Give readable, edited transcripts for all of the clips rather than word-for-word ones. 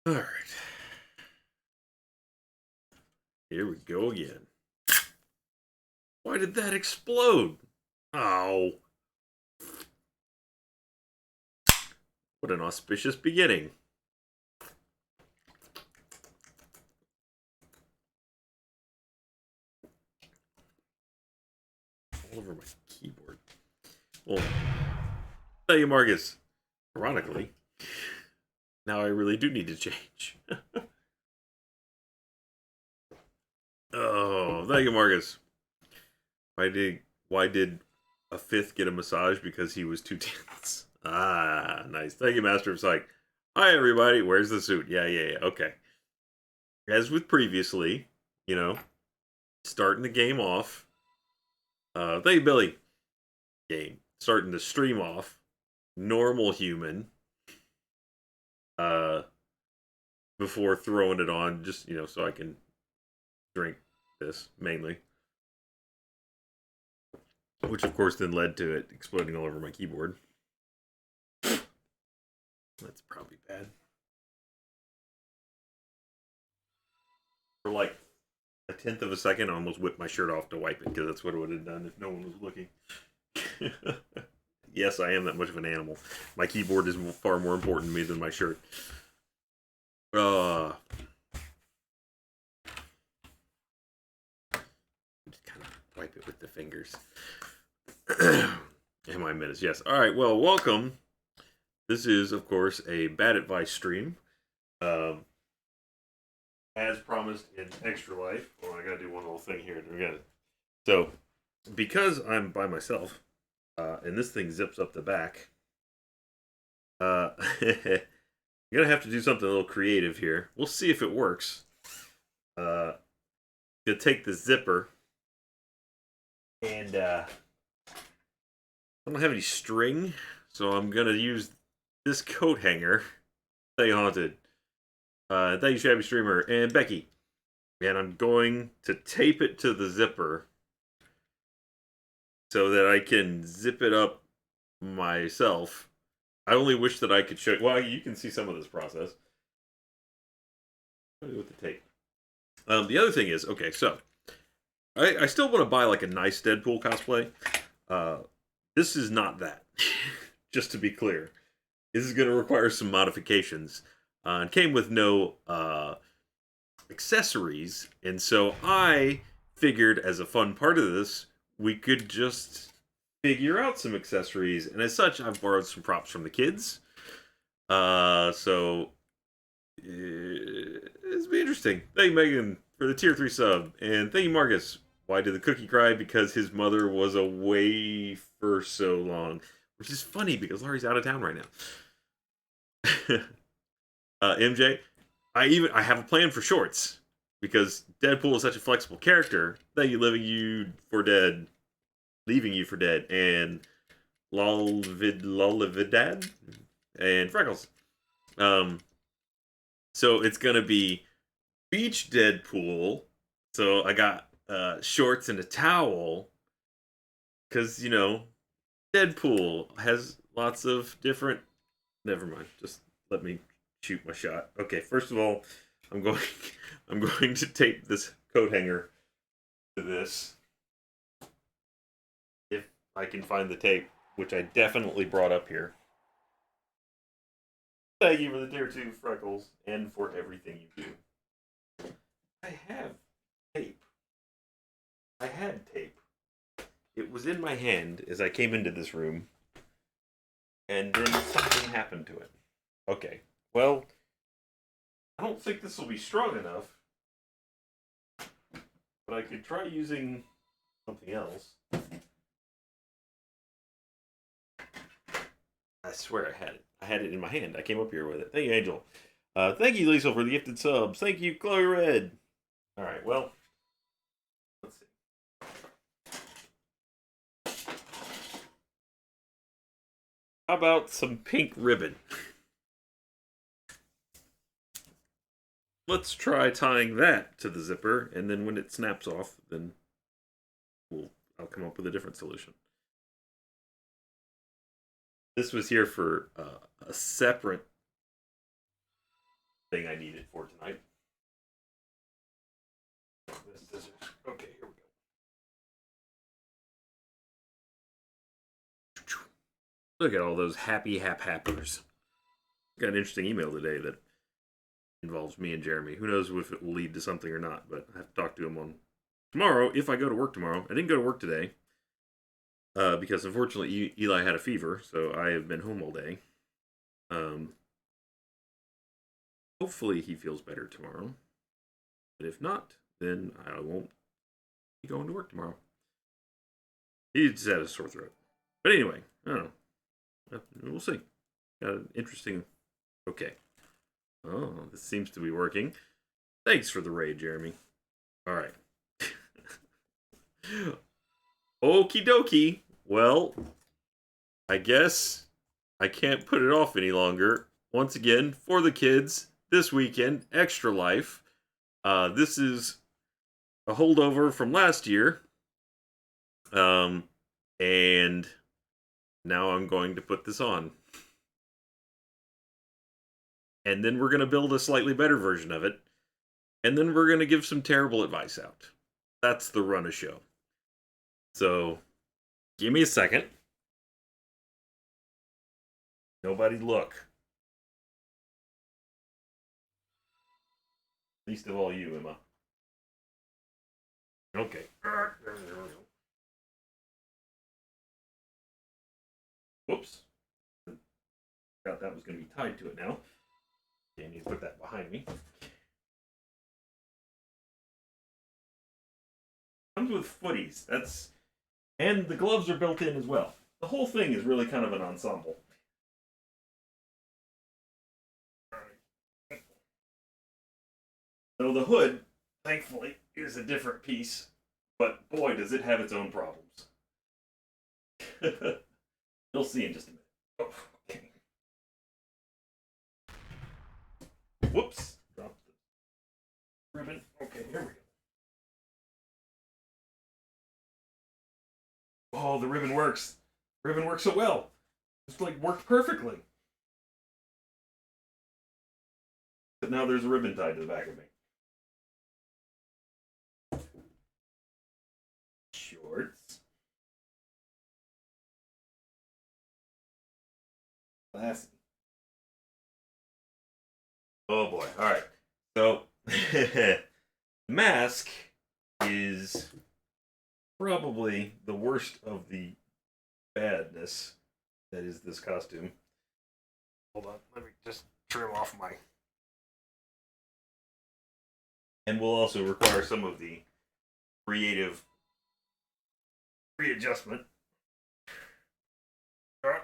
All right. Here we go again. Why did that explode? Oh, what an auspicious beginning. All over my keyboard. Well, tell you, Marcus. Ironically, now I really do need to change. Oh, thank you, Marcus. Why did a fifth get a massage because he was too tense? Ah, nice. Thank you, Master of Psych. Hi, everybody. Where's the suit? Yeah. Okay. As with previously, you know, starting the game off. Thank you, Billy. Game starting the stream off. Normal human. Uh, before throwing it on, just so I can drink this mainly. Which, of course, then led to it exploding all over my keyboard. That's probably bad. For like a tenth of a second, I almost whipped my shirt off to wipe it because that's what it would have done if no one was looking. Yes, I am that much of an animal. My keyboard is far more important to me than my shirt. Just kind of wipe it with the fingers. Am I minutes? Yes. All right. Well, welcome. This is, of course, a bad advice stream. As promised in Extra Life. Well, I gotta do one little thing here. So, because I'm by myself, and this thing zips up the back, you're gonna have to do something a little creative here. We'll see if it works. Gonna take the zipper, and I don't have any string, so I'm gonna use this coat hanger. Stay haunted. Thank you, Shabby Streamer and Becky. And I'm going to tape it to the zipper so that I can zip it up myself. I only wish that I could show. Well, you can see some of this process. What do with the tape? The other thing is, okay, so I still want to buy like a nice Deadpool cosplay. This is not that. Just to be clear, this is going to require some modifications. And came with no accessories, and so I figured as a fun part of this, we could just figure out some accessories. And as such, I've borrowed some props from the kids. So it's be interesting. Thank you, Megan, for the tier 3 sub, and thank you, Marcus. Why did the cookie cry? Because his mother was away for so long, which is funny because Laurie's out of town right now. MJ, I have a plan for shorts because Deadpool is such a flexible character. Thank you, leaving you for dead, and Lollividad and Freckles. So it's gonna be beach Deadpool. So I got shorts and a towel because Deadpool has lots of different. Never mind. Just let me shoot my shot. Okay, first of all, I'm going I'm going to tape this coat hanger to this. If I can find the tape, which I definitely brought up here. Thank you for the tier 2 Freckles and for everything you do. I have tape. I had tape. It was in my hand as I came into this room, and then something happened to it. Okay, well, I don't think this will be strong enough, but I could try using something else. I swear I had it. I had it in my hand. I came up here with it. Thank you, Angel. Thank you, Lisa, for the gifted subs. Thank you, Chloe Red. All right, well, let's see. How about some pink ribbon? Let's try tying that to the zipper, and then when it snaps off, then I'll come up with a different solution. This was here for a separate thing I need it for tonight. Scissors. Okay, here we go. Look at all those happy happers. Got an interesting email today that involves me and Jeremy. Who knows if it will lead to something or not, but I have to talk to him on tomorrow if I go to work tomorrow. I didn't go to work today because unfortunately Eli had a fever, so I have been home all day. Hopefully he feels better tomorrow. But if not, then I won't be going to work tomorrow. He just had a sore throat. But anyway, I don't know. We'll see. Got an interesting... Okay. Oh, this seems to be working. Thanks for the raid, Jeremy. Alright. Okie dokie. Well, I guess I can't put it off any longer. Once again, for the kids, this weekend, Extra Life. This is a holdover from last year. And now I'm going to put this on. And then we're going to build a slightly better version of it. And then we're going to give some terrible advice out. That's the run of show. So, give me a second. Nobody look. Least of all you, Emma. Okay. There we go. Whoops. Thought that was going to be tied to it now. Okay, I need to put that behind me. Comes with footies. And the gloves are built in as well. The whole thing is really kind of an ensemble. So the hood, thankfully, is a different piece, but boy, does it have its own problems. You'll see in just a minute. Oh, okay. Whoops. Dropped the ribbon. Okay, here we go. Oh, the ribbon works. The ribbon works so well. It's like worked perfectly. But now there's a ribbon tied to the back of me. Shorts. Classy. Oh boy. Alright. So, the mask is probably the worst of the badness that is this costume. Hold on. Let me just trim off my... And will also require some of the creative readjustment. I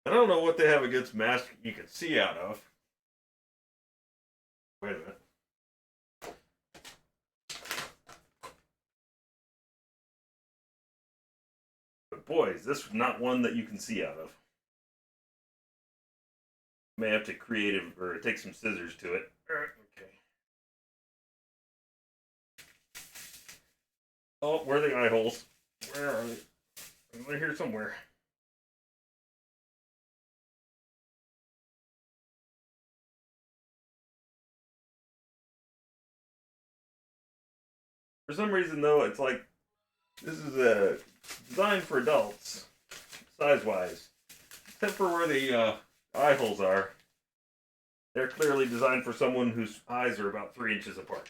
don't know what they have against masks you can see out of. Wait a minute. But boys, this is not one that you can see out of. May have to creative or take some scissors to it. Okay. Oh, where are the eye holes? Where are they? They're here somewhere. For some reason, though, it's like this is designed for adults, size-wise. Except for where the eye holes are. They're clearly designed for someone whose eyes are about 3 inches apart.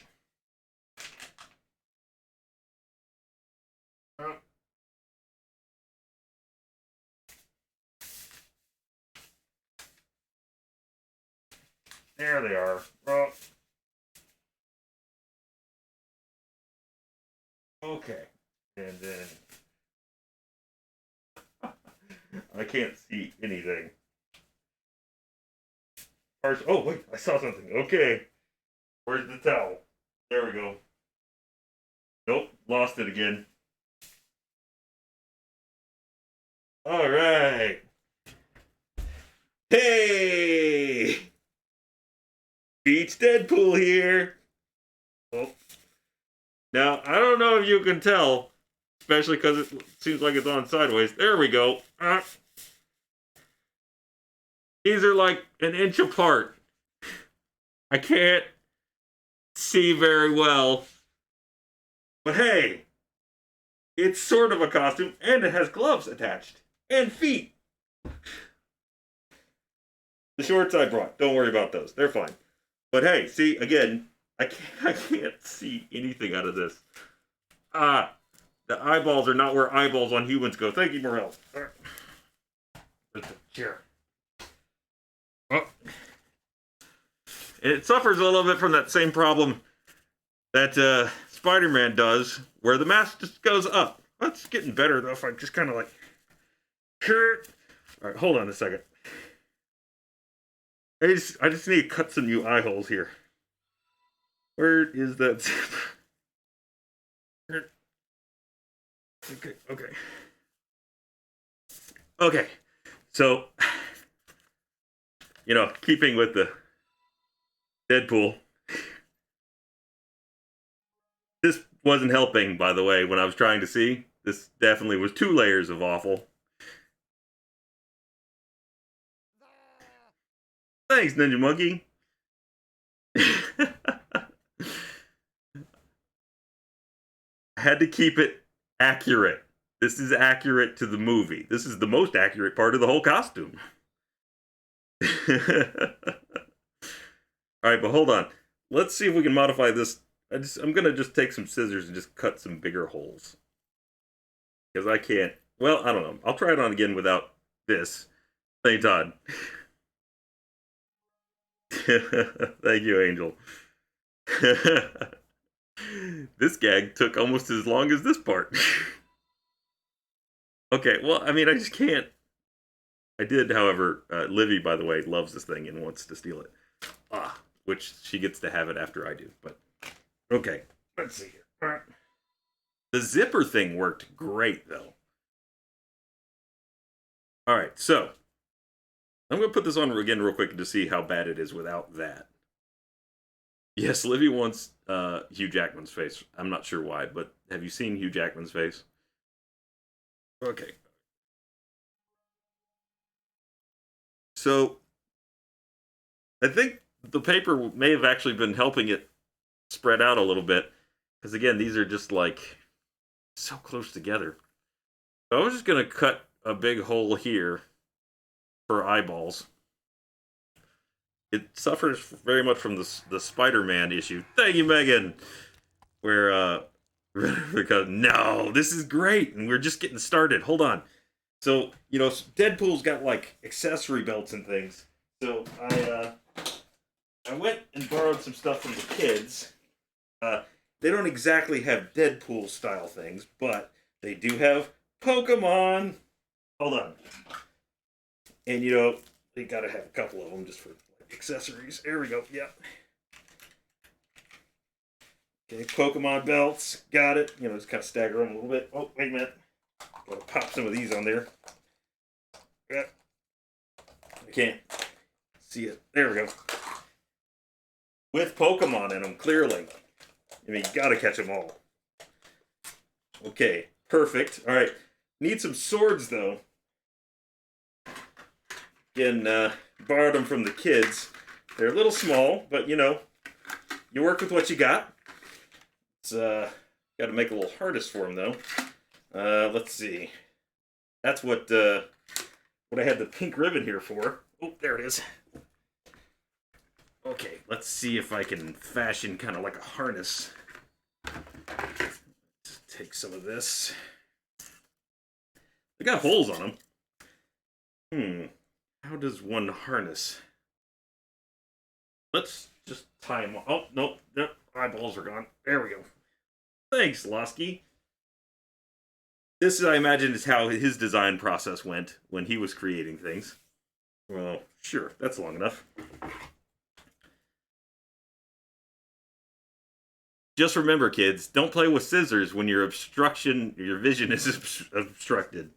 There they are. Oh. Okay. And then... I can't see anything. Oh, wait. I saw something. Okay. Where's the towel? There we go. Nope. Lost it again. All right. Hey! Beach Deadpool here. Oh. Now, I don't know if you can tell, especially because it seems like it's on sideways. There we go. These are like an inch apart. I can't see very well. But hey, it's sort of a costume, and it has gloves attached. And feet. The shorts I brought. Don't worry about those. They're fine. But hey, see, again, I can't see anything out of this. Ah, the eyeballs are not where eyeballs on humans go. Thank you, Morel. Where's the chair? Oh. It suffers a little bit from that same problem that Spider-Man does, where the mask just goes up. That's getting better, though, if I just kind of like... Alright, hold on a second. I just need to cut some new eye holes here. Where is that zip? Okay. Okay. So, keeping with the Deadpool, this wasn't helping, by the way, when I was trying to see. This definitely was 2 layers of awful. Thanks, Ninja Monkey. I had to keep it accurate. This is accurate to the movie. This is the most accurate part of the whole costume. Alright, but hold on. Let's see if we can modify this. I'm gonna just take some scissors and just cut some bigger holes. Because I can't. Well, I don't know. I'll try it on again without this. Thank Todd. Thank you, Angel. This gag took almost as long as this part. Okay, well, I mean, I just can't. I did, however, Livy, by the way, loves this thing and wants to steal it. Which she gets to have it after I do. But, okay, let's see here. All right. The zipper thing worked great, though. All right, so I'm going to put this on again real quick to see how bad it is without that. Yes, Livy wants Hugh Jackman's face. I'm not sure why, but have you seen Hugh Jackman's face? Okay. So, I think the paper may have actually been helping it spread out a little bit. Because again, these are just like so close together. So I was just going to cut a big hole here for eyeballs. It suffers very much from the Spider-Man issue. Thank you, Megan! Where, because, no, this is great, and we're just getting started. Hold on. So, Deadpool's got, like, accessory belts and things. So, I went and borrowed some stuff from the kids. They don't exactly have Deadpool-style things, but they do have Pokemon. Hold on. And, they gotta have a couple of them just for accessories. There we go. Yep. Okay, Pokemon belts. Got it. Just kind of stagger them a little bit. Oh, wait a minute. Gotta pop some of these on there. Yep. I can't see it. There we go. With Pokemon in them, clearly. I mean, you gotta catch them all. Okay, perfect. All right. Need some swords, though. Again, borrowed them from the kids. They're a little small, but, you work with what you got. It's, got to make a little harness for them, though. Let's see. That's what I had the pink ribbon here for. Oh, there it is. Okay, let's see if I can fashion kind of like a harness. Just take some of this. They got holes on them. How does one harness? Let's just tie them. Oh, nope. Eyeballs are gone. There we go. Thanks, Losky. This, I imagine, is how his design process went when he was creating things. Well, sure. That's long enough. Just remember, kids, don't play with scissors when your vision is obstructed.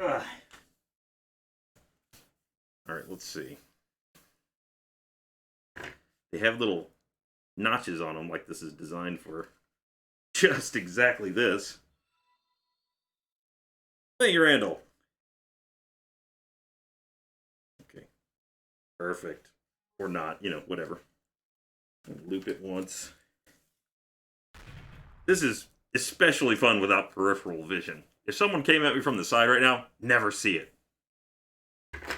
Ugh. All right, let's see. They have little notches on them, like this is designed for just exactly this. Thank you, Randall. Okay, perfect. or not, whatever. Loop it once. This is especially fun without peripheral vision. If someone came at me from the side right now, never see it.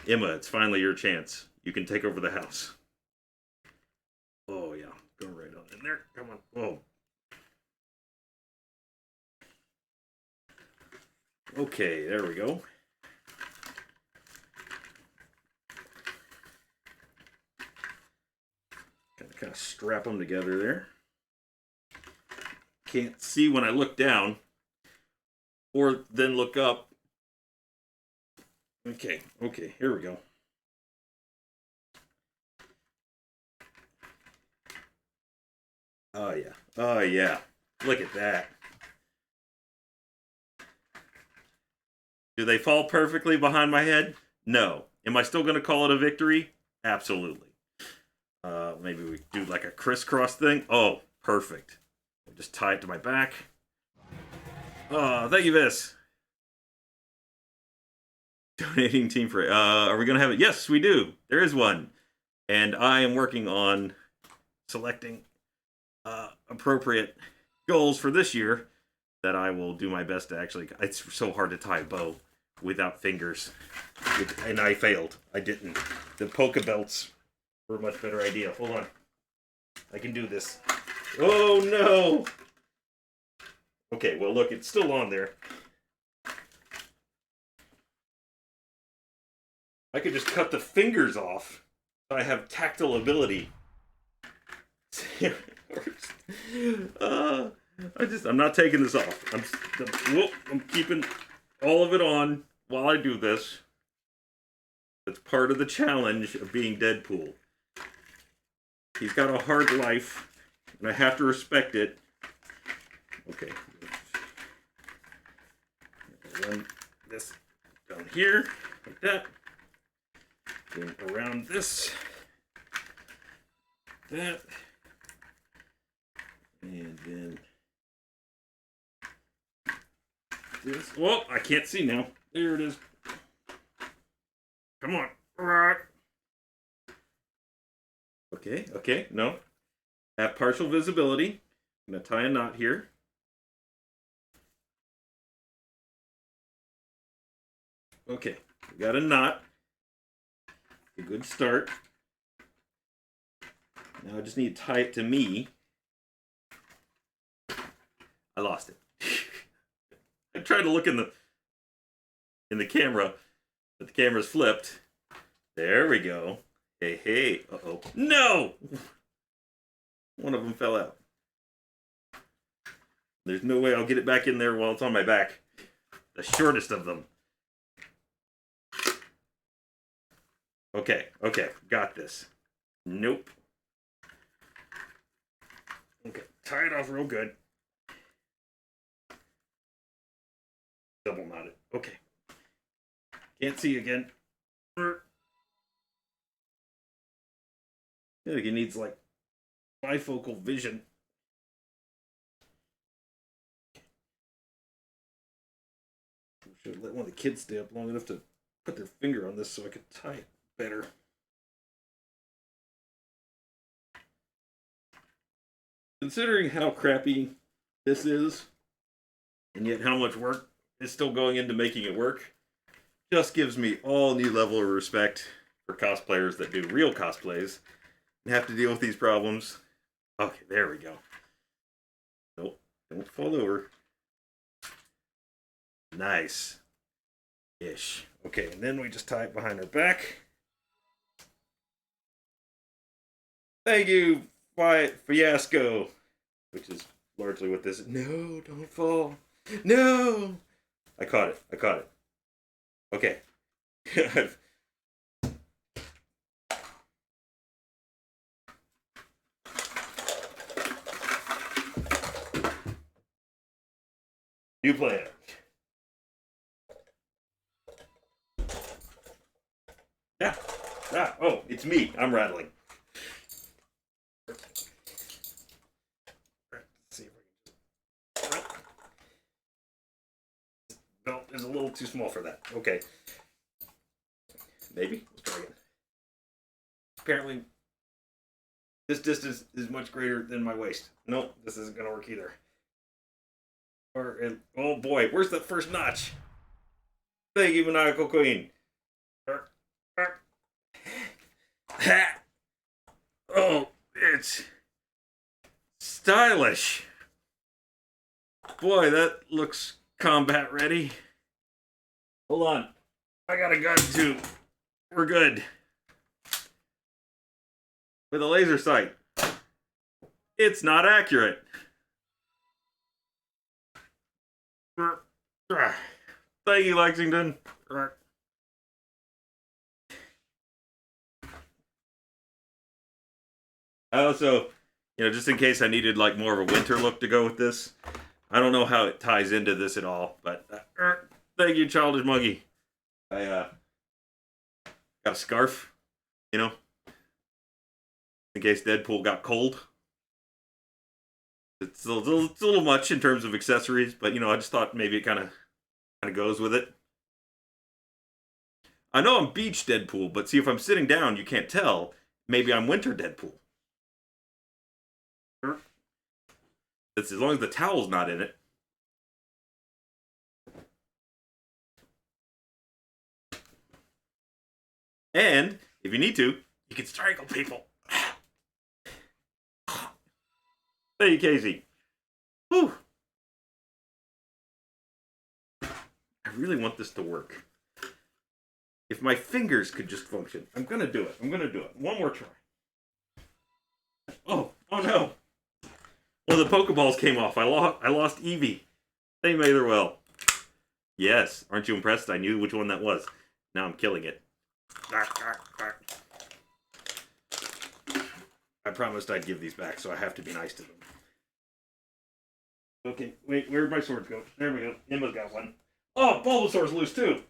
Emma, it's finally your chance. You can take over the house. Oh, yeah. Go right on in there. Come on. Oh. Okay, there we go. Kind of strap them together there. Can't see when I look down or then look up. Okay, here we go. Oh yeah, look at that. Do they fall perfectly behind my head? No. Am I still going to call it a victory? Absolutely. Maybe we do like a crisscross thing. Oh, perfect. I'll just tie it to my back. Oh, thank you, Vis. Donating team for. Are we going to have it? Yes, we do. There is one. And I am working on selecting appropriate goals for this year that I will do my best to actually. It's so hard to tie a bow without fingers. And I failed. I didn't. The polka belts were a much better idea. Hold on. I can do this. Oh, no. Okay, well, look, it's still on there. I could just cut the fingers off. I have tactile ability. I'm not taking this off. I'm keeping all of it on while I do this. It's part of the challenge of being Deadpool. He's got a hard life, and I have to respect it. Okay. Run this down here, like that. Then around this. That. And then this. Whoa, I can't see now. There it is. Come on. Okay, no. Have partial visibility. I'm going to tie a knot here. Okay, we got a knot. A good start. Now I just need to tie it to me. I lost it. I tried to look in the camera, but the camera's flipped. There we go. Hey. Uh-oh. No! One of them fell out. There's no way I'll get it back in there while it's on my back. The shortest of them. Okay. Got this. Nope. Okay, tie it off real good. Double knot it. Okay. Can't see again. I think he needs like bifocal vision. Should let one of the kids stay up long enough to put their finger on this so I could tie it better. Considering how crappy this is, and yet how much work is still going into making it work, just gives me all new level of respect for cosplayers that do real cosplays and have to deal with these problems. Okay, there we go. Nope, don't fall over. Nice. Ish. Okay, and then we just tie it behind her back. Thank you, Fiasco. Which is largely what this is. No, don't fall. No! I caught it. Okay. New plan. Yeah. Oh, it's me. I'm rattling. Let's see if I can just... Belt is a little too small for that. Okay. Maybe. Let's try again. Apparently, This distance is much greater than my waist. Nope, this isn't gonna work either. Oh boy, where's the first notch? Thank you, Maniacal Queen. Oh, it's stylish. Boy, that looks combat ready. Hold on. I got a gun too. We're good. With a laser sight. It's not accurate. Thank you, Lexington. I also, just in case I needed like more of a winter look to go with this, I don't know how it ties into this at all, but thank you, Childish Monkey. I got a scarf, in case Deadpool got cold. It's a little much in terms of accessories, but I just thought maybe it kind of goes with it. I know I'm beach Deadpool, but see if I'm sitting down, you can't tell. Maybe I'm winter Deadpool. That's as long as the towel's not in it. And if you need to, you can strangle people. Hey, Casey. Whew. I really want this to work. If my fingers could just function. I'm gonna do it. One more try. Oh no. Well, the Pokeballs came off. I lost Eevee. They made her well. Yes. Aren't you impressed? I knew which one that was. Now I'm killing it. I promised I'd give these back, so I have to be nice to them. Okay, wait, where'd my swords go? There we go. Emma's got one. Oh, Bulbasaur's loose too.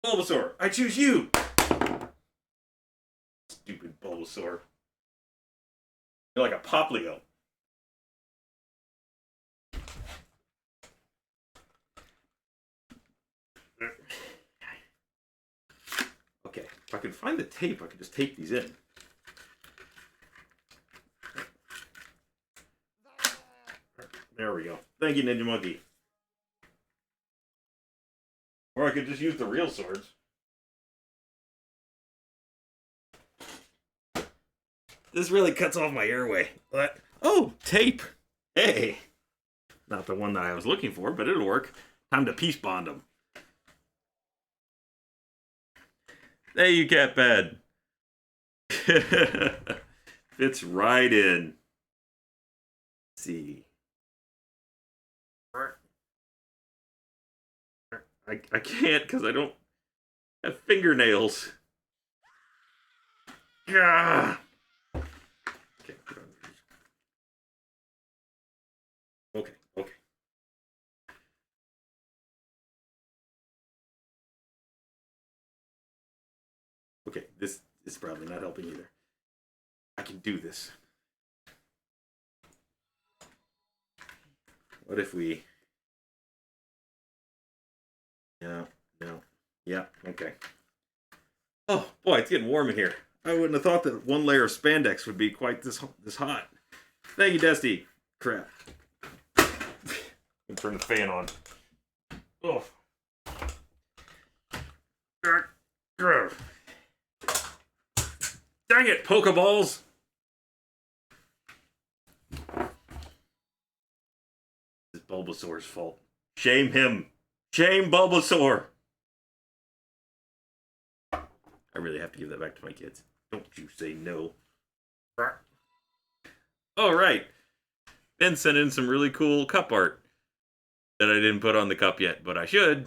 Bulbasaur, I choose you. Stupid Bulbasaur. You're like a Poplio. Okay, if I can find the tape, I can just tape these in. There we go. Thank you, Ninja Monkey. Or I could just use the real swords. This really cuts off my airway. What? Oh, tape. Hey. Not the one that I was looking for, but it'll work. Time to peace bond them. Hey, you cat bad. Fits right in. Let's see. I can't because I don't have fingernails. Yeah. Okay. Okay, this is probably not helping either. I can do this. What if we... No. Yeah, okay. Oh, boy, it's getting warm in here. I wouldn't have thought that one layer of spandex would be quite this hot. Thank you, Dusty. Crap. I'm turn the fan on. Oh. Dang it, Pokeballs! It's Bulbasaur's fault. Shame him. Shame Bulbasaur! I really have to give that back to my kids. Don't you say no. Oh, right. Ben sent in some really cool cup art that I didn't put on the cup yet, but I should.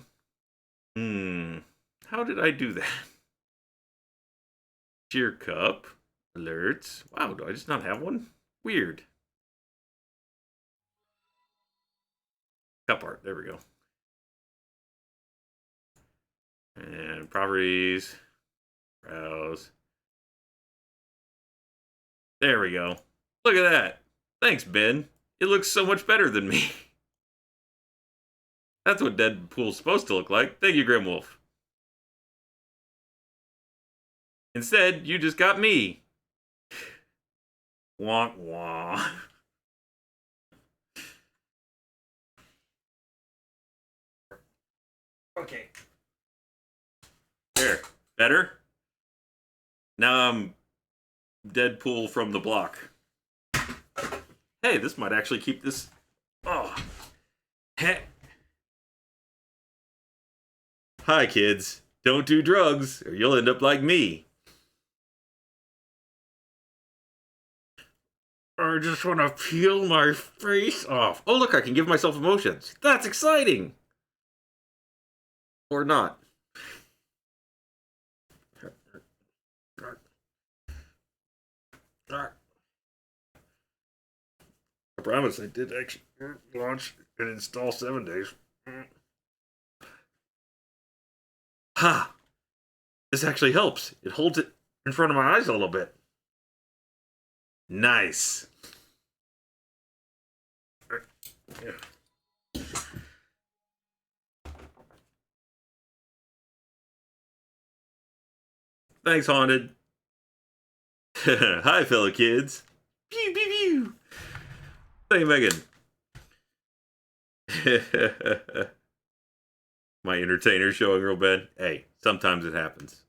How did I do that? Cheer cup. Alerts. Wow, do I just not have one? Weird. Cup art. There we go. And properties. Browse. There we go. Look at that. Thanks, Ben. It looks so much better than me. That's what Deadpool's supposed to look like. Thank you, Grimwolf. Instead, you just got me. Wah wah. Okay. There. Better? Now I'm Deadpool from the block. Hey, this might actually keep this. Oh. Hey. Hi, kids. Don't do drugs, or you'll end up like me. I just want to peel my face off. Oh, look, I can give myself emotions. That's exciting! Or not. I promise I did actually launch and install 7 days. Ha! This actually helps. It holds it in front of my eyes a little bit. Nice. Thanks, Haunted. Hi, fellow kids. Pew, pew, pew. Hey, Megan. My entertainer showing real bad. Hey, sometimes it happens.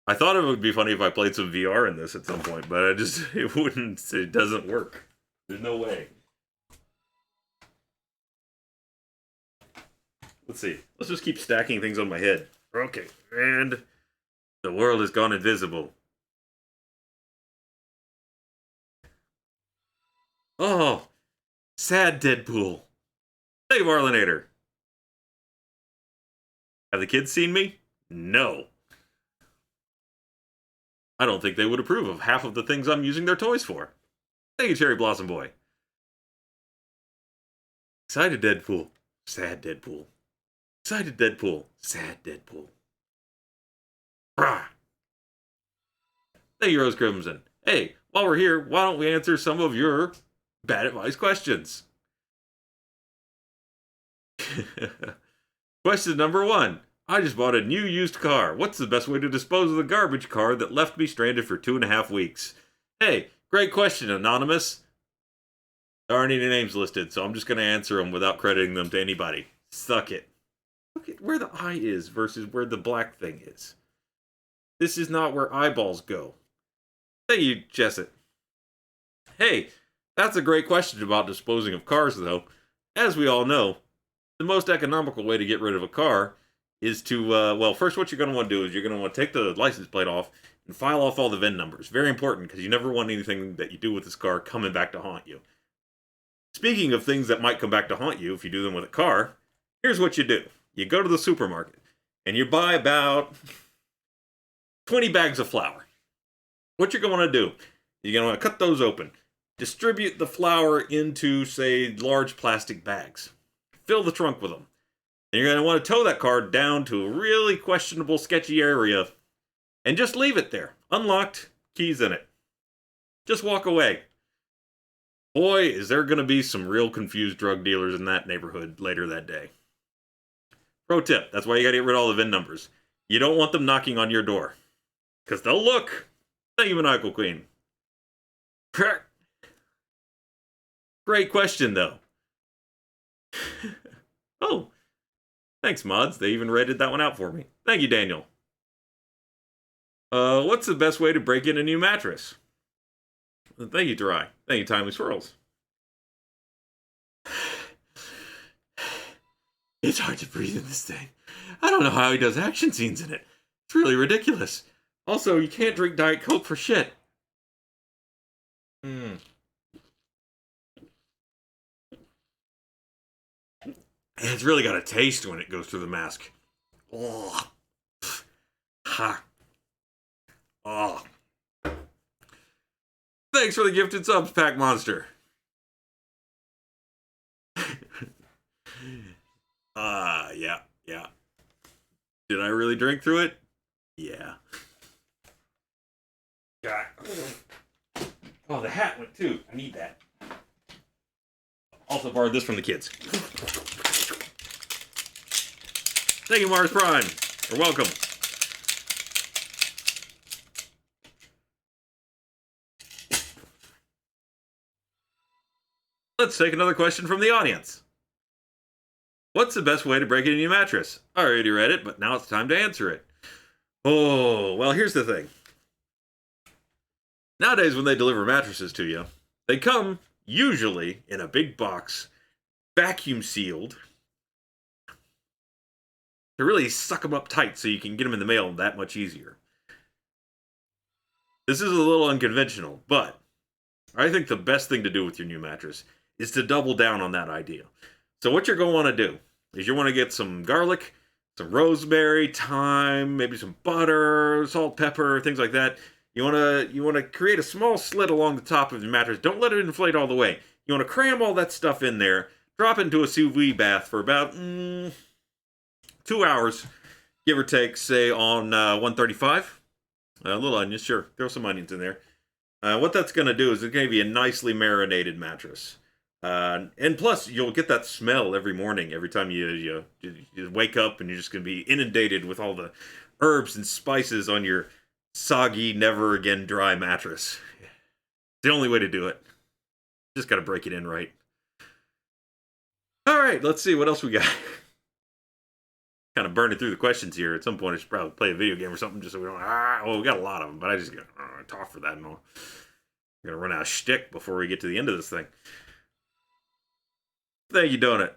I thought it would be funny if I played some VR in this at some point, but it wouldn't, it doesn't work. There's no way. Let's see. Let's just keep stacking things on my head. Okay, and the world has gone invisible. Oh, sad Deadpool. Hey, Marlinator. Have the kids seen me? No. I don't think they would approve of half of the things I'm using their toys for. Thank you, Cherry Blossom Boy. Excited Deadpool. Sad Deadpool. Excited Deadpool. Sad Deadpool. Brah. Thank you, Rose Crimson. Hey, while we're here, why don't we answer some of your bad advice questions? Question number 1. I just bought a new used car. What's the best way to dispose of the garbage car that left me stranded for 2.5 weeks? Hey, great question, Anonymous. There aren't any names listed, so I'm just going to answer them without crediting them to anybody. Suck it. Look at where the eye is versus where the black thing is. This is not where eyeballs go. Thank you, Jesset. Hey, that's a great question about disposing of cars, though. As we all know, the most economical way to get rid of a car is to, well, first what you're going to want to do is you're going to want to take the license plate off and file off all the VIN numbers. Very important, because you never want anything that you do with this car coming back to haunt you. Speaking of things that might come back to haunt you if you do them with a car, here's what you do. You go to the supermarket, and you buy about 20 bags of flour. What you're going to do, you're going to want to cut those open. Distribute the flour into, say, large plastic bags. Fill the trunk with them. And you're going to want to tow that car down to a really questionable, sketchy area and just leave it there. Unlocked, keys in it. Just walk away. Boy, is there going to be some real confused drug dealers in that neighborhood later that day. Pro tip, that's why you got to get rid of all the VIN numbers. You don't want them knocking on your door. Because they'll look. Thank you, Maniacal Queen. Great question, though. Oh, thanks, mods. They even rated that one out for me. Thank you, Daniel. What's the best way to break in a new mattress? Thank you, Dry. Thank you, Timely Swirls. It's hard to breathe in this thing. I don't know how he does action scenes in it. It's really ridiculous. Also, you can't drink Diet Coke for shit. It's really got a taste when it goes through the mask. Oh. Ha. Oh. Thanks for the gifted subs, Pack Monster. Yeah. Did I really drink through it? Yeah. God. Oh, the hat went too. I need that. Also borrowed this from the kids. Thank you, Mars Prime. You're welcome. Let's take another question from the audience. What's the best way to break in a new mattress? I already read it, but now it's time to answer it. Oh, well, here's the thing. Nowadays, when they deliver mattresses to you, they come usually in a big box, vacuum sealed, to really suck them up tight so you can get them in the mail that much easier. This is a little unconventional, but I think the best thing to do with your new mattress is to double down on that idea. So what you're going to want to do is you want to get some garlic, some rosemary, thyme, maybe some butter, salt, pepper, things like that. You want to create a small slit along the top of your mattress. Don't let it inflate all the way. You want to cram all that stuff in there, drop it into a sous vide bath for about 2 hours, give or take, say on 135. A little onions, sure. Throw some onions in there. What that's going to do is it's going to be a nicely marinated mattress. And plus, you'll get that smell every morning, every time you wake up, and you're just going to be inundated with all the herbs and spices on your soggy, never again dry mattress. It's the only way to do it. Just got to break it in right. All right, let's see what else we got. Kind of burning through the questions here. At some point, I should probably play a video game or something just so we don't. Well, we got a lot of them, but I just got to talk for that and all. I'm going to run out of shtick before we get to the end of this thing. Thank you, Donut.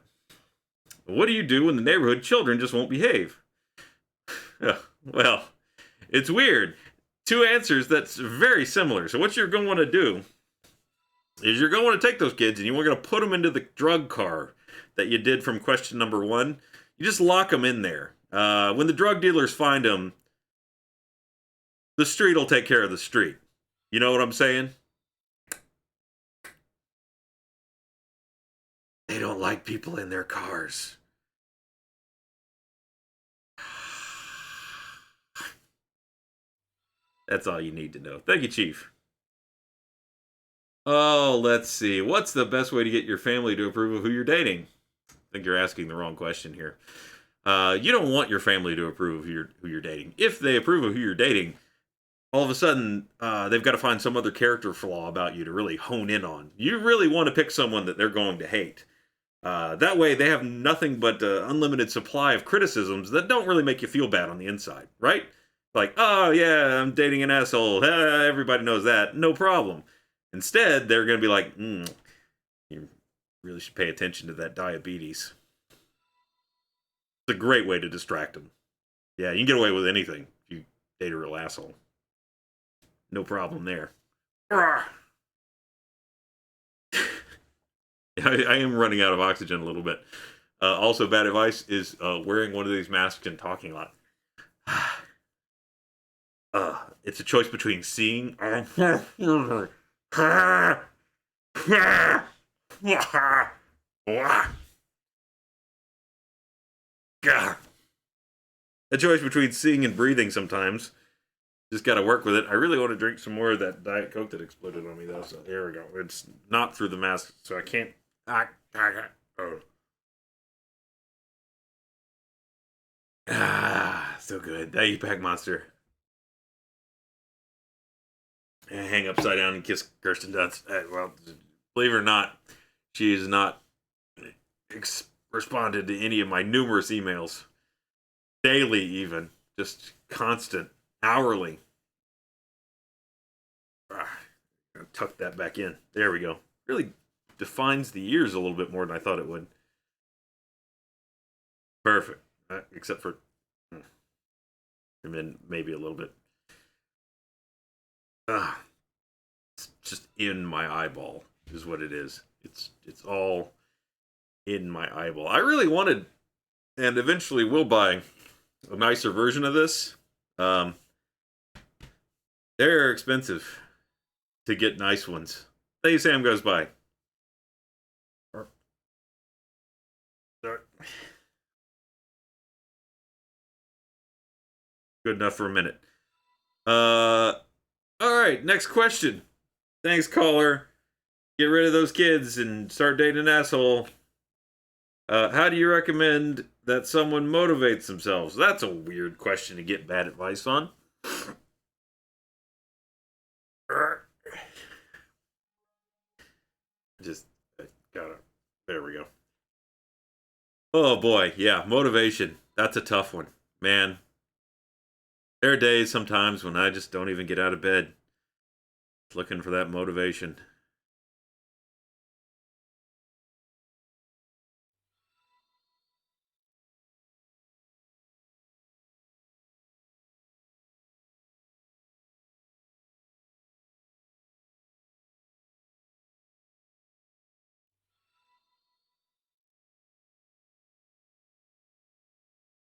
What do you do when the neighborhood children just won't behave? Well, it's weird. 2 answers that's very similar. So what you're going to want to do is you're going to want to take those kids and you're going to put them into the drug car that you did from question number 1. You just lock them in there. When the drug dealers find them, the street will take care of the street. You know what I'm saying? They don't like people in their cars. That's all you need to know. Thank you, Chief. Oh, let's see. What's the best way to get your family to approve of who you're dating? I think you're asking the wrong question here. You don't want your family to approve of who you're dating. If they approve of who you're dating, all of a sudden, they've got to find some other character flaw about you to really hone in on. You really want to pick someone that they're going to hate. That way, they have nothing but an unlimited supply of criticisms that don't really make you feel bad on the inside, right? Like, oh, yeah, I'm dating an asshole. Everybody knows that. No problem. Instead, they're going to be like, you really should pay attention to that diabetes. It's a great way to distract them. Yeah, you can get away with anything if you date a real asshole. No problem there. I am running out of oxygen a little bit. Also, bad advice is wearing one of these masks and talking a lot. It's a choice between seeing. A choice between seeing and breathing sometimes. Just got to work with it. I really want to drink some more of that Diet Coke that exploded on me, though. So there we go. It's not through the mask, so I can't. So good. Thank you, Pack Monster. Hang upside down and kiss Kirsten Dunst. Well, believe it or not, she has not responded to any of my numerous emails. Daily, even. Just constant. Hourly. Tuck that back in. There we go. Really defines the ears a little bit more than I thought it would. Perfect. Except for... and then maybe a little bit. It's just in my eyeball is what it is. It's all in my eyeball. I really wanted, and eventually will buy, a nicer version of this. They're expensive to get nice ones. Thank you, Sam Goes By. Good enough for a minute. Alright, next question. Thanks, caller. Get rid of those kids and start dating an asshole. How do you recommend that someone motivates themselves? That's a weird question to get bad advice on. Just, There we go. Oh boy, yeah, motivation. That's a tough one. Man, there are days sometimes when I just don't even get out of bed looking for that motivation.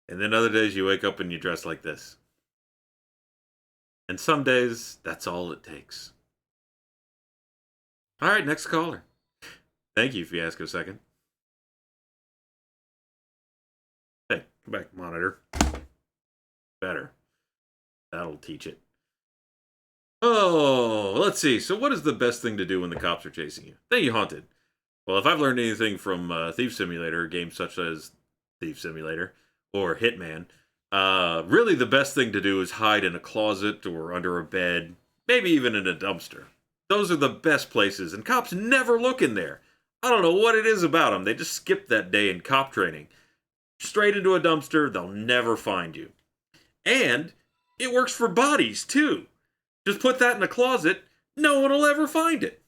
And then other days you wake up and you dress like this. And some days that's all it takes. All right, next caller. Thank you, Fiasco Second. Hey, come back, monitor. Better. That'll teach it. Oh, let's see. So, what is the best thing to do when the cops are chasing you? Thank you, Haunted. Well, if I've learned anything from Thief Simulator, games such as Thief Simulator or Hitman, really the best thing to do is hide in a closet or under a bed, maybe even in a dumpster. Those are the best places, and cops never look in there. I don't know what it is about them. They just skip that day in cop training. Straight into a dumpster, they'll never find you. And it works for bodies, too. Just put that in a closet, no one will ever find it.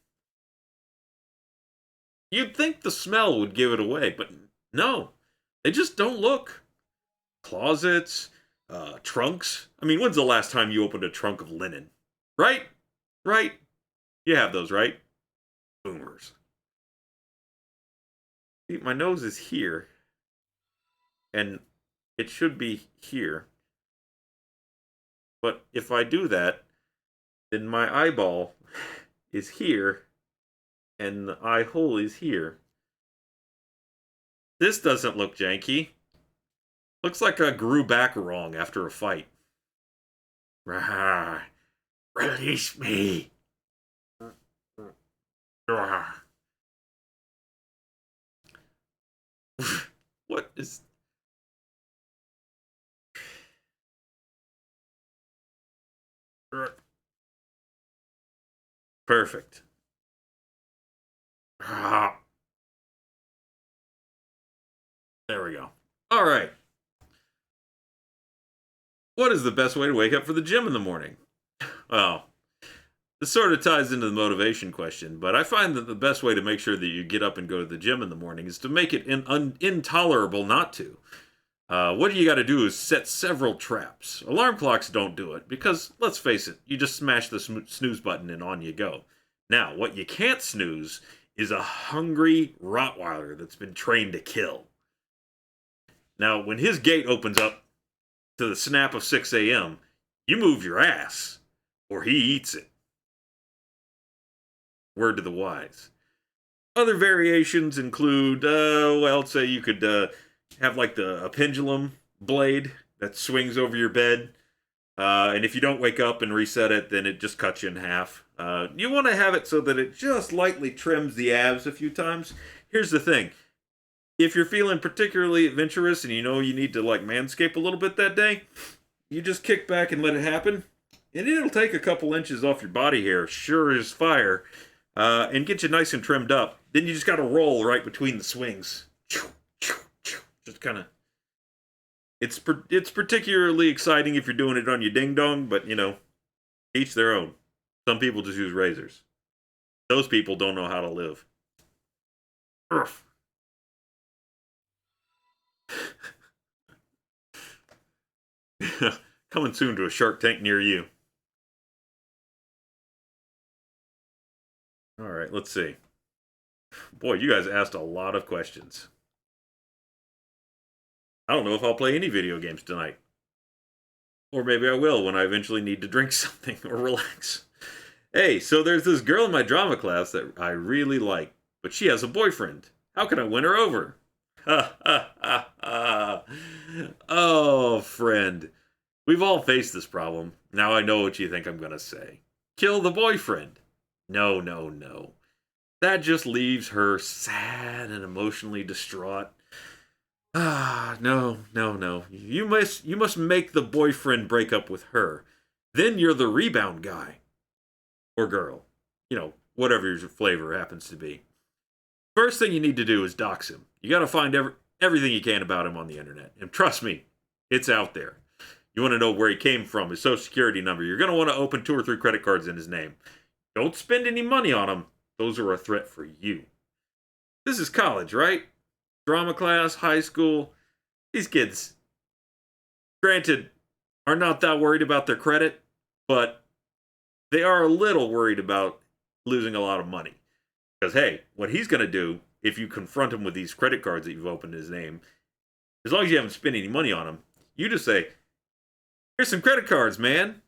You'd think the smell would give it away, but no. They just don't look. Closets, trunks. I mean, when's the last time you opened a trunk of linen? Right? Right? You have those, right? Boomers. See, my nose is here. And it should be here. But if I do that, then my eyeball is here. And the eye hole is here. This doesn't look janky. Looks like I grew back wrong after a fight. Rah, release me. Rah. What is... Perfect. Rah. There we go. All right. What is the best way to wake up for the gym in the morning? Well, this sort of ties into the motivation question, but I find that the best way to make sure that you get up and go to the gym in the morning is to make it intolerable not to. What you got to do is set several traps. Alarm clocks don't do it because, let's face it, you just smash the snooze button and on you go. Now, what you can't snooze is a hungry Rottweiler that's been trained to kill. Now, when his gate opens up to the snap of 6 a.m., you move your ass, or he eats it. Word to the wise. Other variations include, say you could have like a pendulum blade that swings over your bed. And if you don't wake up and reset it, then it just cuts you in half. You want to have it so that it just lightly trims the abs a few times. Here's the thing. If you're feeling particularly adventurous and you know you need to like manscape a little bit that day, you just kick back and let it happen. And it'll take a couple inches off your body hair, sure as fire, and get you nice and trimmed up. Then you just got to roll right between the swings. Just kind of... It's particularly exciting if you're doing it on your ding-dong, but, you know, each their own. Some people just use razors. Those people don't know how to live. Urgh. Coming soon to a Shark Tank near you. Alright, let's see. Boy, you guys asked a lot of questions. I don't know if I'll play any video games tonight. Or maybe I will when I eventually need to drink something or relax. Hey, so there's this girl in my drama class that I really like, but she has a boyfriend. How can I win her over? Ha ha ha ha. Oh, friend. We've all faced this problem. Now I know what you think I'm going to say. Kill the boyfriend. No, no, no. That just leaves her sad and emotionally distraught. No, no, no. You must make the boyfriend break up with her. Then you're the rebound guy. Or girl. You know, whatever your flavor happens to be. First thing you need to do is dox him. You got to find everything you can about him on the internet. And trust me, it's out there. You want to know where he came from, his social security number. You're going to want to open 2 or 3 credit cards in his name. Don't spend any money on him. Those are a threat for you. This is college, right? Drama class, high school. These kids, granted, are not that worried about their credit, but they are a little worried about losing a lot of money. Because, hey, what he's going to do, if you confront him with these credit cards that you've opened in his name, as long as you haven't spent any money on them, you just say, here's some credit cards, man.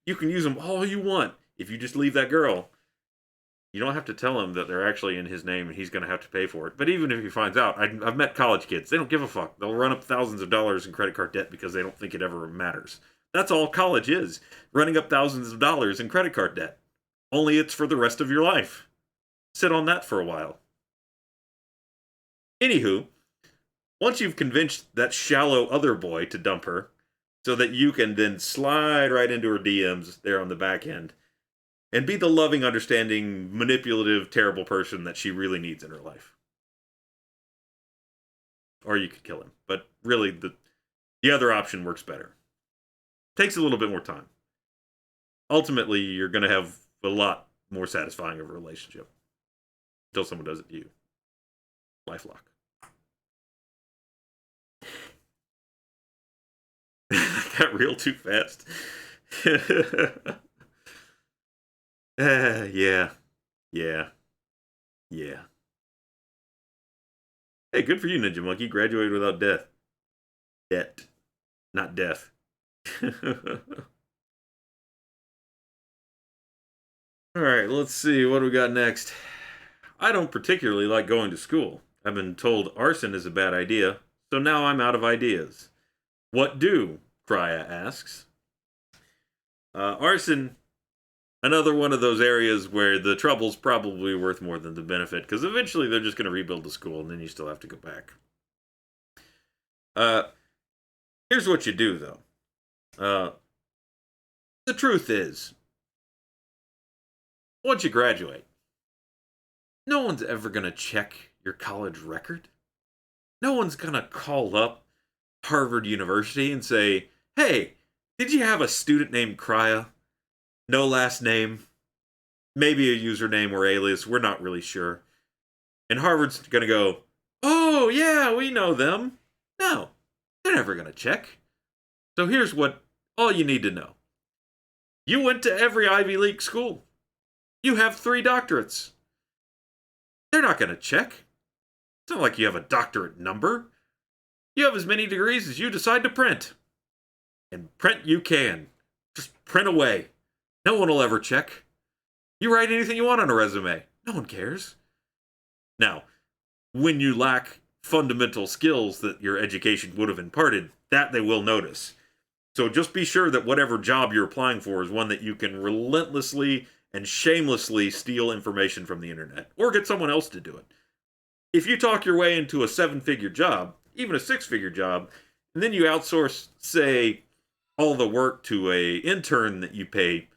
You can use them all you want. If you just leave that girl, you don't have to tell him that they're actually in his name and he's going to have to pay for it. But even if he finds out, I've met college kids. They don't give a fuck. They'll run up thousands of dollars in credit card debt because they don't think it ever matters. That's all college is. Running up thousands of dollars in credit card debt. Only it's for the rest of your life. Sit on that for a while. Anywho, once you've convinced that shallow other boy to dump her, so that you can then slide right into her DMs there on the back end, and be the loving, understanding, manipulative, terrible person that she really needs in her life. Or you could kill him. But really, the other option works better. Takes a little bit more time. Ultimately, you're going to have a lot more satisfying of a relationship. Until someone does it to you. LifeLock. Got real too fast. Yeah. Hey, good for you, Ninja Monkey. Graduated without death. Debt. Not death. Alright, let's see. What do we got next? I don't particularly like going to school. I've been told arson is a bad idea, so now I'm out of ideas. What do? Krya asks. Arson, another one of those areas where the trouble's probably worth more than the benefit, because eventually they're just going to rebuild the school, and then you still have to go back. Here's what you do, though. The truth is, once you graduate, no one's ever going to check your college record. No one's going to call up Harvard University and say, hey, did you have a student named Krya? No last name. Maybe a username or alias. We're not really sure. And Harvard's going to go, oh, yeah, we know them. No, they're never going to check. So here's what all you need to know. You went to every Ivy League school. You have 3 doctorates. They're not going to check. It's not like you have a doctorate number. You have as many degrees as you decide to print. And print you can. Just print away. No one will ever check. You write anything you want on a resume. No one cares. Now, when you lack fundamental skills that your education would have imparted, that they will notice. So just be sure that whatever job you're applying for is one that you can relentlessly and shamelessly steal information from the internet. Or get someone else to do it. If you talk your way into a 7-figure job, even a 6-figure job, and then you outsource, say, all the work to a intern that you pay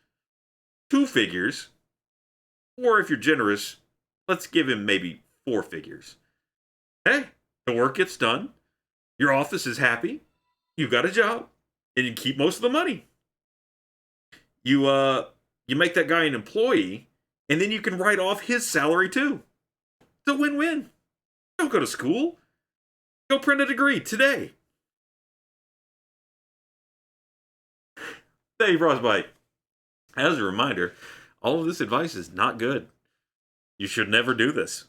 2 figures, or if you're generous, let's give him maybe 4 figures. Hey, the work gets done, your office is happy, you've got a job, and you keep most of the money. You make that guy an employee, and then you can write off his salary too. It's a win-win. Don't go to school. Go print a degree today. Thank you, Frostbite. As a reminder, all of this advice is not good. You should never do this.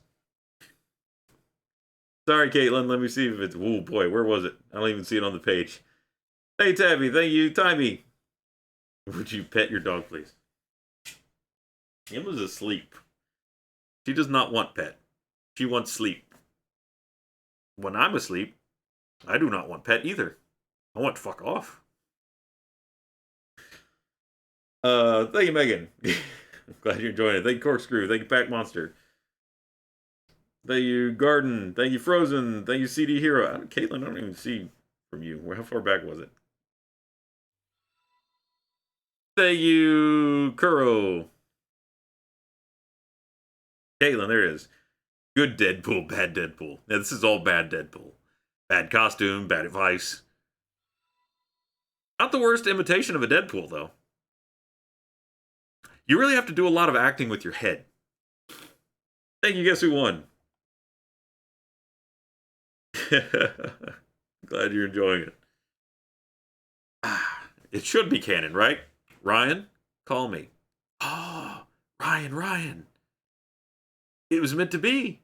Sorry, Caitlin. Let me see if it's... Oh, boy. Where was it? I don't even see it on the page. Hey, Tabby. Thank you. Timey. Would you pet your dog, please? Emma's asleep. She does not want pet. She wants sleep. When I'm asleep, I do not want pet either. I want fuck off. Thank you, Megan. I'm glad you're enjoying it. Thank you, Corkscrew. Thank you, Pack Monster. Thank you, Garden. Thank you, Frozen. Thank you, CD Hero. Caitlin, I don't even see from you. How far back was it? Thank you, Kuro. Caitlin, there it is. Good Deadpool, bad Deadpool. Yeah, this is all bad Deadpool. Bad costume, bad advice. Not the worst imitation of a Deadpool, though. You really have to do a lot of acting with your head. Thank you, guess who won? Glad you're enjoying it. It should be canon, right? Ryan, call me. Oh, Ryan. It was meant to be.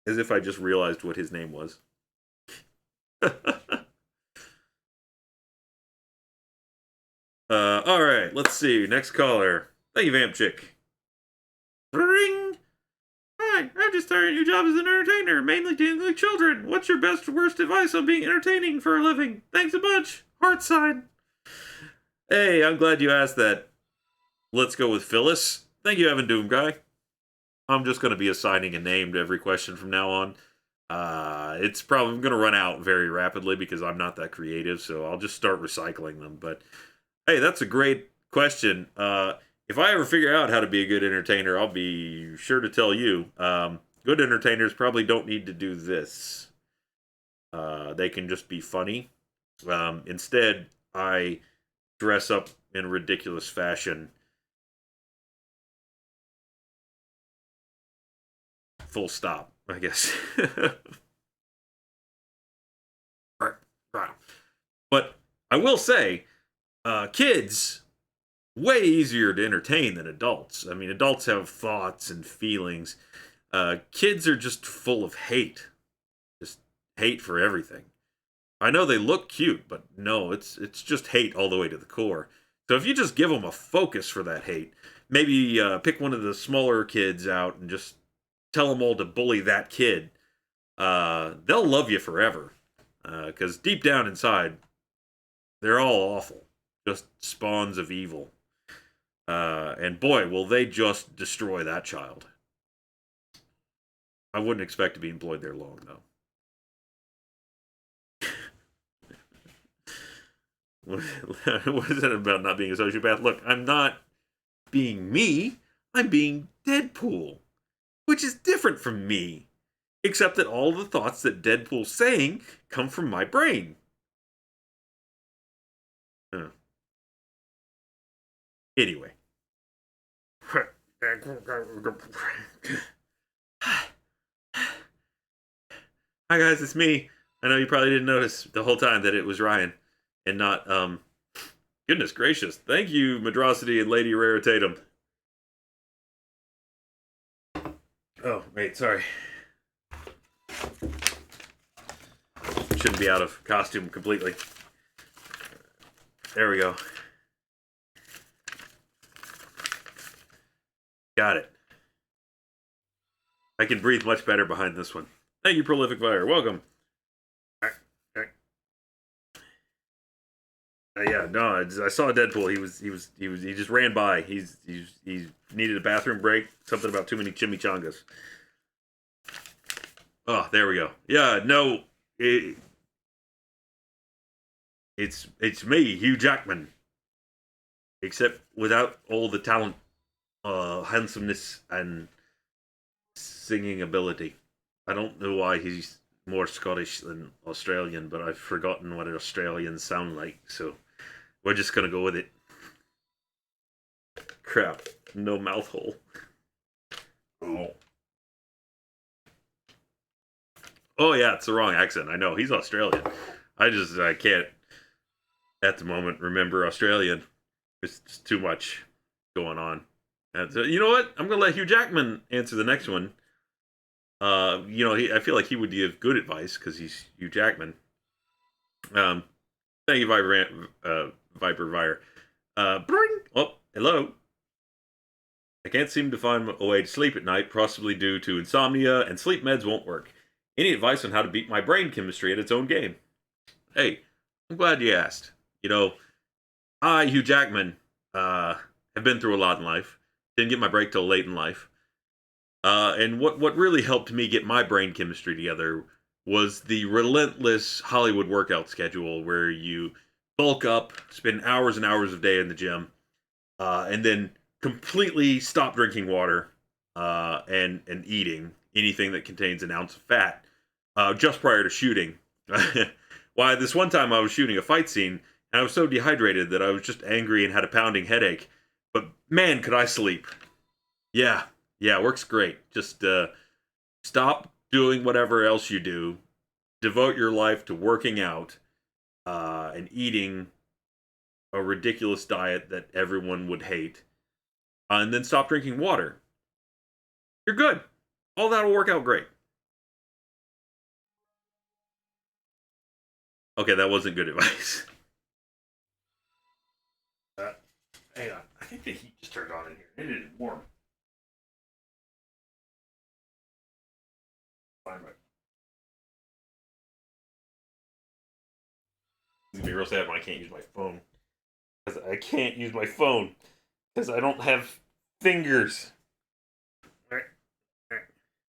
As if I just realized what his name was. All right, let's see. Next caller. Thank you, Vamp Chick. Ring. Hi, I just started a new job as an entertainer, mainly dealing with children. What's your best or worst advice on being entertaining for a living? Thanks a bunch. Heart sign. Hey, I'm glad you asked that. Let's go with Phyllis. Thank you, Evan Doom Guy. I'm just going to be assigning a name to every question from now on. It's probably going to run out very rapidly because I'm not that creative, so I'll just start recycling them. But hey, that's a great question. If I ever figure out how to be a good entertainer, I'll be sure to tell you. Good entertainers probably don't need to do this. They can just be funny. Instead, I dress up in ridiculous fashion. Full stop, I guess. Right. But I will say, kids, way easier to entertain than adults. I mean, adults have thoughts and feelings. Kids are just full of hate. Just hate for everything. I know they look cute, but no, it's just hate all the way to the core. So if you just give them a focus for that hate, maybe pick one of the smaller kids out and just tell them all to bully that kid, they'll love you forever. Because deep down inside, they're all awful. Just spawns of evil. And boy, will they just destroy that child. I wouldn't expect to be employed there long, though. What is that about not being a sociopath? Look, I'm not being me. I'm being Deadpool. Which is different from me. Except that all the thoughts that Deadpool's saying come from my brain. Anyway. Hi guys, it's me. I know you probably didn't notice the whole time that it was Ryan. And not, goodness gracious. Thank you, Madrosity and Lady Raritatum. Oh, wait, sorry. Shouldn't be out of costume completely. There we go. Got it. I can breathe much better behind this one. Thank you, Prolific Fire. Welcome. Yeah, no, I saw Deadpool. He just ran by. He needed a bathroom break. Something about too many chimichangas. Oh, there we go. Yeah, no, it's me, Hugh Jackman, except without all the talent, handsomeness, and singing ability. I don't know why he's more Scottish than Australian, but I've forgotten what Australians sound like, so we're just gonna go with it. Crap, no mouth hole. Oh. Oh yeah, it's the wrong accent. I know, he's Australian. I can't, at the moment, remember Australian. It's just too much going on. And so, you know what? I'm gonna let Hugh Jackman answer the next one. I feel like he would give good advice because he's Hugh Jackman. Thank you, Viper Vire. Bring. Oh, hello. I can't seem to find a way to sleep at night, possibly due to insomnia, and sleep meds won't work. Any advice on how to beat my brain chemistry at its own game? Hey, I'm glad you asked. I, Hugh Jackman, have been through a lot in life. Didn't get my break till late in life. And what really helped me get my brain chemistry together was the relentless Hollywood workout schedule where you bulk up, spend hours and hours of day in the gym, and then completely stop drinking water and eating anything that contains an ounce of fat just prior to shooting. Why, this one time I was shooting a fight scene and I was so dehydrated that I was just angry and had a pounding headache. But man, could I sleep. Yeah, yeah, it works great. Just stop doing whatever else you do, devote your life to working out and eating a ridiculous diet that everyone would hate, and then stop drinking water. You're good. All that'll work out great. Okay, that wasn't good advice. Uh, Hang on. I think the heat just turned on in here. It is warm. Fine, right. It's gonna be real sad when I can't use my phone. Because I can't use my phone. Because I don't have fingers.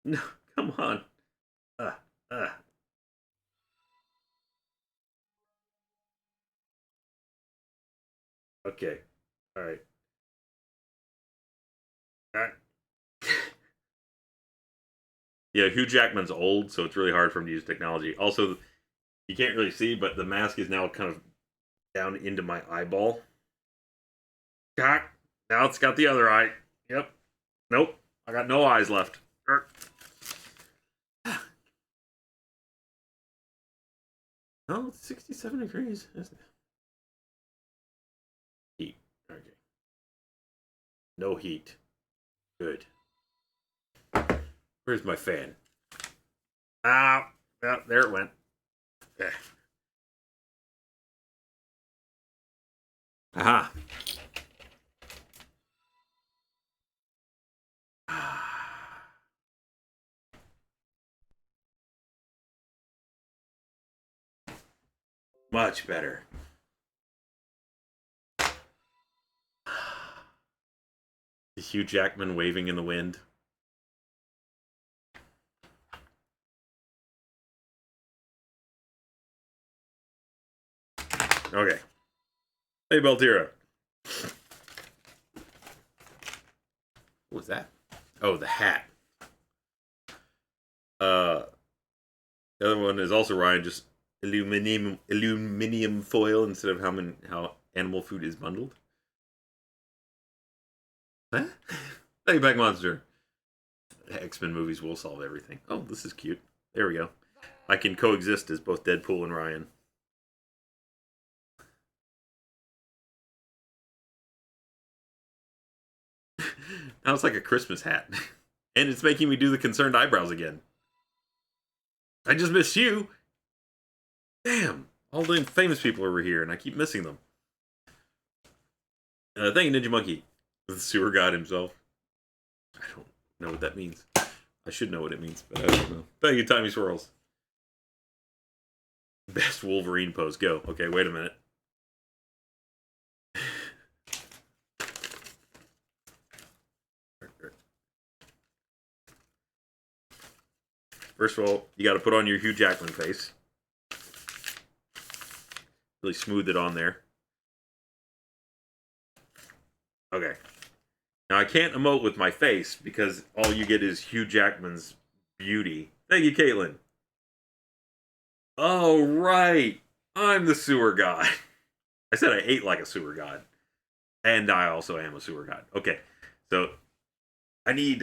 No, come on. Uh, uh. Okay. All right. Uh, yeah, Hugh Jackman's old, so it's really hard for him to use technology. Also, you can't really see, but the mask is now kind of down into my eyeball. God, now it's got the other eye. Yep. Nope. I got no eyes left. Oh, it's 67 degrees. Heat. Okay. No heat. Good. Where's my fan? Ah, yeah, there it went. Yeah. Aha. Much better. Hugh Jackman waving in the wind. Okay. Hey, Beltira. What was that? Oh, the hat. Uh, the other one is also Ryan, just aluminum foil instead of how animal food is bundled. Huh? Hey, back monster. X-Men movies will solve everything. Oh, this is cute. There we go. I can coexist as both Deadpool and Ryan. Now it's like a Christmas hat. And it's making me do the concerned eyebrows again. I just missed you. Damn. All the famous people over here, and I keep missing them. Thank you, Ninja Monkey. The sewer god himself. I don't know what that means. I should know what it means, but I don't know. Thank you, Timey Swirls. Best Wolverine pose. Go. Okay, wait a minute. First of all, you got to put on your Hugh Jackman face. Really smooth it on there. Okay. Now I can't emote with my face because all you get is Hugh Jackman's beauty. Thank you, Caitlin. Oh, right. I'm the sewer god. I said I ate like a sewer god. And I also am a sewer god. Okay. So I need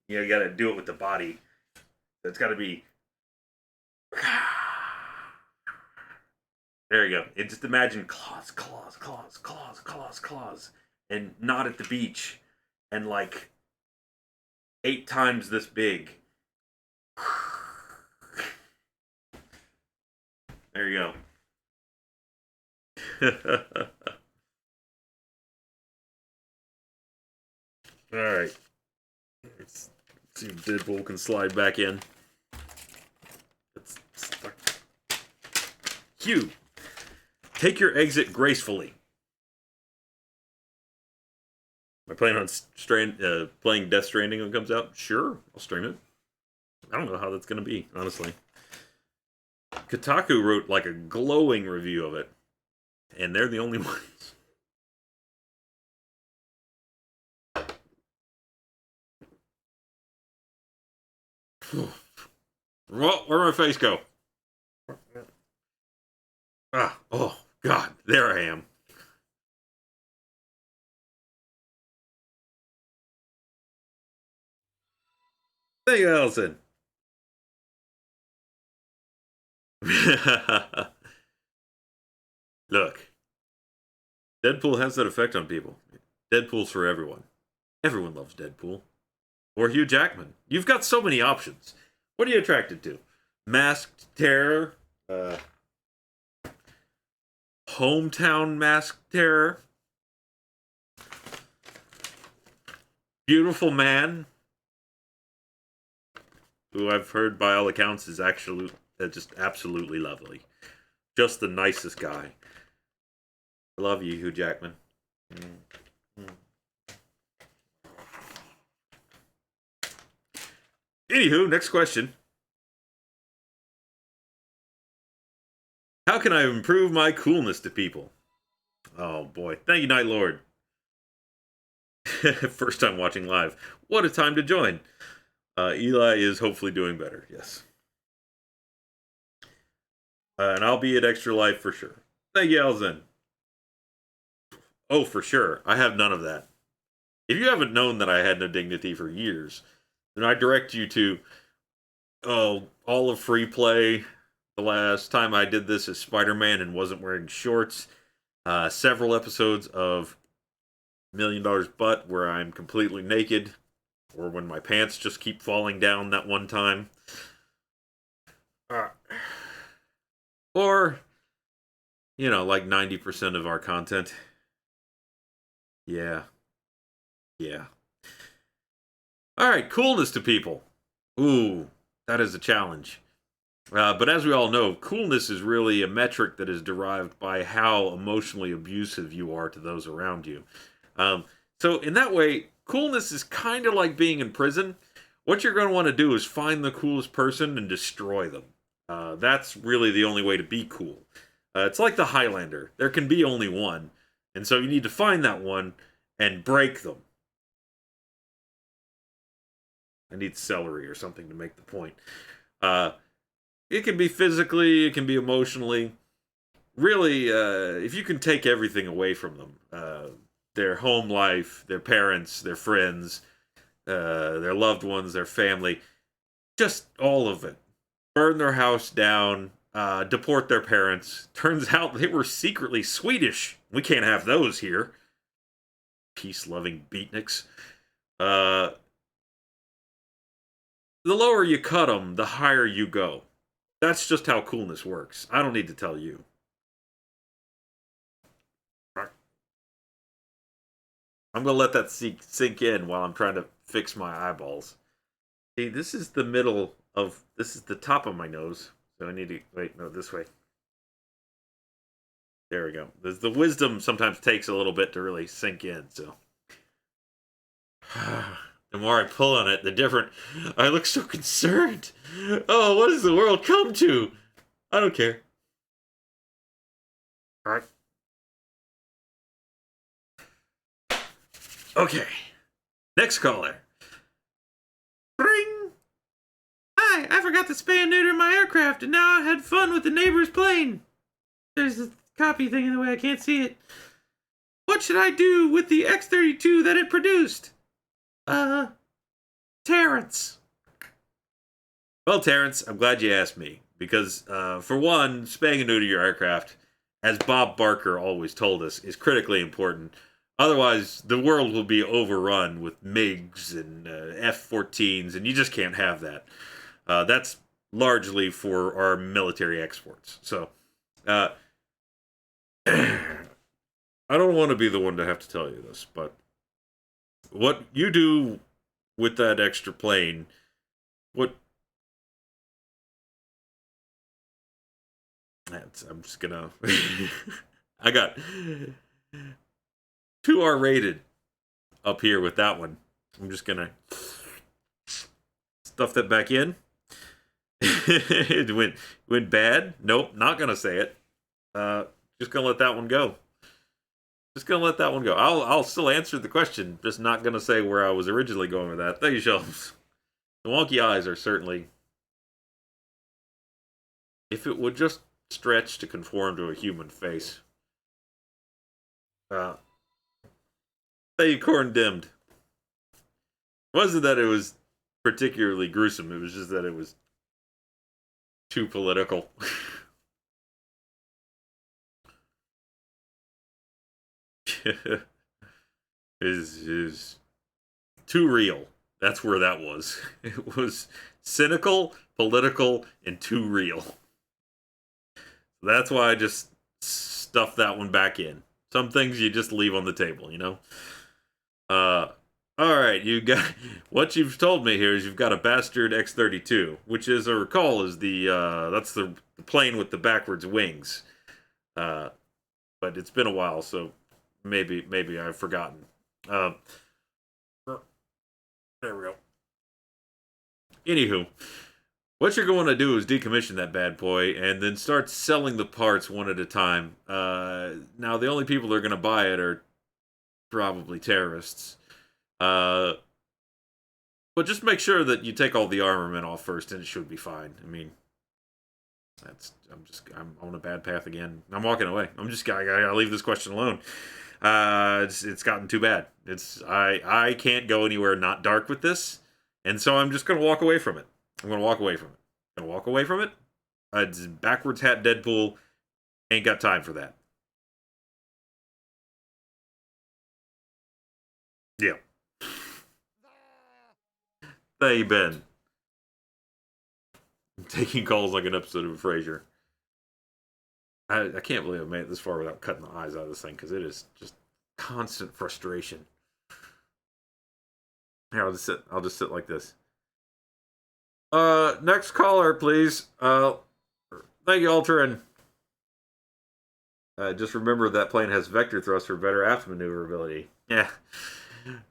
you gotta do it with the body. It's gotta be there you go. And just imagine claws, claws, claws, claws, claws, claws. And not at the beach. And like 8 times this big. There you go. Alright. Let's see if Deadpool can slide back in. It's stuck. Hugh, take your exit gracefully. Am I planning on playing Death Stranding when it comes out? Sure, I'll stream it. I don't know how that's going to be, honestly. Kotaku wrote like a glowing review of it, and they're the only ones. Where'd my face go? Oh, God. There I am. Thank you, Allison. Look, Deadpool has that effect on people. Deadpool's for everyone. Everyone loves Deadpool. Or Hugh Jackman. You've got so many options. What are you attracted to? Masked Terror? Hometown Masked Terror? Beautiful Man? Who I've heard by all accounts is actually just absolutely lovely. Just the nicest guy. I love you, Hugh Jackman. Anywho, next question. How can I improve my coolness to people? Oh boy. Thank you, Night Lord. First time watching live. What a time to join. Eli is hopefully doing better, yes. And I'll be at Extra Life for sure. Thank you, Elzen. Oh, for sure. I have none of that. If you haven't known that I had no dignity for years, then I direct you to all of Free Play. The last time I did this as Spider-Man and wasn't wearing shorts. Several episodes of $1 Million Butt where I'm completely naked. Or when my pants just keep falling down that one time. Or, like 90% of our content. Yeah. Alright, coolness to people. Ooh, that is a challenge. But as we all know, coolness is really a metric that is derived by how emotionally abusive you are to those around you. So in that way, coolness is kind of like being in prison. What you're going to want to do is find the coolest person and destroy them. That's really the only way to be cool. It's like the Highlander. There can be only one. And so you need to find that one and break them. I need celery or something to make the point. It can be physically, it can be emotionally. Really, if you can take everything away from them, their home life, their parents, their friends, their loved ones, their family, just all of it. Burn their house down, deport their parents. Turns out they were secretly Swedish. We can't have those here. Peace-loving beatniks. The lower you cut them, the higher you go. That's just how coolness works. I don't need to tell you. I'm going to let that sink in while I'm trying to fix my eyeballs. See, this is the middle of... This is the top of my nose. So I need to... Wait, no, this way. There we go. The wisdom sometimes takes a little bit to really sink in, so... The more I pull on it, the different... I look so concerned. Oh, what has the world come to? I don't care. Alright. Okay. Next caller. Ring! Hi, I forgot to spay and neuter my aircraft, and now I had fun with the neighbor's plane. There's a copy thing in the way, I can't see it. What should I do with the X-32 that it produced? Terrence. Well, Terrence, I'm glad you asked me. Because, for one, spaying and neuter your aircraft, as Bob Barker always told us, is critically important. Otherwise, the world will be overrun with MiGs and F-14s, and you just can't have that. That's largely for our military exports. So, I don't want to be the one to have to tell you this, but what you do with that extra plane, I'm just gonna... I got 2R rated up here with that one. I'm just gonna stuff that back in. It went bad. Nope, not gonna say it. Just gonna let that one go. I'll still answer the question. Just not gonna say where I was originally going with that. Thank you, Shelves. The wonky eyes are certainly, if it would just stretch to conform to a human face. Uh, they condemned. It wasn't that it was particularly gruesome, it was just that it was too political. is too real. That's where that was. It was cynical, political, and too real. That's why I just stuffed that one back in. Some things you just leave on the table, you know? All right, you got what you've told me here is you've got a bastard X-32, which, as I recall, is that's the plane with the backwards wings. Uh, but it's been a while, so maybe I've forgotten. Uh, there we go. Anywho, what you're going to do is decommission that bad boy and then start selling the parts one at a time. Now, the only people that are going to buy it are probably terrorists. But just make sure that you take all the armament off first, and it should be fine. I mean, I'm on a bad path again. I'm walking away. I gotta leave this question alone. It's gotten too bad. I can't go anywhere not dark with this, and so I'm just gonna walk away from it. I'm gonna walk away from it. I'm gonna walk away from it. It's backwards hat Deadpool. Ain't got time for that. Yeah. Hey, Ben. I'm taking calls like an episode of Frasier. I can't believe I made it this far without cutting the eyes out of this thing, because it is just constant frustration. Here, I'll just sit like this. Next caller, please. Thank you, Ultron. Just remember that plane has vector thrust for better aft maneuverability. Yeah.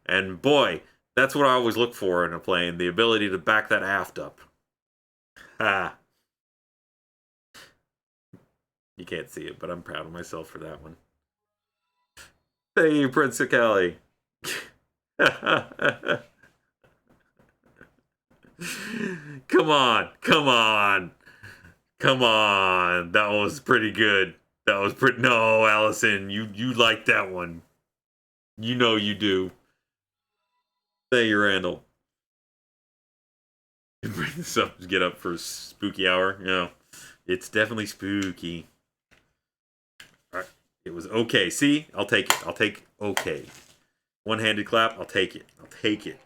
And boy, that's what I always look for in a plane, the ability to back that aft up. Ha. You can't see it, but I'm proud of myself for that one. Thank you, Prince of Cali. Come on, come on, come on. That was pretty good. That was pretty. No, Allison, you like that one. You know you do. Thank you, Randall. Bring this up. Get up for spooky hour. No, it's definitely spooky. All right, it was okay. See, I'll take it. I'll take okay. One-handed clap. I'll take it. I'll take it.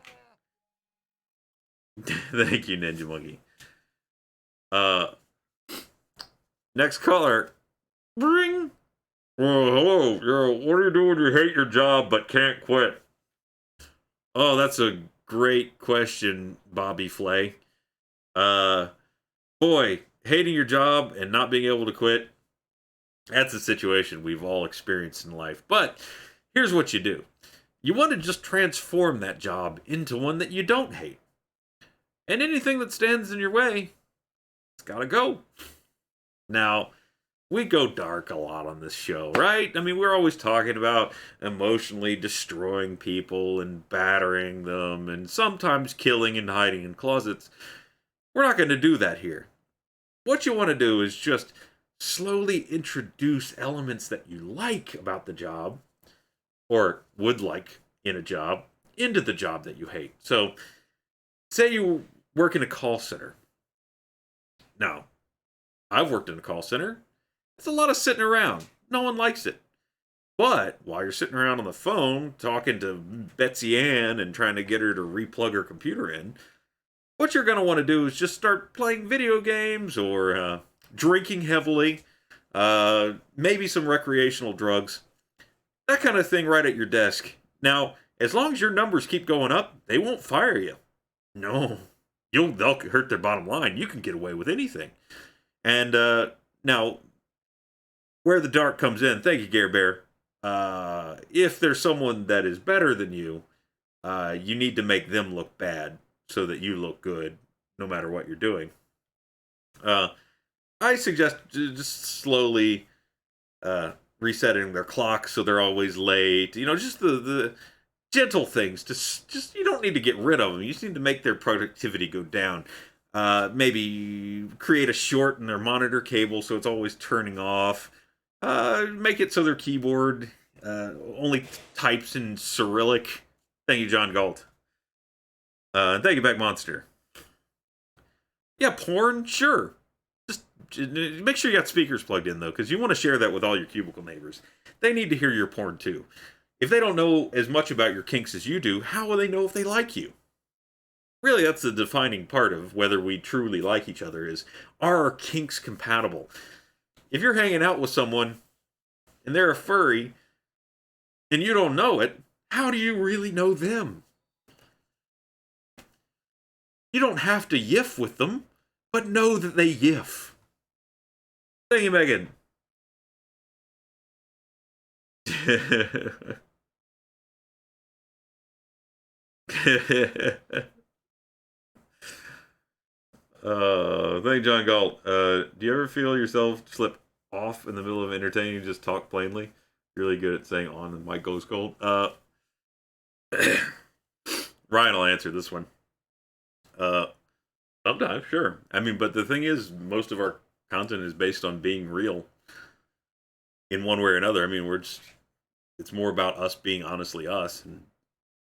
Thank you, Ninja Monkey. Next caller. Bring. Oh, hello. What are you doing? You hate your job but can't quit. Oh, that's a great question, Bobby Flay. Boy, hating your job and not being able to quit. That's a situation we've all experienced in life. But here's what you do. You want to just transform that job into one that you don't hate. And anything that stands in your way, it's gotta go. Now, we go dark a lot on this show, right? I mean, we're always talking about emotionally destroying people and battering them and sometimes killing and hiding in closets. We're not going to do that here. What you want to do is just slowly introduce elements that you like about the job, or would like in a job, into the job that you hate. So, say you work in a call center. Now, I've worked in a call center. It's a lot of sitting around. No one likes it. But while you're sitting around on the phone talking to Betsy Ann and trying to get her to replug her computer in, what you're going to want to do is just start playing video games or drinking heavily, maybe some recreational drugs, that kind of thing right at your desk. Now, as long as your numbers keep going up, they won't fire you. No, they'll hurt their bottom line. You can get away with anything. And now, where the dark comes in, thank you, Gare Bear. If there's someone that is better than you, you need to make them look bad so that you look good, no matter what you're doing. I suggest just slowly resetting their clock so they're always late. You know, just gentle things. Just you don't need to get rid of them. You just need to make their productivity go down. Maybe create a short in their monitor cable so it's always turning off. Make it so their keyboard only types in Cyrillic. Thank you, John Galt. Thank you, Back Monster. Yeah, porn, sure. Just make sure you got speakers plugged in though, because you want to share that with all your cubicle neighbors. They need to hear your porn too. If they don't know as much about your kinks as you do, how will they know if they like you? Really, that's the defining part of whether we truly like each other is, are our kinks compatible? If you're hanging out with someone and they're a furry and you don't know it, how do you really know them? You don't have to yiff with them, but know that they yiff. Thank you, Megan. Thank John Galt. Do you ever feel yourself slip off in the middle of entertaining and just talk plainly? You're really good at saying on and mic goes cold. Ryan will answer this one. Sometimes, sure. I mean, but the thing is, most of our content is based on being real in one way or another. I mean, it's more about us being honestly us, and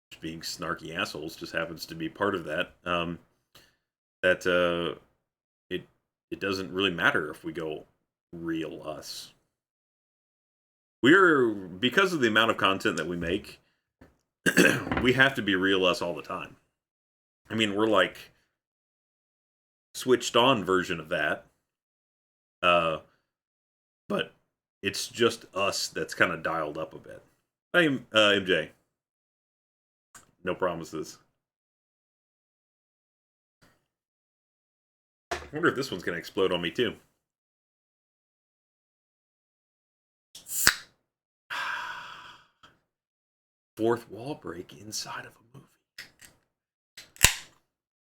just being snarky assholes just happens to be part of that. It doesn't really matter if we go real us. Because of the amount of content that we make, we have to be real us all the time. I mean, we're like switched on version of that. But it's just us that's kind of dialed up a bit. Hey, MJ. No promises. I wonder if this one's going to explode on me, too. Fourth wall break inside of a movie. I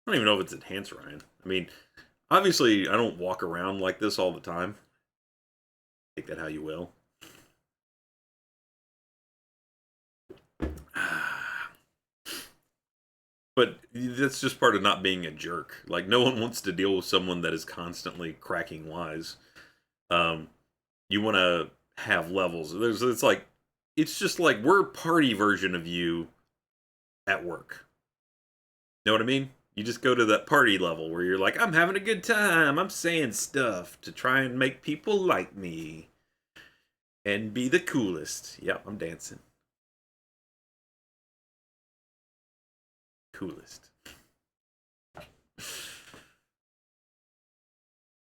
don't even know if it's enhanced, Ryan. I mean, obviously, I don't walk around like this all the time. Take that how you will. But that's just part of not being a jerk. Like, no one wants to deal with someone that is constantly cracking wise. You want to have levels. It's just like we're party version of you at work. Know what I mean? You just go to that party level where you're like, I'm having a good time. I'm saying stuff to try and make people like me. And be the coolest. Yep, I'm dancing. Coolest.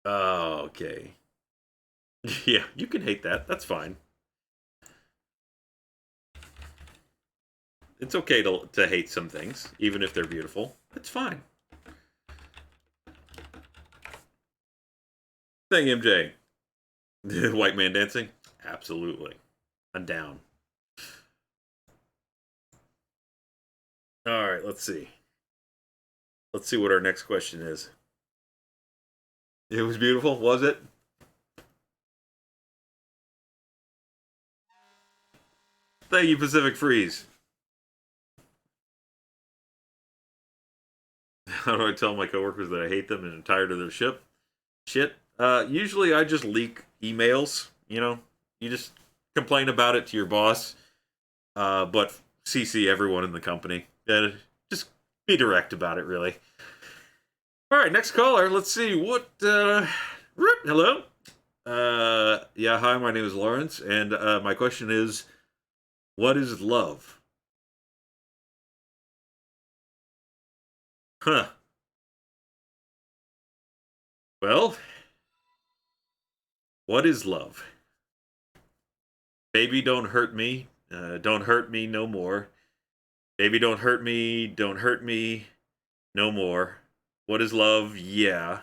Oh, okay. Yeah, you can hate that. That's fine. It's okay to hate some things, even if they're beautiful. It's fine. Thank you, MJ. White man dancing? Absolutely. I'm down. Alright, let's see. Let's see what our next question is. It was beautiful, was it? Thank you, Pacific Freeze. How do I tell my coworkers that I hate them and I'm tired of their shit? Usually I just leak emails, you know? You just complain about it to your boss, but CC everyone in the company. Just be direct about it, really. Alright, next caller. Let's see what, hello? Yeah, hi, my name is Lawrence, and my question is, what is love? Huh. Well, what is love? Baby, don't hurt me. Don't hurt me no more. Baby, don't hurt me. Don't hurt me no more. What is love? Yeah.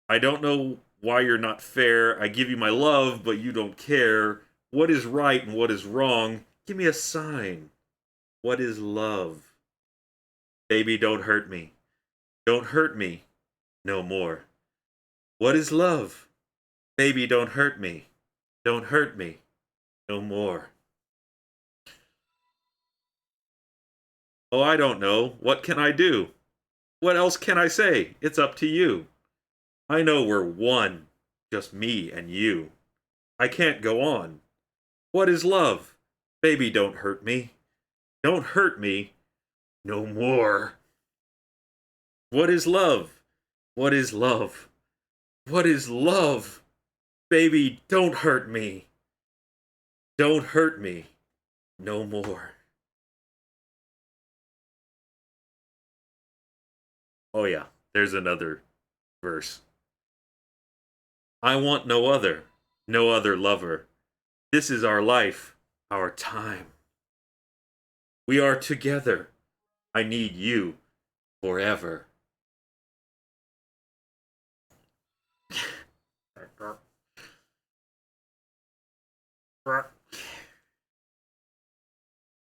I don't know why you're not fair. I give you my love, but you don't care. What is right and what is wrong? Give me a sign. What is love? Baby, don't hurt me. Don't hurt me no more. What is love? Baby, don't hurt me. Don't hurt me no more. Oh, I don't know. What can I do? What else can I say? It's up to you. I know we're one. Just me and you. I can't go on. What is love? Baby, don't hurt me. Don't hurt me. No more. What is love? What is love? What is love? Baby, don't hurt me. Don't hurt me. No more. Oh, yeah. There's another verse. I want no other lover. This is our life, our time. We are together. I need you forever.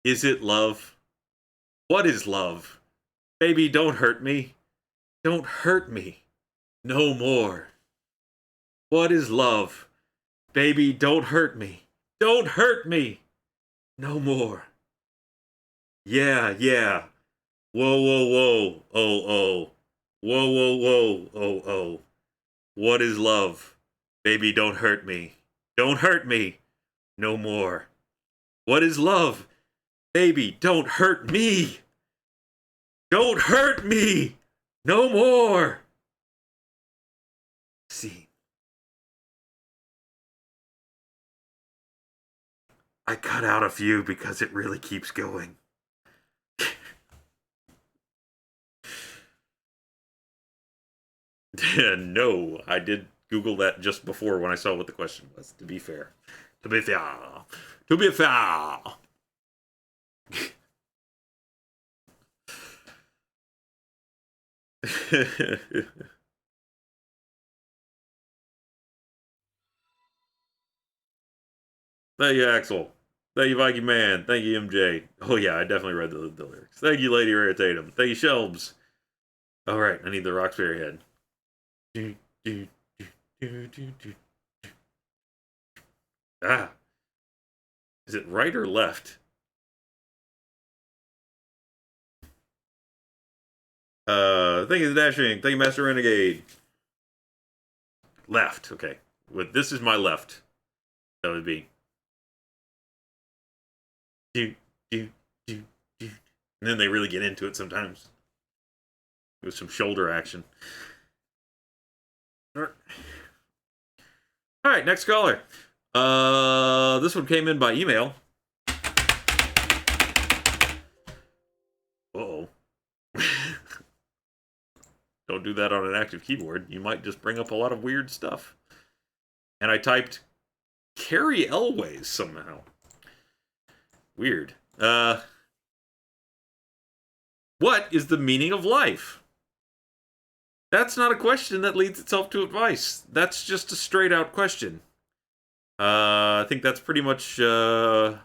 Is it love? What is love? Baby, don't hurt me. Don't hurt me. No more. What is love? Baby, don't hurt me. Don't hurt me. No more. Yeah, yeah. Whoa, whoa, whoa. Oh, oh. Whoa, whoa, whoa. Oh, oh. What is love? Baby, don't hurt me. Don't hurt me. No more. What is love? Baby, don't hurt me. Don't hurt me. No more. See, I cut out a few because it really keeps going. No, I did Google that just before when I saw what the question was, to be fair. To be fair. To be fair. Thank you, Axel. Thank you, Viking Man. Thank you, MJ. Oh, yeah, I definitely read the lyrics. Thank you, Lady Rare Tatum. Thank you, Shelbs. All right, I need the Roxbury head. Ah. Is it right or left? Thank you, Dashing. Thank you, Master Renegade. Left. Okay. With this is my left. That would be. Do, do, do, do. And then they really get into it sometimes. With some shoulder action. All right, next caller. This one came in by email. Uh-oh. Don't do that on an active keyboard. You might just bring up a lot of weird stuff. And I typed Carrie Elways somehow. Weird. What is the meaning of life? That's not a question that leads itself to advice. That's just a straight out question. I think that's pretty much, you're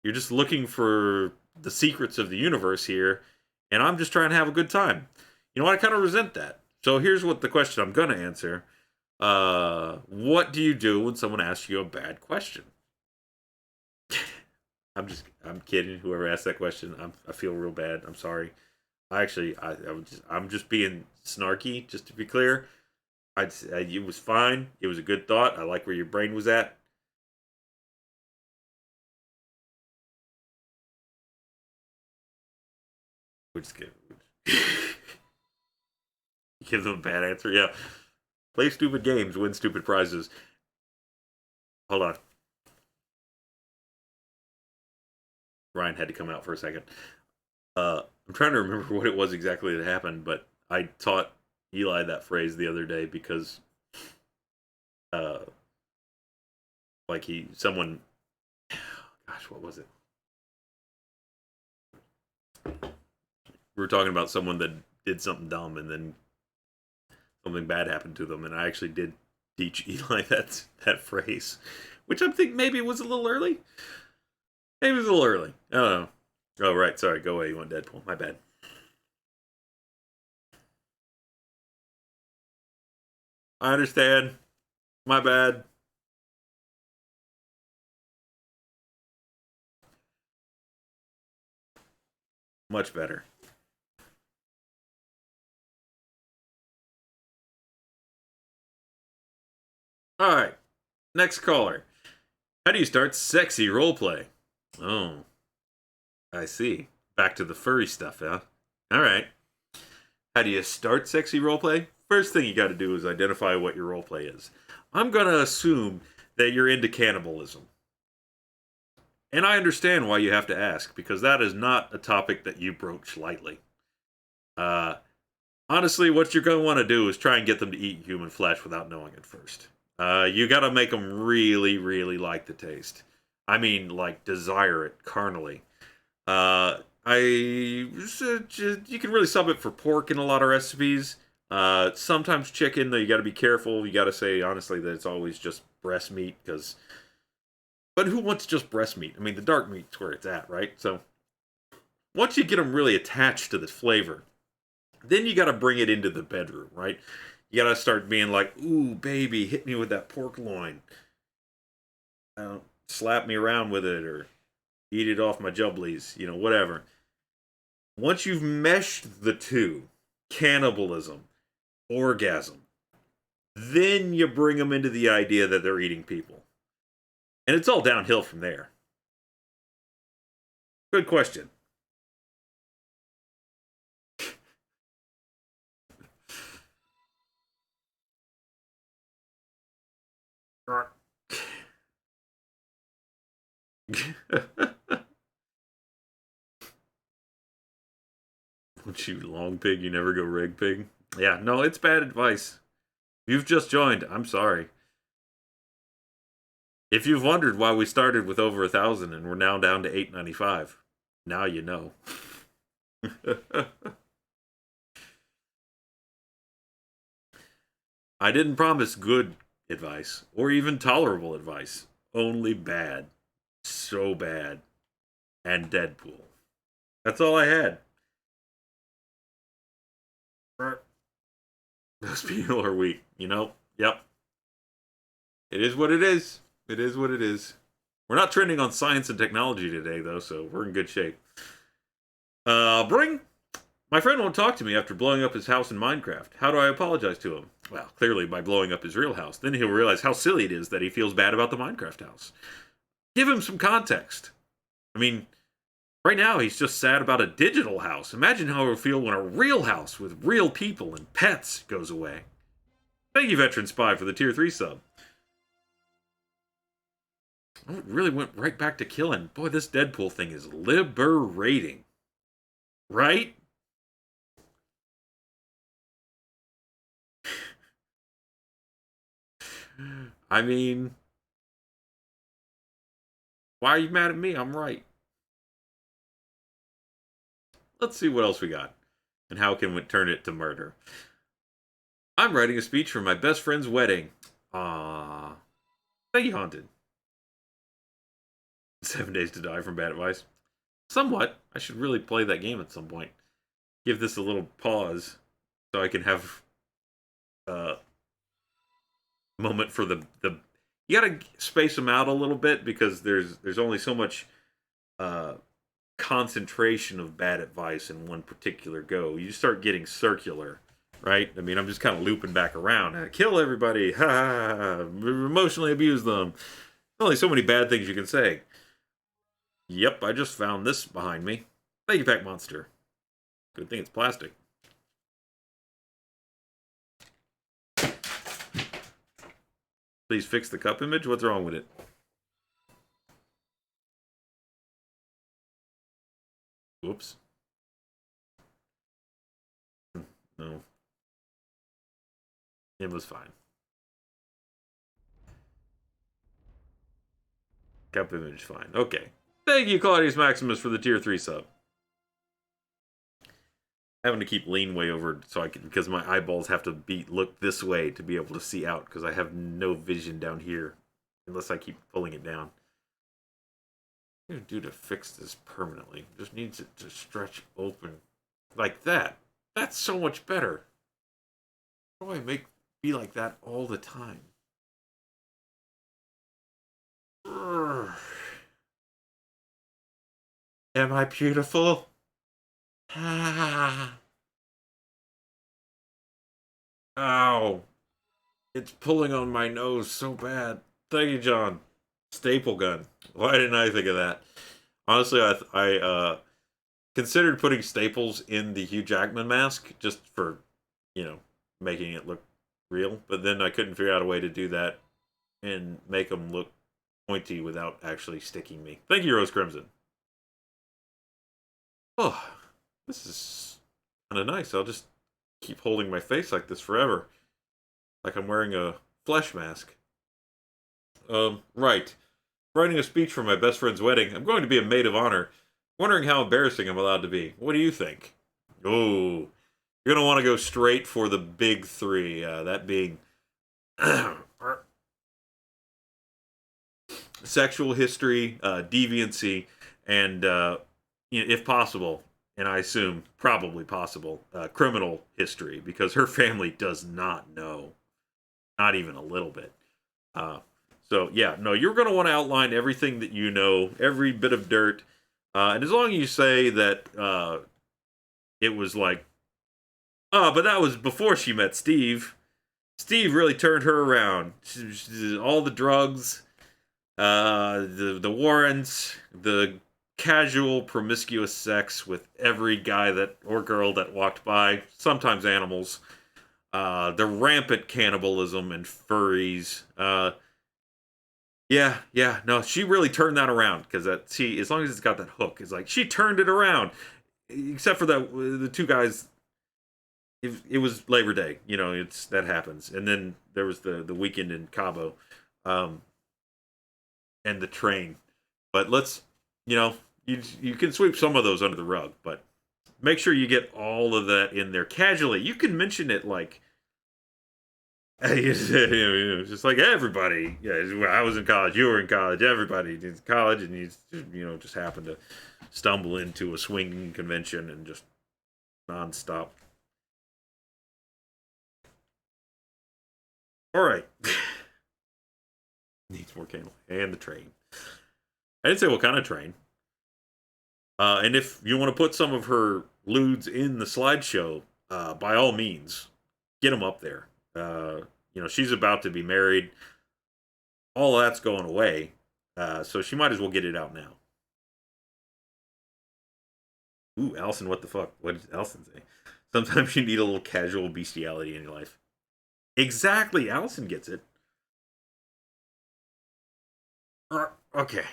just looking for the secrets of the universe here, and I'm just trying to have a good time. You know what? I kind of resent that. So here's what the question I'm going to answer. What do you do when someone asks you a bad question? I'm kidding. Whoever asked that question, I feel real bad. I'm sorry. I'm just being snarky, just to be clear. It was fine. It was a good thought. I like where your brain was at. Which is good. Give them a bad answer. Yeah. Play stupid games, win stupid prizes. Hold on. Ryan had to come out for a second. I'm trying to remember what it was exactly that happened, but I taught Eli that phrase the other day because, like someone, gosh, what was it? We were talking about someone that did something dumb and then something bad happened to them, and I actually did teach Eli that phrase, which I think maybe was a little early. Maybe it was a little early. I don't know. Oh, right. Sorry. Go away. You want Deadpool. My bad. I understand. My bad. Much better. All right. Next caller. How do you start sexy roleplay? Oh, I see. Back to the furry stuff, huh? All right. How do you start sexy roleplay? First thing you got to do is identify what your roleplay is. I'm going to assume that you're into cannibalism. And I understand why you have to ask, because that is not a topic that you broach lightly. Uh, Honestly, what you're going to want to do is try and get them to eat human flesh without knowing it first. You got to make them really, really like the taste. I mean, like, desire it carnally. You can really sub it for pork in a lot of recipes. Sometimes chicken, though you got to be careful. You got to say honestly that it's always just breast meat, because. But who wants just breast meat? I mean, the dark meat's where it's at, right? So once you get them really attached to the flavor, then you got to bring it into the bedroom, right? You got to start being like, "Ooh, baby, hit me with that pork loin. Slap me around with it, or eat it off my jubblies, whatever." Once you've meshed the two, cannibalism, orgasm, then you bring them into the idea that they're eating people. And it's all downhill from there. Good question. Once you long pig, you never go rig pig. Yeah, no, it's bad advice. You've just joined. I'm sorry. If you've wondered why we started with over 1,000 and we're now down to 895, now you know. I didn't promise good advice or even tolerable advice. Only bad. So bad. And Deadpool. That's all I had. Those people are weak, Yep. It is what it is. It is what it is. We're not trending on science and technology today, though, so we're in good shape. Bring. My friend won't talk to me after blowing up his house in Minecraft. How do I apologize to him? Well, clearly by blowing up his real house. Then he'll realize how silly it is that he feels bad about the Minecraft house. Give him some context. I mean, right now he's just sad about a digital house. Imagine how he'll feel when a real house with real people and pets goes away. Thank you, Veteran Spy, for the tier 3 sub. Oh, it really went right back to killing. Boy, this Deadpool thing is liberating. Right? I mean, why are you mad at me? I'm right. Let's see what else we got. And how can we turn it to murder? I'm writing a speech for my best friend's wedding. Ah, thank you, Haunted. 7 Days to Die from Bad Advice. Somewhat. I should really play that game at some point. Give this a little pause so I can have a moment for the you gotta space them out a little bit, because there's only so much concentration of bad advice in one particular go. You start getting circular, right? I mean, I'm just kind of looping back around. Kill everybody. Ha ha ha. Emotionally abuse them. There's only so many bad things you can say. Yep, I just found this behind me. Thank you, Pack Monster. Good thing it's plastic. Please fix the cup image. What's wrong with it? Whoops. No. It was fine. Cup image fine. Okay. Thank you, Claudius Maximus, for the tier 3 sub. Having to keep lean way over so I can, because my eyeballs have to look this way to be able to see out, because I have no vision down here unless I keep pulling it down. What do I do to fix this permanently? Just needs it to stretch open like that. That's so much better. How do I be like that all the time? Urgh. Am I beautiful? Ah, ow. It's pulling on my nose so bad. Thank you, John. Staple gun. Why didn't I think of that? Honestly, I considered putting staples in the Hugh Jackman mask just for, you know, making it look real. But then I couldn't figure out a way to do that and make them look pointy without actually sticking me. Thank you, Rose Crimson. Oh, this is kind of nice. I'll just keep holding my face like this forever, like I'm wearing a flesh mask. Right. Writing a speech for my best friend's wedding. I'm going to be a maid of honor. Wondering how embarrassing I'm allowed to be. What do you think? Oh, you're gonna want to go straight for the big three. That being sexual history, deviancy, and if possible, and I assume probably possible, criminal history, because her family does not know, not even a little bit. Uh, so yeah, no, you're going to want to outline everything that you know, every bit of dirt, and as long as you say that it was like, oh, but that was before she met Steve. Steve really turned her around. All the drugs, the warrants, the casual promiscuous sex with every guy that or girl that walked by, sometimes animals, the rampant cannibalism and furries. Yeah, no, she really turned that around because that see, as long as it's got that hook, it's like she turned it around. Except for the two guys, it was Labor Day, it's that happens, and then there was the weekend in Cabo, um, and the train. But let's, you know, you can sweep some of those under the rug, but make sure you get all of that in there casually. You can mention it like it's just like everybody. Yeah, I was in college. You were in college. Everybody in college, and just happened to stumble into a swinging convention and just nonstop. All right, needs more candle and the train. I didn't say what kind of train. And if you want to put some of her lewds in the slideshow, by all means, get them up there. She's about to be married. All that's going away. So she might as well get it out now. Ooh, Allison, what the fuck? What did Allison say? Sometimes you need a little casual bestiality in your life. Exactly, Allison gets it. Okay.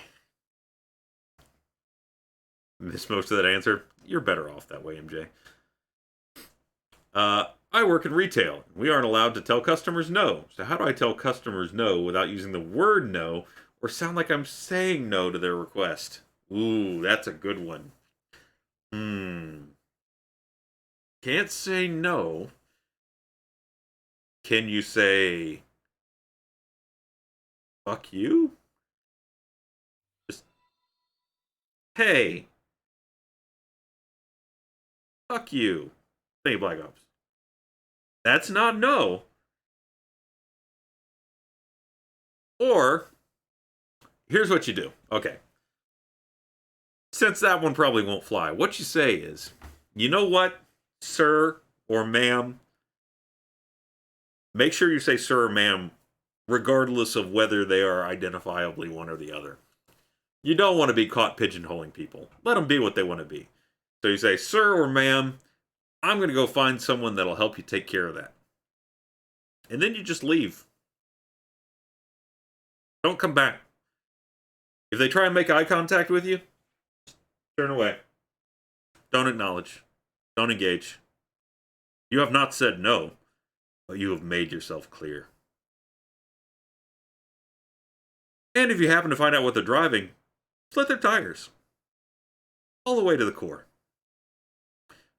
Missed most of that answer. You're better off that way, MJ. I work in retail. We aren't allowed to tell customers no. So how do I tell customers no without using the word no or sound like I'm saying no to their request? Ooh, that's a good one. Can't say no. Can you say fuck you? Just hey, fuck you. Say Black Ops. That's not no. Or here's what you do. Okay. Since that one probably won't fly, what you say is, you know what, sir or ma'am? Make sure you say sir or ma'am, regardless of whether they are identifiably one or the other. You don't want to be caught pigeonholing people. Let them be what they want to be. So you say, sir or ma'am, I'm going to go find someone that'll help you take care of that. And then you just leave. Don't come back. If they try and make eye contact with you, turn away. Don't acknowledge. Don't engage. You have not said no, but you have made yourself clear. And if you happen to find out what they're driving, slit their tires. All the way to the core.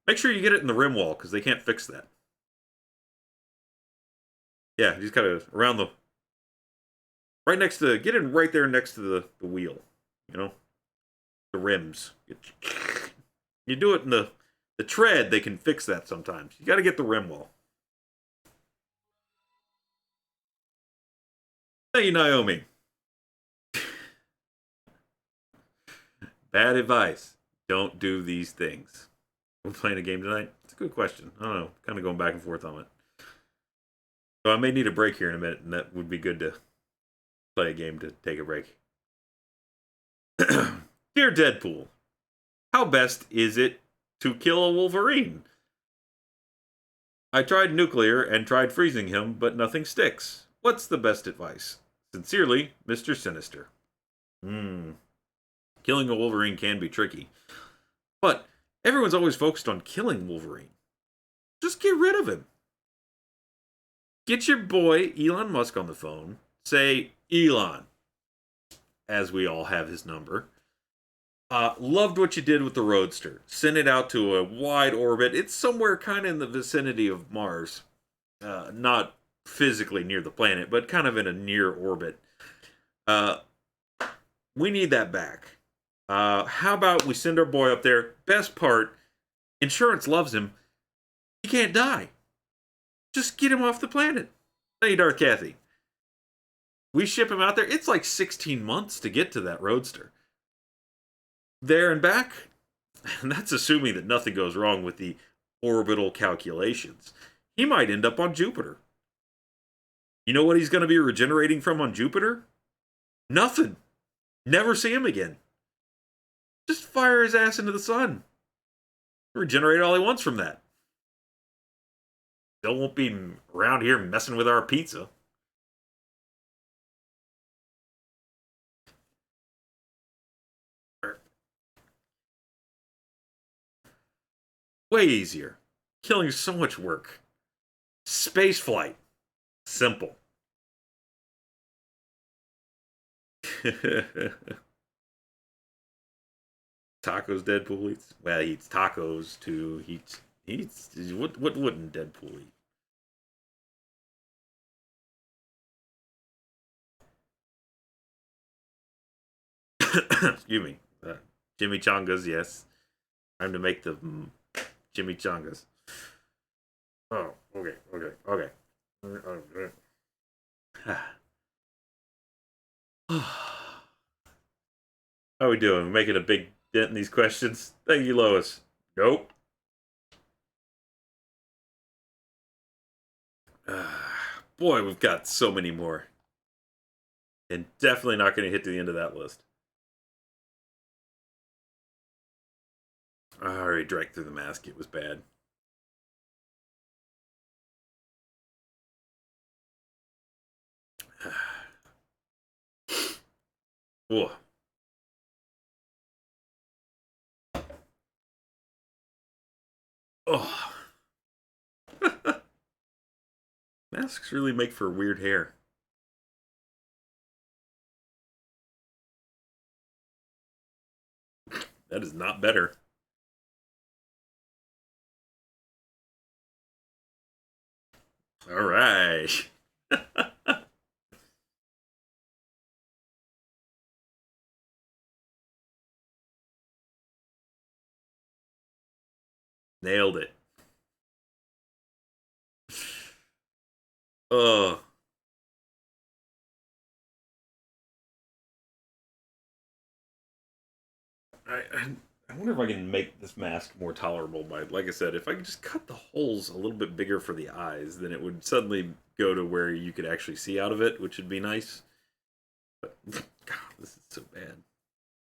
Make sure you get it in the rim wall, because they can't fix that. Yeah, he's kind of around the... Right next to... Get in right there next to the wheel. The rims. You do it in the tread, they can fix that sometimes. You got to get the rim wall. Thank you, Naomi. Bad advice. Don't do these things. We're playing a game tonight? It's a good question. I don't know. Kind of going back and forth on it. So I may need a break here in a minute, and that would be good to play a game to take a break. Dear Deadpool, how best is it to kill a Wolverine? I tried nuclear and tried freezing him, but nothing sticks. What's the best advice? Sincerely, Mr. Sinister. Killing a Wolverine can be tricky. But everyone's always focused on killing Wolverine. Just get rid of him. Get your boy Elon Musk on the phone. Say, Elon, as we all have his number. Loved what you did with the Roadster. Send it out to a wide orbit. It's somewhere kind of in the vicinity of Mars. Not physically near the planet, but kind of in a near orbit. We need that back. How about we send our boy up there? Best part, insurance loves him. He can't die. Just get him off the planet. Thank you, Darth Kathy. We ship him out there. It's like 16 months to get to that Roadster. There and back, and that's assuming that nothing goes wrong with the orbital calculations. He might end up on Jupiter. You know what he's going to be regenerating from on Jupiter? Nothing. Never see him again. Just fire his ass into the sun. Regenerate all he wants from that. Still won't be around here messing with our pizza. Way easier. Killing is so much work. Space flight. Simple. Tacos Deadpool eats? Well, he eats tacos too. He eats what wouldn't Deadpool eat? Excuse me. Chimichangas, yes. Time to make the chimichangas. Oh, okay. How are we doing? We're making a big dent in these questions. Thank you, Lois. Nope. Boy, we've got so many more. And definitely not going to hit to the end of that list. I already drank through the mask. It was bad. Whoa. Oh. Masks really make for weird hair. That is not better. All right. Nailed it. Oh. I wonder if I can make this mask more tolerable by, like I said, if I could just cut the holes a little bit bigger for the eyes, then it would suddenly go to where you could actually see out of it, which would be nice. But, God, this is so bad.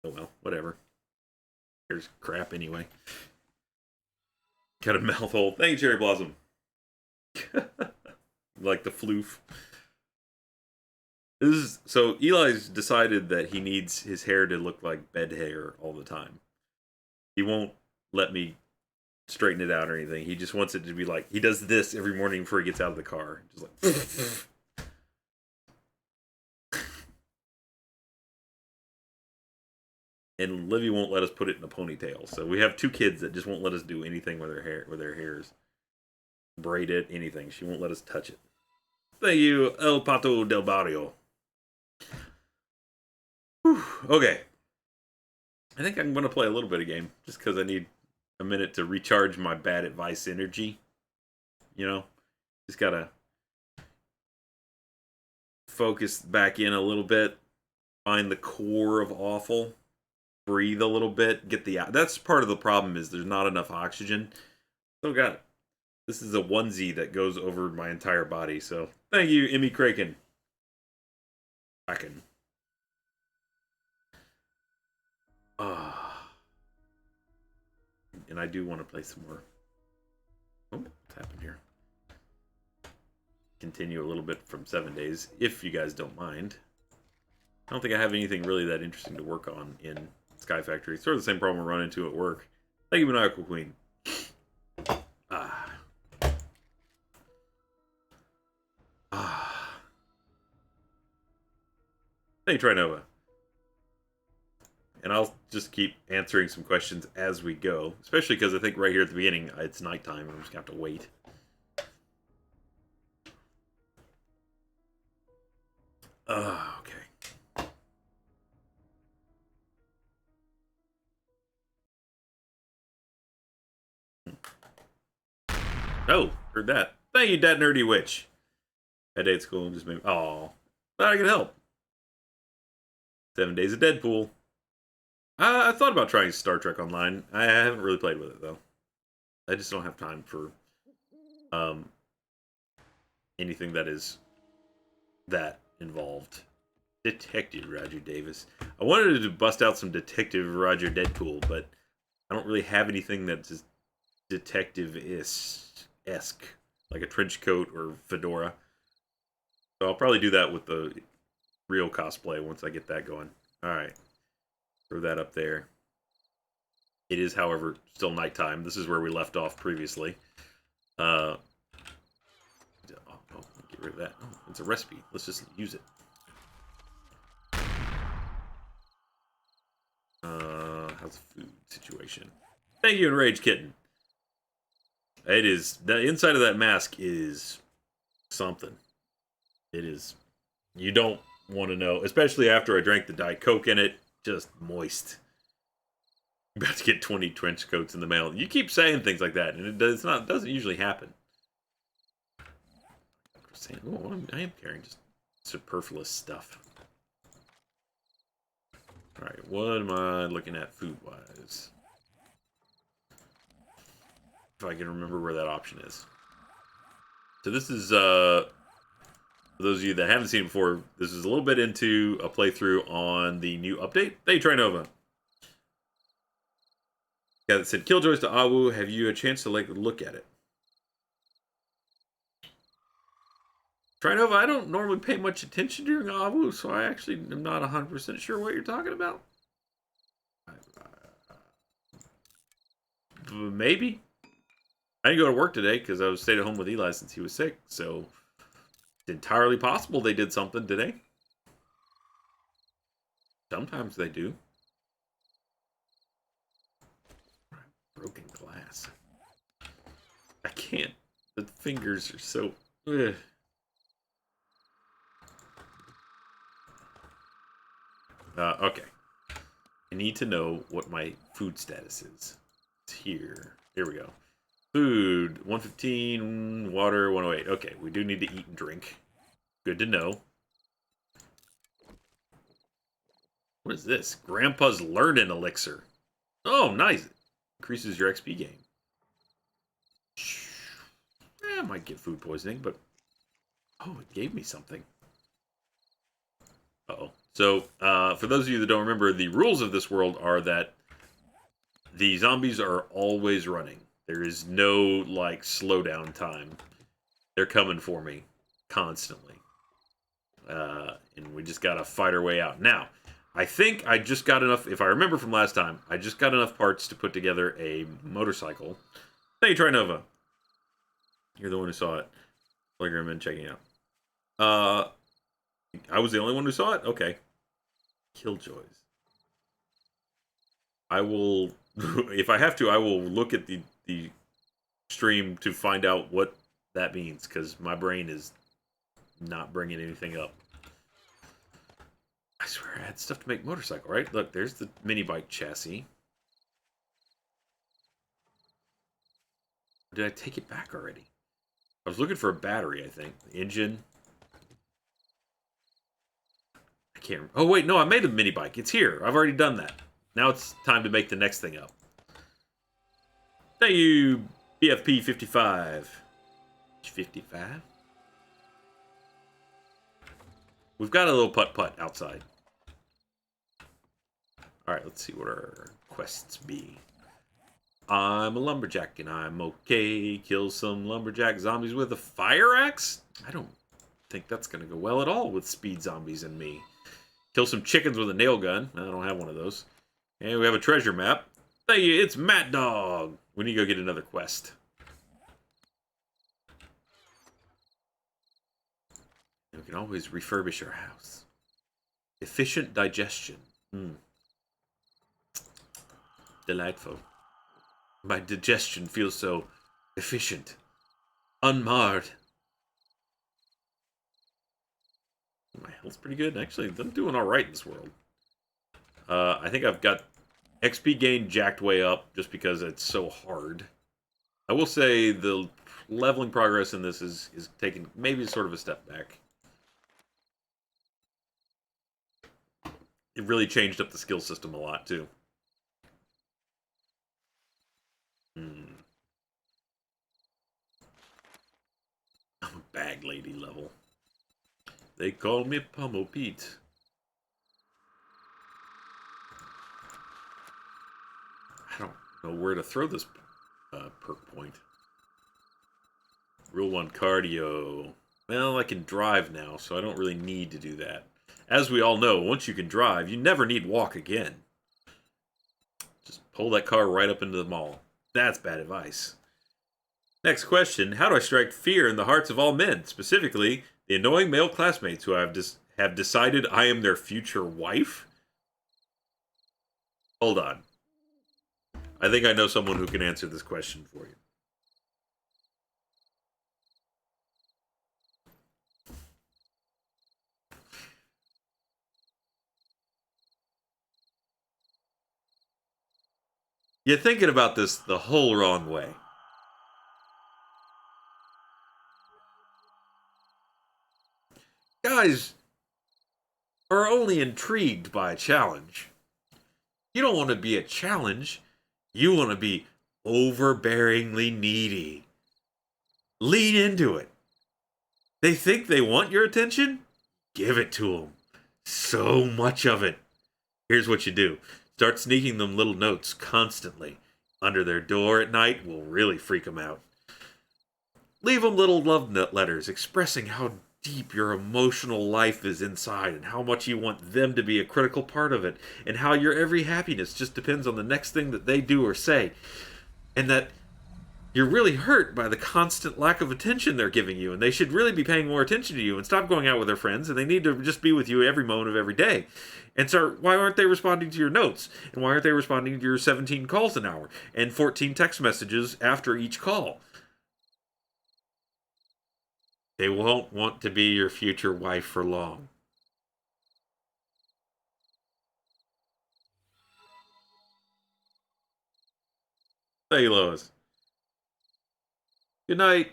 Oh well, whatever. Here's crap anyway. Got a mouth hole. Thank you, Cherry Blossom. Like the floof. So Eli's decided that he needs his hair to look like bed hair all the time. He won't let me straighten it out or anything. He just wants it to be like he does this every morning before he gets out of the car. Just like and Livy won't let us put it in a ponytail. So we have two kids that just won't let us do anything with their hairs. Braid it, anything. She won't let us touch it. Thank you, El Pato del Barrio. Whew, okay. I think I'm going to play a little bit of game just because I need a minute to recharge my bad advice energy. You know, just got to focus back in a little bit, find the core of awful. breathe a little bit, get the. That's part of the problem is there's not enough oxygen. So got this is a onesie that goes over my entire body. So thank you, Emmy Kraken. Kraken. Ah, and I do want to play some more. Oh, what's happened here? Continue a little bit from 7 days, if you guys don't mind. I don't think I have anything really that interesting to work on in Sky Factory. Sort of the same problem I run into at work. Thank you, Maniacal Queen. Ah. Ah. Thank you, Trinova. And I'll just keep answering some questions as we go. Especially because I think right here at the beginning, it's nighttime. I'm just going to have to wait. Okay. Oh, heard that. Thank you, Dad Nerdy Witch. That day at school just made. Oh, but I can help. 7 days of Deadpool. I thought about trying Star Trek Online. I haven't really played with it though. I just don't have time for anything that is that involved. Detective Roger Davis. I wanted to bust out some Detective Roger Deadpool, but I don't really have anything that's detective-esque, like a trench coat or fedora. So I'll probably do that with the real cosplay once I get that going. All right. Throw that up there. It is, however, still nighttime. This is where we left off previously. Get rid of that. Oh, it's a recipe. Let's just use it. How's the food situation? Thank you, Enraged Kitten. It is, the inside of that mask is something. It is, you don't want to know, especially after I drank the Diet Coke in it, just moist. I'm about to get 20 trench coats in the mail. You keep saying things like that, and it doesn't usually happen. Oh, I am carrying just superfluous stuff. Alright, what am I looking at food-wise? If I can remember where that option is. So this is, for those of you that haven't seen it before, this is a little bit into a playthrough on the new update. Hey, Trinova. Yeah, that said, Killjoys to Awu, have you a chance to look at it? Trinova, I don't normally pay much attention during Awu, so I actually am not 100% sure what you're talking about. Maybe. I didn't go to work today because I was stayed at home with Eli since he was sick, so it's entirely possible they did something today. Sometimes they do. Broken glass. I can't. The fingers are so... Ugh. Okay. I need to know what my food status is. It's here. Here we go. Food, 115, water, 108. Okay, we do need to eat and drink. Good to know. What is this? Grandpa's Learning Elixir. Oh, nice. Increases your XP gain. I might get food poisoning, but... Oh, it gave me something. Uh-oh. So, for those of you that don't remember, the rules of this world are that the zombies are always running. There is no, like, slowdown time. They're coming for me constantly. And we just gotta fight our way out. Now, I think I just got enough, if I remember from last time, I just got enough parts to put together a motorcycle. Thank you, Trinova. You're the one who saw it. Playground and checking out. I was the only one who saw it? Okay. Killjoys. I will, if I have to, I will look at the stream to find out what that means, because my brain is not bringing anything up. I swear I had stuff to make motorcycle, right? Look, there's the mini bike chassis. Did I take it back already? I was looking for a battery, I think. The engine. I can't remember. Oh, wait, no, I made a mini bike. It's here. I've already done that. Now it's time to make the next thing up. Thank you, BFP 55. 55? We've got a little putt-putt outside. Alright, let's see what our quests be. I'm a lumberjack and I'm okay. Kill some lumberjack zombies with a fire axe? I don't think that's going to go well at all with speed zombies and me. Kill some chickens with a nail gun. I don't have one of those. And we have a treasure map. Thank you, it's Matt Dog. We need to go get another quest. We can always refurbish our house. Efficient digestion. Delightful. My digestion feels so efficient. Unmarred. My health's pretty good. Actually, I'm doing alright in this world. I think I've got XP gain jacked way up just because it's so hard. I will say the leveling progress in this is taking maybe sort of a step back. It really changed up the skill system a lot, too. I'm a bag lady level. They call me Pummel Pete. I don't know where to throw this perk point. Rule 1 cardio. Well, I can drive now, so I don't really need to do that. As we all know, once you can drive, you never need walk again. Just pull that car right up into the mall. That's bad advice. Next question. How do I strike fear in the hearts of all men? Specifically, the annoying male classmates who have decided I am their future wife? Hold on. I think I know someone who can answer this question for you. You're thinking about this the whole wrong way. Guys are only intrigued by a challenge. You don't want to be a challenge. You want to be overbearingly needy. Lean into it. They think they want your attention? Give it to them. So much of it. Here's what you do. Start sneaking them little notes constantly. Under their door at night will really freak them out. Leave them little love letters expressing how deep your emotional life is inside and how much you want them to be a critical part of it and how your every happiness just depends on the next thing that they do or say. And that you're really hurt by the constant lack of attention they're giving you, and they should really be paying more attention to you and stop going out with their friends, and they need to just be with you every moment of every day. And so, why aren't they responding to your notes? And why aren't they responding to your 17 calls an hour and 14 text messages after each call? They won't want to be your future wife for long. Hey, Lois. Good night.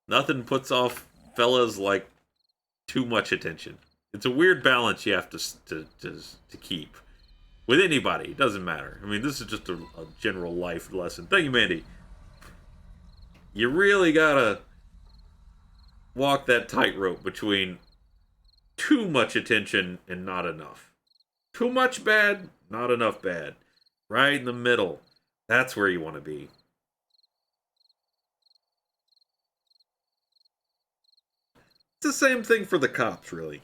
Nothing puts off fellas like too much attention. It's a weird balance you have to keep. With anybody, it doesn't matter. I mean, this is just a general life lesson. Thank you, Mandy. You really gotta walk that tightrope between too much attention and not enough. Too much bad, not enough bad. Right in the middle. That's where you want to be. It's the same thing for the cops, really.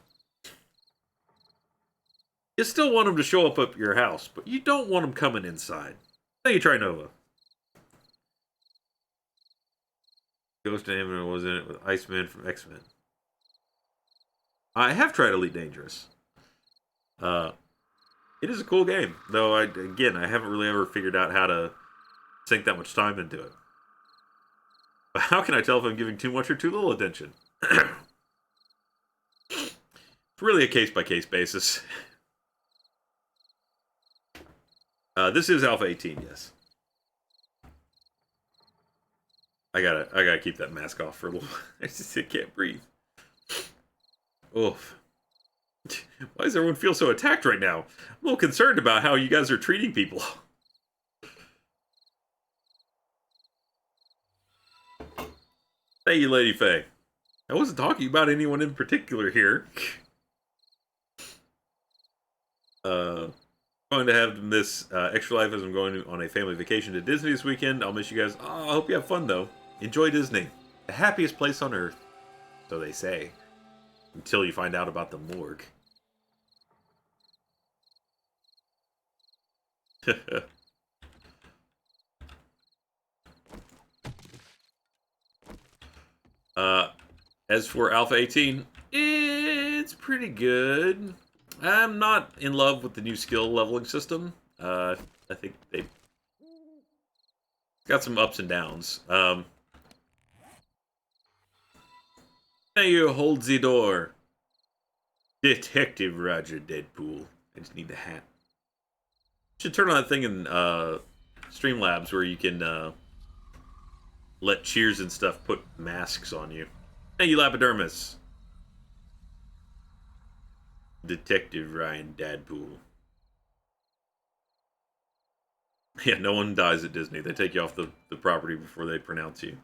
You still want them to show up at your house, but you don't want them coming inside. Thank you, Trinova. Ghost Animal was in it with Iceman from X-Men. I have tried Elite Dangerous. It is a cool game, though. I haven't really ever figured out how to sink that much time into it. But how can I tell if I'm giving too much or too little attention? It's really a case-by-case basis. This is Alpha 18, yes. I gotta keep that mask off for a little. I can't breathe. Oof. Why does everyone feel so attacked right now? I'm a little concerned about how you guys are treating people. Thank you, Lady Faye. I wasn't talking about anyone in particular here. Going to have this extra life as I'm going on a family vacation to Disney this weekend. I'll miss you guys. Oh, I hope you have fun, though. Enjoy Disney. The happiest place on earth. So they say. Until you find out about the morgue. As for Alpha 18, it's pretty good. I'm not in love with the new skill leveling system. I think they got some ups and downs. Hey, you hold the door. Detective Roger Deadpool. I just need the hat. Should turn on that thing in Streamlabs where you can let cheers and stuff put masks on you. Hey, you Lapidermus. Detective Ryan Deadpool. Yeah, no one dies at Disney. They take you off the property before they pronounce you.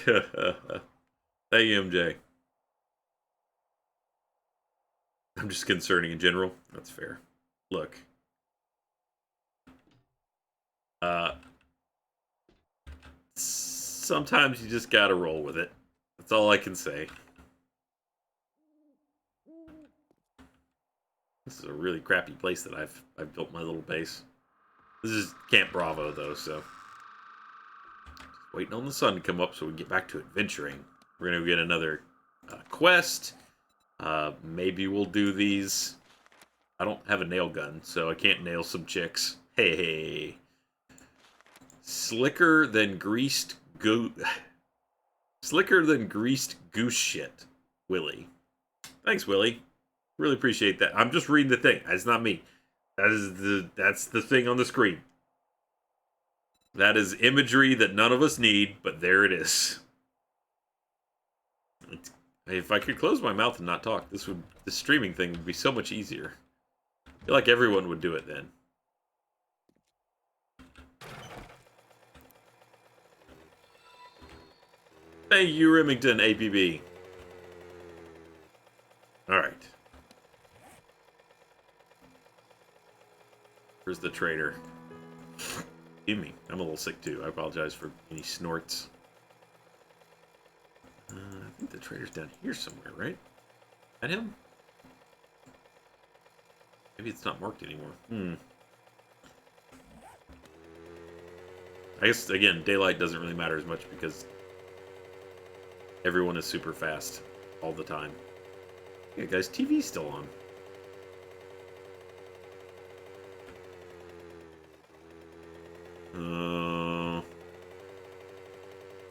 Hey, MJ. I'm just concerning in general. That's fair. Look. Sometimes you just gotta roll with it. That's all I can say. This is a really crappy place that I've built my little base. This is Camp Bravo though, so just waiting on the sun to come up so we can get back to adventuring. We're gonna get another quest. Maybe we'll do these. I don't have a nail gun, so I can't nail some chicks. Hey. Slicker than greased goose shit. Willie. Thanks, Willie. Really appreciate that. I'm just reading the thing. That's not me. That's the thing on the screen. That is imagery that none of us need, but there it is. If I could close my mouth and not talk, this streaming thing would be so much easier. I feel like everyone would do it then. Thank you, Remington APB. Alright. Where's the trader? Excuse me. I'm a little sick too. I apologize for any snorts. I think the trader's down here somewhere, right? Is that him? Maybe it's not marked anymore. I guess, again, daylight doesn't really matter as much because everyone is super fast all the time. Yeah, guys, TV's still on.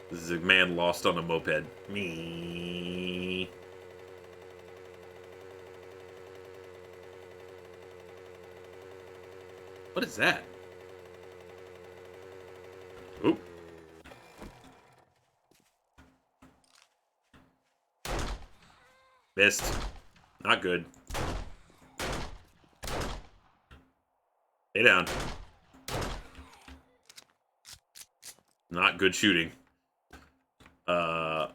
This is a man lost on a moped. Me. What is that? Oop. Missed. Not good. Stay down. Not good shooting. I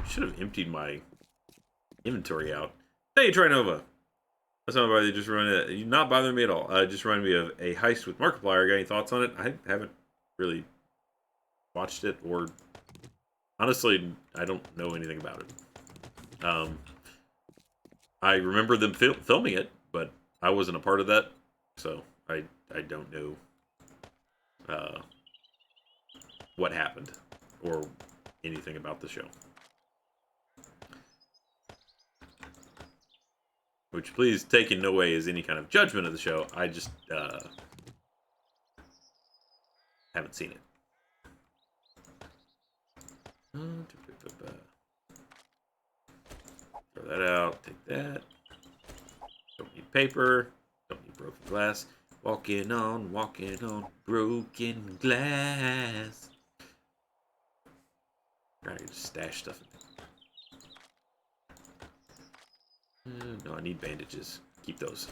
should have emptied my inventory out. Hey, Trinova. That's not bother. Just you're not bothering me at all. Just reminded me of a heist with Markiplier. Got any thoughts on it? I haven't really watched it, or honestly, I don't know anything about it. I remember them filming it, but I wasn't a part of that, so I don't know what happened or anything about the show. Which, please take in no way as any kind of judgment of the show. I just haven't seen it. Throw that out. Take that. Don't need paper. Don't need broken glass. Walking on broken glass. Alright, just stash stuff in there. No, I need bandages. Keep those.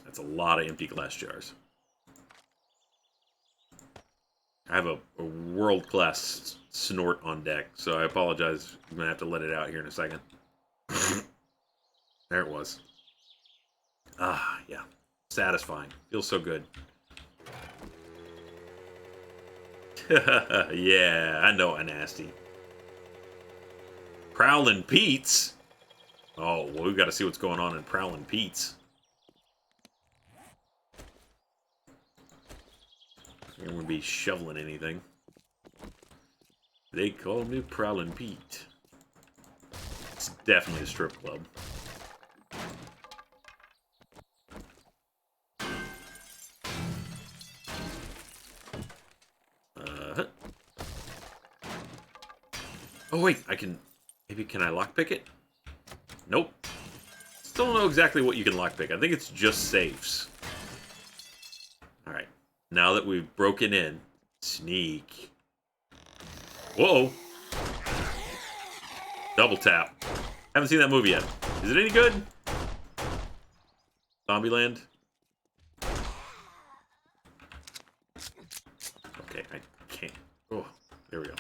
That's a lot of empty glass jars. I have a world-class snort on deck, so I apologize. I'm going to have to let it out here in a second. There it was. Ah, yeah. Satisfying. Feels so good. Yeah, I know I'm nasty. Prowlin' Pete's? Oh, well, we've got to see what's going on in Prowlin' Pete's. I don't want to be shoveling anything. They call me Prowlin' Pete. It's definitely a strip club. Oh wait, I can... Maybe can I lockpick it? Nope. Still don't know exactly what you can lockpick. I think it's just safes. Alright. Now that we've broken in, sneak. Whoa! Double tap. Haven't seen that movie yet. Is it any good? Zombieland? Okay, I can't. Oh, there we go.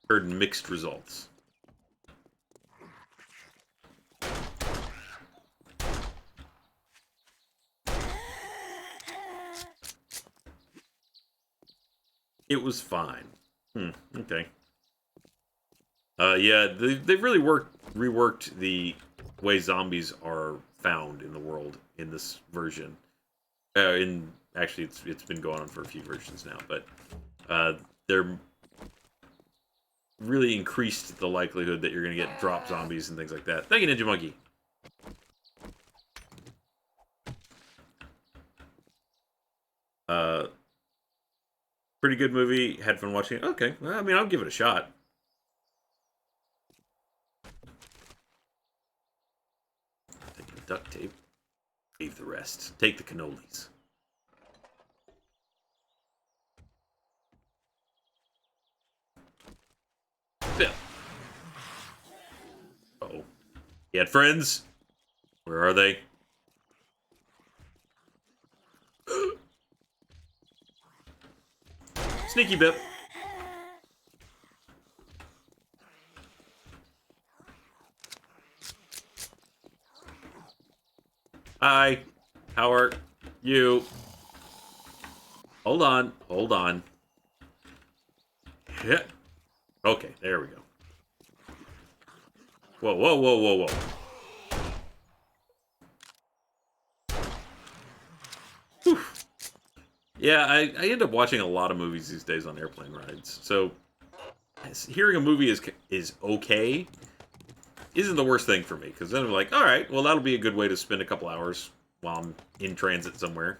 Heard mixed results. It was fine. Okay. Yeah, they've really reworked the way zombies are found in the world in this version. Actually, it's been going on for a few versions now, but they're really increased the likelihood that you're going to get drop zombies and things like that. Thank you, Ninja Monkey. Pretty good movie. Had fun watching it. Okay, well, I mean, I'll give it a shot. Take the duct tape. Leave the rest. Take the cannolis. Bill. Uh-oh. You had friends? Where are they? Sneaky bit. Hi. How are you? Hold on. Hold on. Yeah. Okay, there we go. Whoa, whoa, whoa, whoa, whoa. Whew. Yeah, I end up watching a lot of movies these days on airplane rides. So hearing a movie is okay isn't the worst thing for me, because then I'm like, all right, well, that'll be a good way to spend a couple hours while I'm in transit somewhere.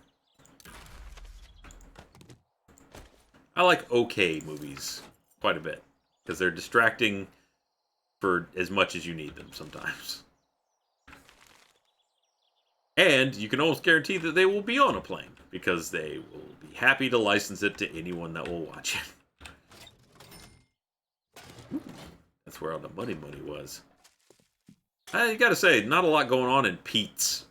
I like okay movies quite a bit, because they're distracting for as much as you need them sometimes. And you can almost guarantee that they will be on a plane, because they will be happy to license it to anyone that will watch it. That's where all the money was. I gotta say, not a lot going on in Pete's.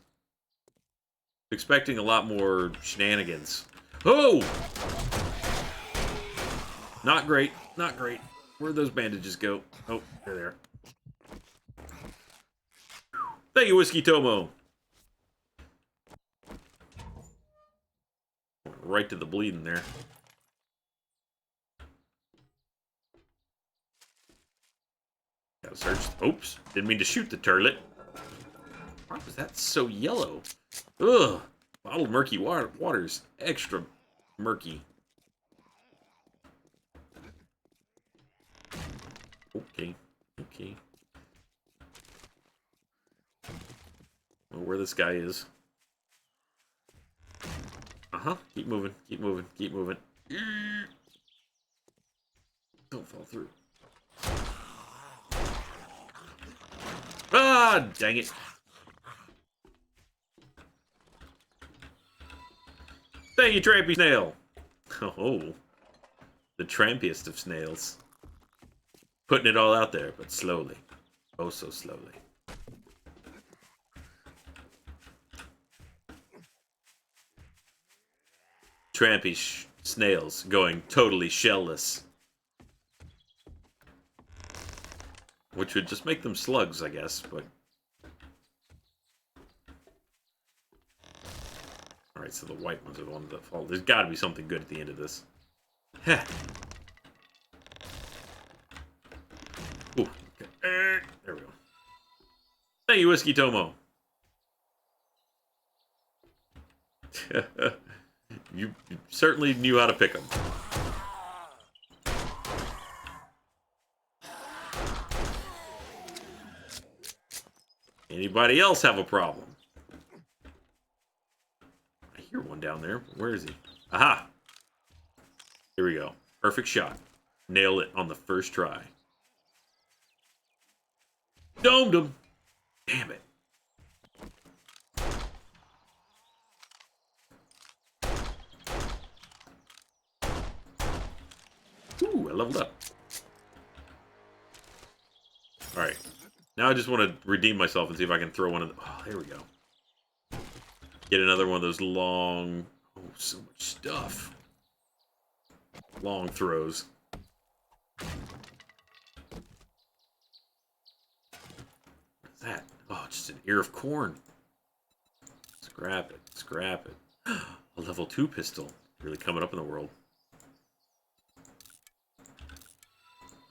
Expecting a lot more shenanigans. Oh! Not great. Not great. Where'd those bandages go? Oh, there they are. Thank you, Whiskey Tomo. Right to the bleeding there. Gotta search. Oops. Didn't mean to shoot the turlet. Why was that so yellow? Ugh. Bottled murky water's extra murky. Okay. Okay. Well, where this guy is. Uh-huh. Keep moving. Keep moving. Keep moving. Don't fall through. Ah, dang it. Thank you, Trampy Snail. Oh, the trampiest of snails. Putting it all out there, but slowly. Oh, so slowly. Trampy snails going totally shellless. Which would just make them slugs, I guess, but... Alright, so the white ones are the ones that fall. There's gotta be something good at the end of this. Heh. Ooh, okay. There we go. Thank you, Whiskey Tomo. you certainly knew how to pick them. Anybody else have a problem? I hear one down there. Where is he? Aha! Here we go. Perfect shot. Nail it on the first try. Domed him! Damn it. Ooh, I leveled up. Alright. Now I just want to redeem myself and see if I can throw one of the... Oh, there we go. Get another one of those long... Oh, so much stuff. Long throws. What's that? Oh, just an ear of corn. Scrap it. Scrap it. A level 2 pistol. Really coming up in the world.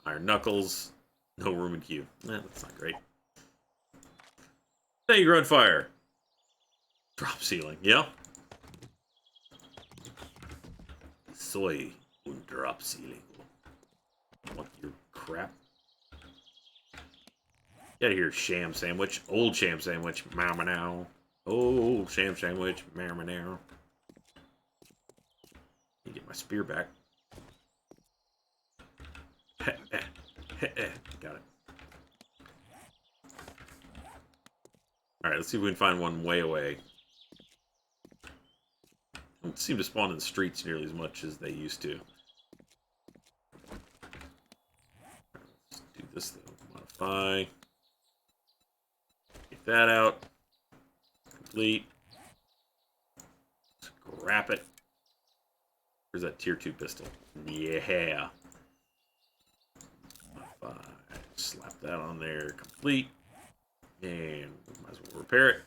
Iron knuckles. No room in queue. That's not great. Thank you, Grunfire. Drop ceiling. Yeah. Soy und drop ceiling. What your crap? Get out of here, sham sandwich. Old sham sandwich. Mama now. Old sham sandwich. Mama now. Let me get my spear back. Got it. Alright, let's see if we can find one way away. Don't seem to spawn in the streets nearly as much as they used to. Let's do this though. Modify. Get that out. Complete. Scrap it. Where's that tier 2 pistol? Yeah. Slap that on there. Complete. And might as well repair it.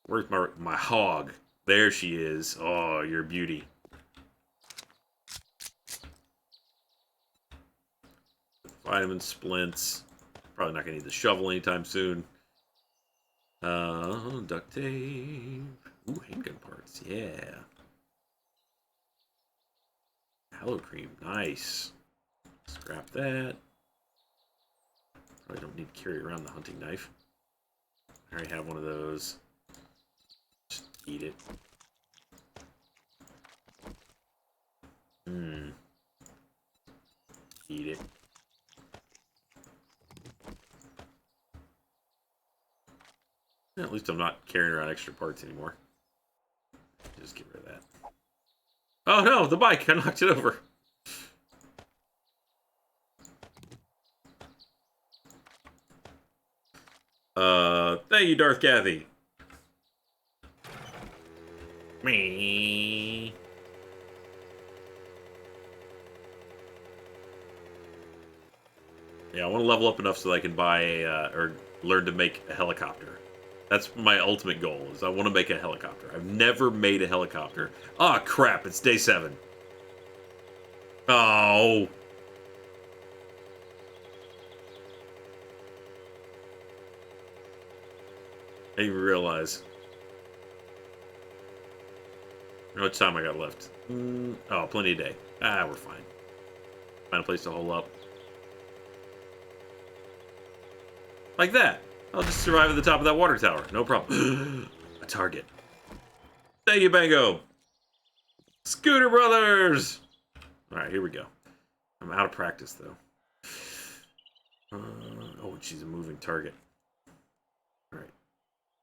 Where's my hog? There she is. Oh, you're a beauty. Vitamin splints. Probably not gonna need the shovel anytime soon. Duct tape. Ooh, handgun parts. Yeah. Hello cream. Nice. Scrap that. Probably don't need to carry around the hunting knife. I already have one of those. Just eat it. Eat it. At least I'm not carrying around extra parts anymore. Just get rid of that. Oh no, the bike! I knocked it over. Thank you, Darth Kathy. Me. Yeah, I want to level up enough so that I can buy or learn to make a helicopter. That's my ultimate goal, is I want to make a helicopter. I've never made a helicopter. Oh, crap, it's day 7. Oh. I didn't even realize. How much time I got left? Oh, plenty of day. Ah, we're fine. Find a place to hole up. Like that. I'll just survive at the top of that water tower. No problem. A target. Thank you, Bango. Scooter Brothers! Alright, here we go. I'm out of practice, though. Oh, she's a moving target. Alright.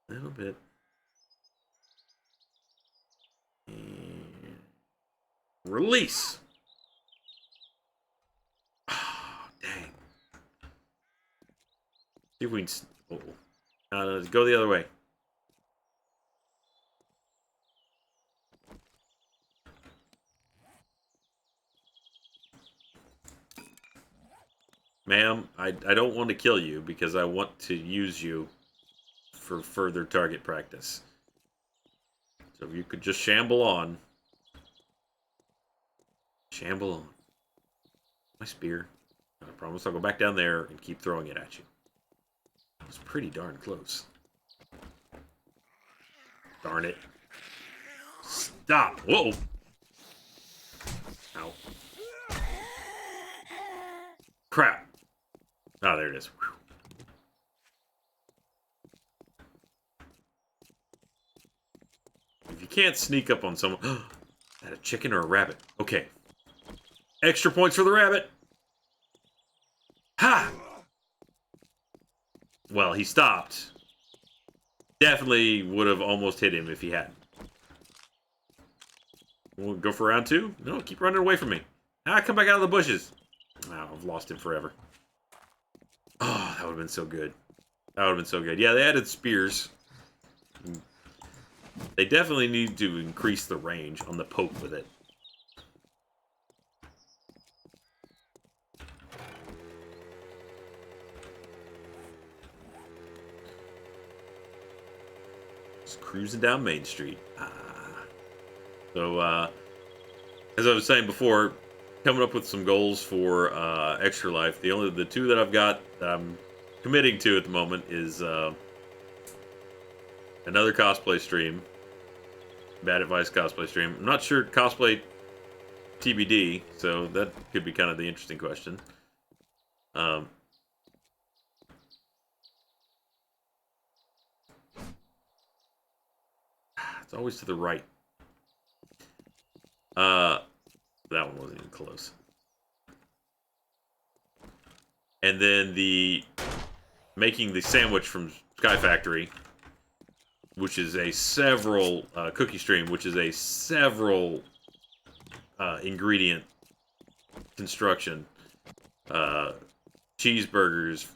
A little bit. Release. Oh, dang. See if we can. Go the other way. Ma'am, I don't want to kill you because I want to use you for further target practice. So if you could just shamble on. Shamble on. My spear. I promise I'll go back down there and keep throwing it at you. It's pretty darn close. Darn it. Stop! Whoa! Ow. Crap! Oh, there it is. Whew. If you can't sneak up on someone... Is that a chicken or a rabbit? Okay. Extra points for the rabbit! Ha! Well, he stopped. Definitely would have almost hit him if he hadn't. We'll go for round 2? No, keep running away from me. Ah, come back out of the bushes. Oh, I've lost him forever. Oh, that would have been so good. That would have been so good. Yeah, they added spears. They definitely need to increase the range on the poke with it. Just cruising down Main Street. So, as I was saying before, coming up with some goals for Extra Life. The two that I've got that I'm committing to at the moment is another cosplay stream, Bad Advice cosplay stream. I'm not sure cosplay TBD, so that could be kind of the interesting question. It's always to the right. That one wasn't even close. And then the making the sandwich from Sky Factory, which is a several cookie stream, which is a several ingredient construction. Cheeseburgers,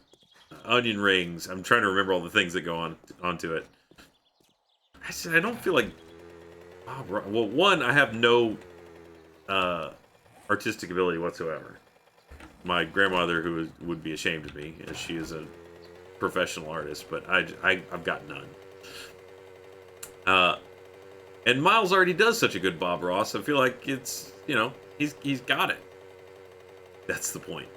onion rings. I'm trying to remember all the things that go onto it. I don't feel like. Well, one, I have no artistic ability whatsoever. My grandmother, who would be ashamed of me, as she is a professional artist, but I've got none. And Miles already does such a good Bob Ross. I feel like it's, he's got it. That's the point.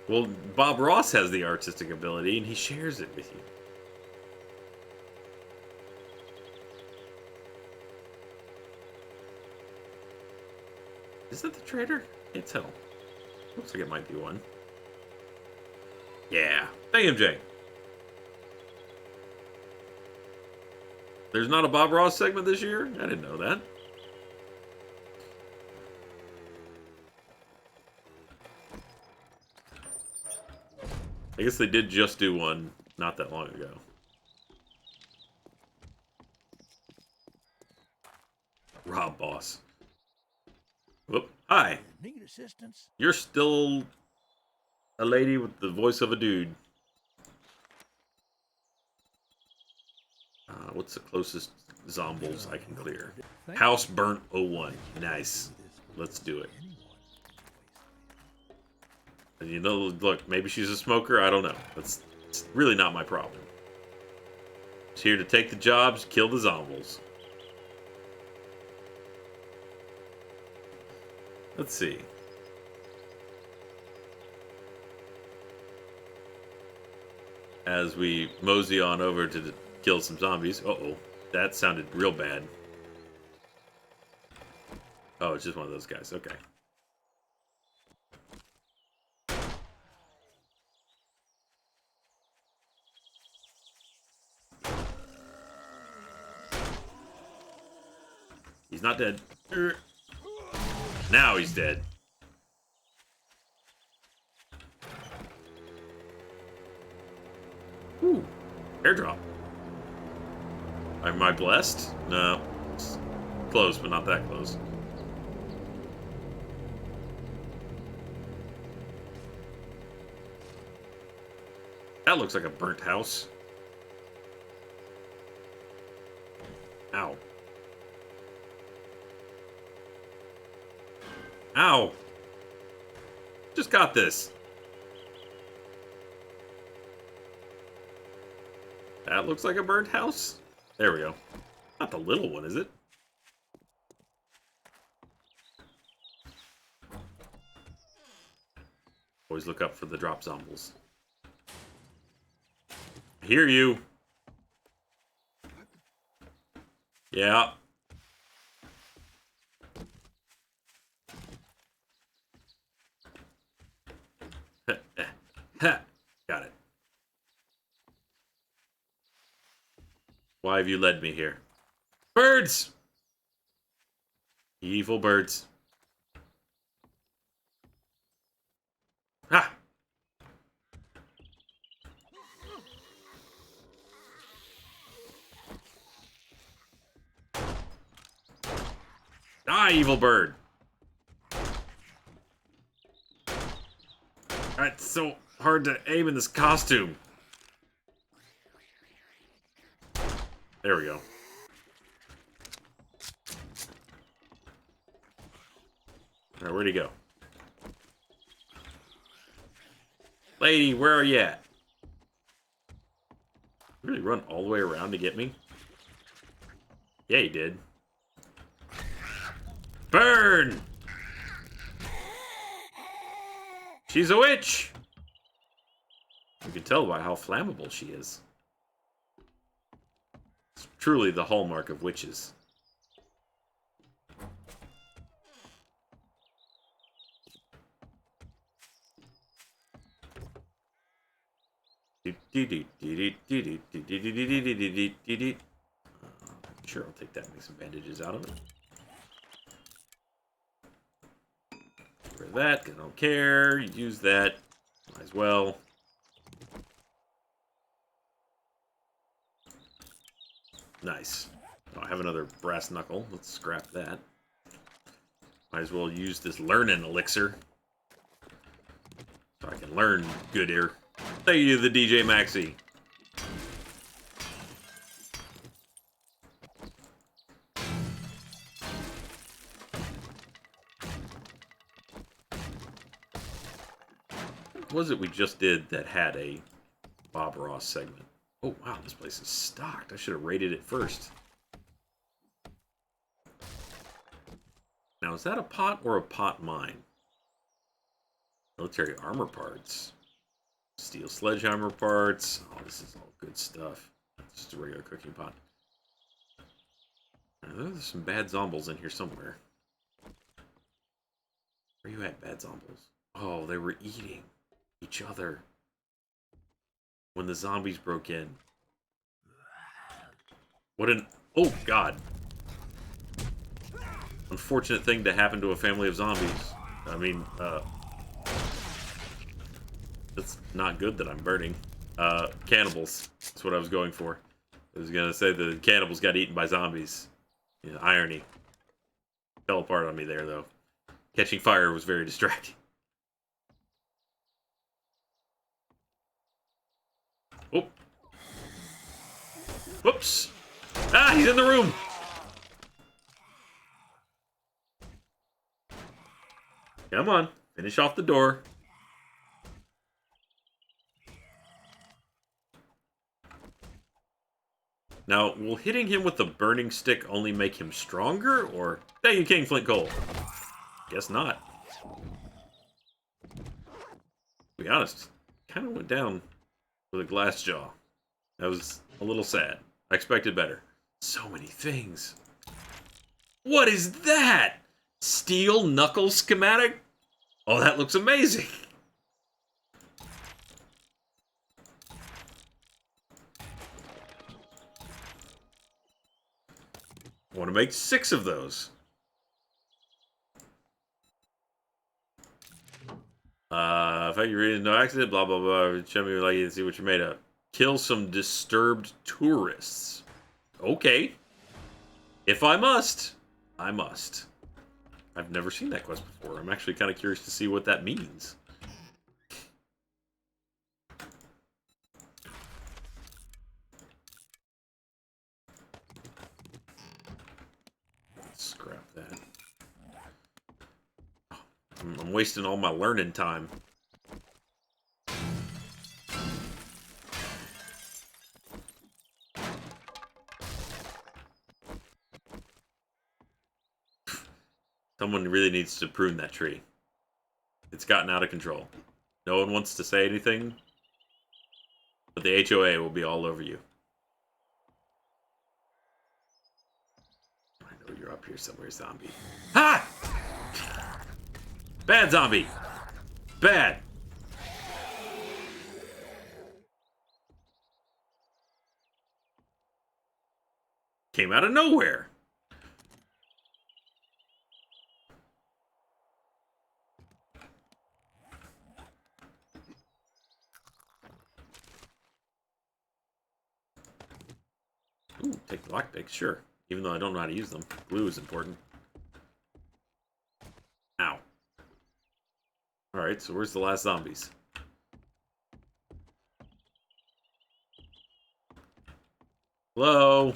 Well, Bob Ross has the artistic ability, and he shares it with you. Is that the trader? Can't tell. Looks like it might be one. Yeah. Hey, MJ. There's not a Bob Ross segment this year? I didn't know that. I guess they did just do one not that long ago. Rob Boss. Whoop. Hi. Need assistance? You're still a lady with the voice of a dude. What's the closest zombies I can clear? House Burnt 01. Nice. Let's do it. And look, maybe she's a smoker. I don't know. It's really not my problem. She's here to take the jobs, kill the zombies. Let's see. As we mosey on over to kill some zombies. Uh-oh. That sounded real bad. Oh, it's just one of those guys. Okay. He's not dead. Now he's dead. Ooh. Airdrop. Am I blessed? No. It's close, but not that close. That looks like a burnt house. Ow. Ow! Just got this. That looks like a burnt house. There we go. Not the little one, is it? Always look up for the drop zombies. I hear you. Yeah. Got it. Why have you led me here? Birds! Evil birds. Ha! Ah, evil bird. It's so hard to aim in this costume. There we go. Alright, where'd he go? Lady, where are you at? Really run all the way around to get me? Yeah, he did. Burn! She's a witch! You can tell by how flammable she is. It's truly the hallmark of witches. Sure, I'll take that and make some bandages out of it. Get rid of that, because I don't care. Use that. Might as well. Nice. Oh, I have another brass knuckle. Let's scrap that. Might as well use this learning elixir. So I can learn good here. Thank you, the DJ Maxi. What was it we just did that had a Bob Ross segment? Oh, wow, this place is stocked. I should have raided it first. Now, is that a pot or a pot mine? Military armor parts. Steel sledgehammer parts. Oh, this is all good stuff. It's just a regular cooking pot. Now, there's some bad zombies in here somewhere. Where you at, bad zombies? Oh, they were eating each other when the zombies broke in. What an... Oh, God. Unfortunate thing to happen to a family of zombies. I mean, it's not good that I'm burning. Cannibals. That's what I was going for. I was gonna say the cannibals got eaten by zombies. You know, irony. Fell apart on me there, though. Catching fire was very distracting. Oh. Whoops. Ah, he's in the room. Come on. Finish off the door. Now, will hitting him with the burning stick only make him stronger, or... Thank you, King Flint Cole. Guess not. To be honest, kind of went down with a glass jaw. That was a little sad. I expected better. So many things. What is that? Steel knuckle schematic? Oh, that looks amazing. I want to make 6 of those. If I can read it, no accident, blah, blah, blah. Show me like you can see what you're made of. Kill some disturbed tourists. Okay. If I must, I must. I've never seen that quest before. I'm actually kind of curious to see what that means. Let's scrap that. I'm wasting all my learning time. Someone really needs to prune that tree. It's gotten out of control. No one wants to say anything, but the HOA will be all over you. I know you're up here somewhere, zombie. Ha! Bad zombie! Bad! Came out of nowhere. Ooh, take the lockpick, sure. Even though I don't know how to use them. Glue is important. Ow. Alright, so where's the last zombies? Hello?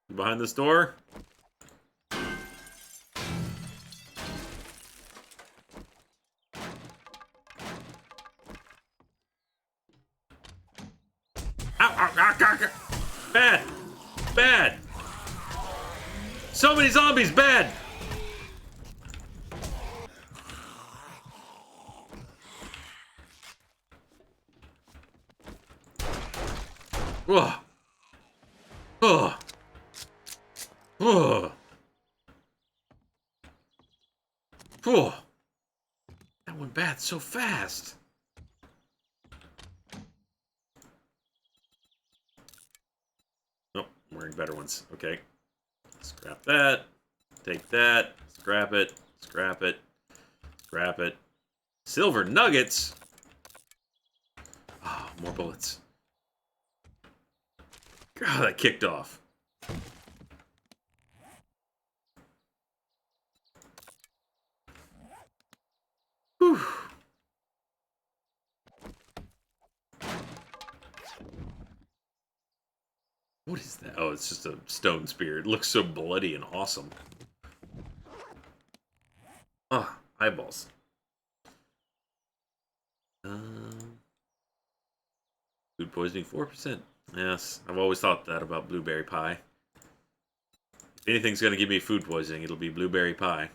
You behind this door? Bad! Bad! So many zombies! Bad! Ugh. Ugh. Ugh. Ugh. That went bad so fast. Nope, I'm wearing better ones. Okay. Scrap that. Take that. Scrap it. Scrap it. Scrap it. Silver nuggets? Oh, more bullets. God, that kicked off. Whew. What is that? Oh, it's just a stone spear. It looks so bloody and awesome. Ah, eyeballs. Food poisoning, 4%. Yes, I've always thought that about blueberry pie. If anything's going to give me food poisoning, it'll be blueberry pie.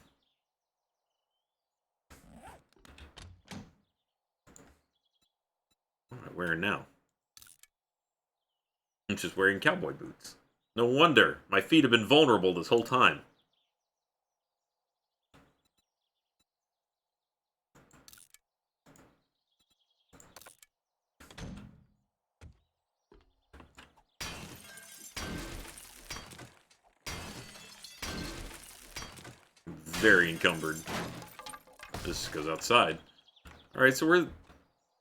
What am I wearing now? I'm just wearing cowboy boots. No wonder. My feet have been vulnerable this whole time. Very encumbered. This goes outside. Alright, so there's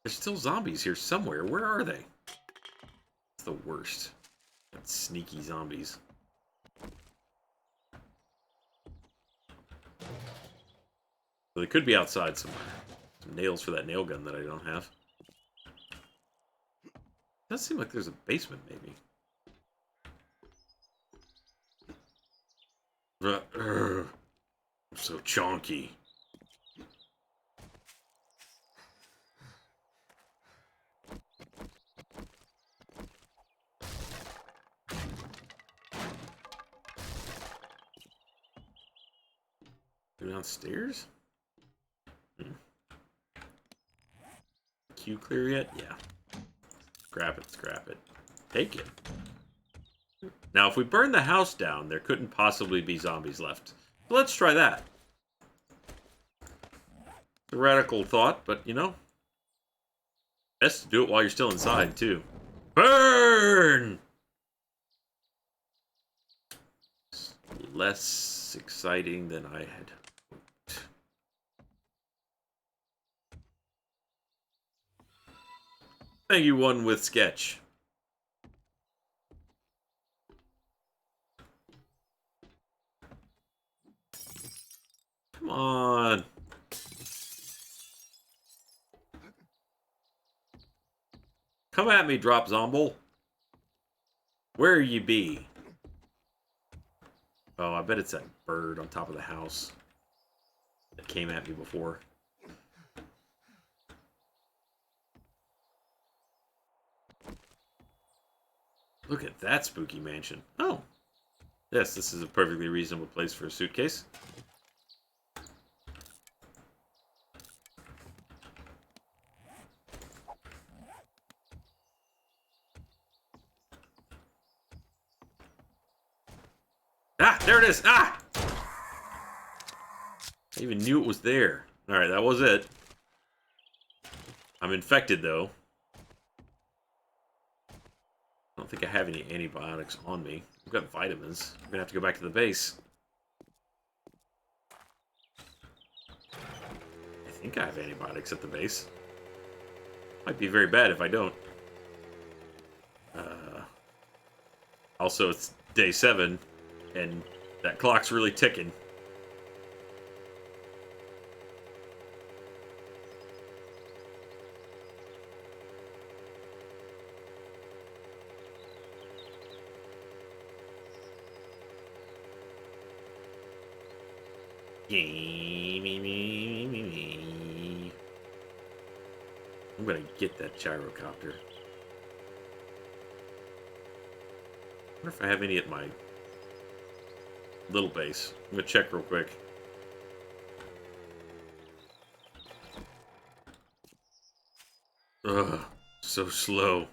still zombies here somewhere. Where are they? It's the worst. That sneaky zombies. So they could be outside somewhere. Some nails for that nail gun that I don't have. Does seem like there's a basement, maybe. I'm so chonky. Go downstairs? Q clear yet? Yeah. Scrap it, scrap it. Take it. Now, if we burn the house down, there couldn't possibly be zombies left. So let's try that. It's a radical thought, but, you know, best to do it while you're still inside, too. Burn! It's less exciting than I had hoped. Thank you, one with sketch. Come on. Come at me, drop zomble. Where you be? Oh, I bet it's that bird on top of the house that came at me before. Look at that spooky mansion. Oh. Yes, this is a perfectly reasonable place for a suitcase. Ah, there it is. Ah! I even knew it was there. Alright, that was it. I'm infected, though. I don't think I have any antibiotics on me. I've got vitamins. I'm gonna have to go back to the base. I think I have antibiotics at the base. Might be very bad if I don't. Also, it's day 7, and that clock's really ticking. I'm gonna get that gyrocopter. I wonder if I have any at my little base. I'm gonna check real quick. Ugh, so slow.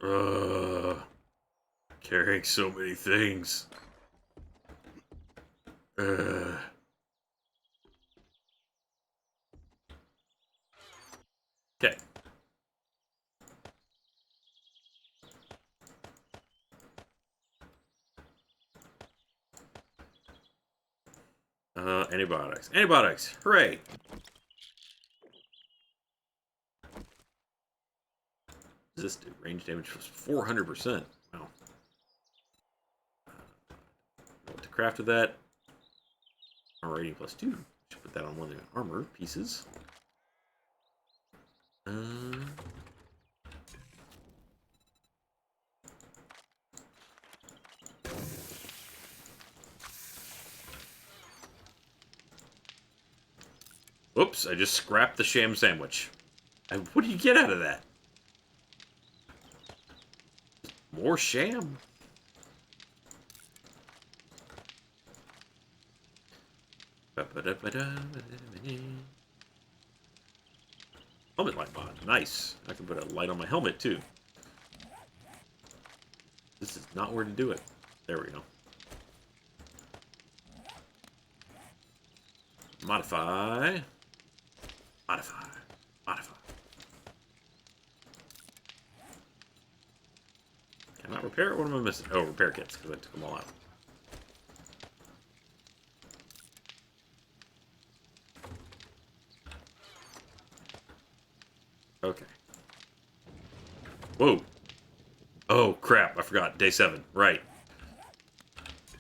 Ugh, carrying so many things. Ugh. Okay. Antibiotics. Antibiotics! Hooray! What does this do? Range damage was 400%. Wow. What to craft with that? Armor rating +2. Should put that on one of the armor pieces. Oops, I just scrapped the sham sandwich. And what do you get out of that? More sham. Helmet light mod. Nice. I can put a light on my helmet, too. This is not where to do it. There we go. Modify. Modify. Modify. Can I repair it? What am I missing? Oh, repair kits, because I took them all out. Okay. Whoa. Oh, crap. I forgot. Day 7. Right.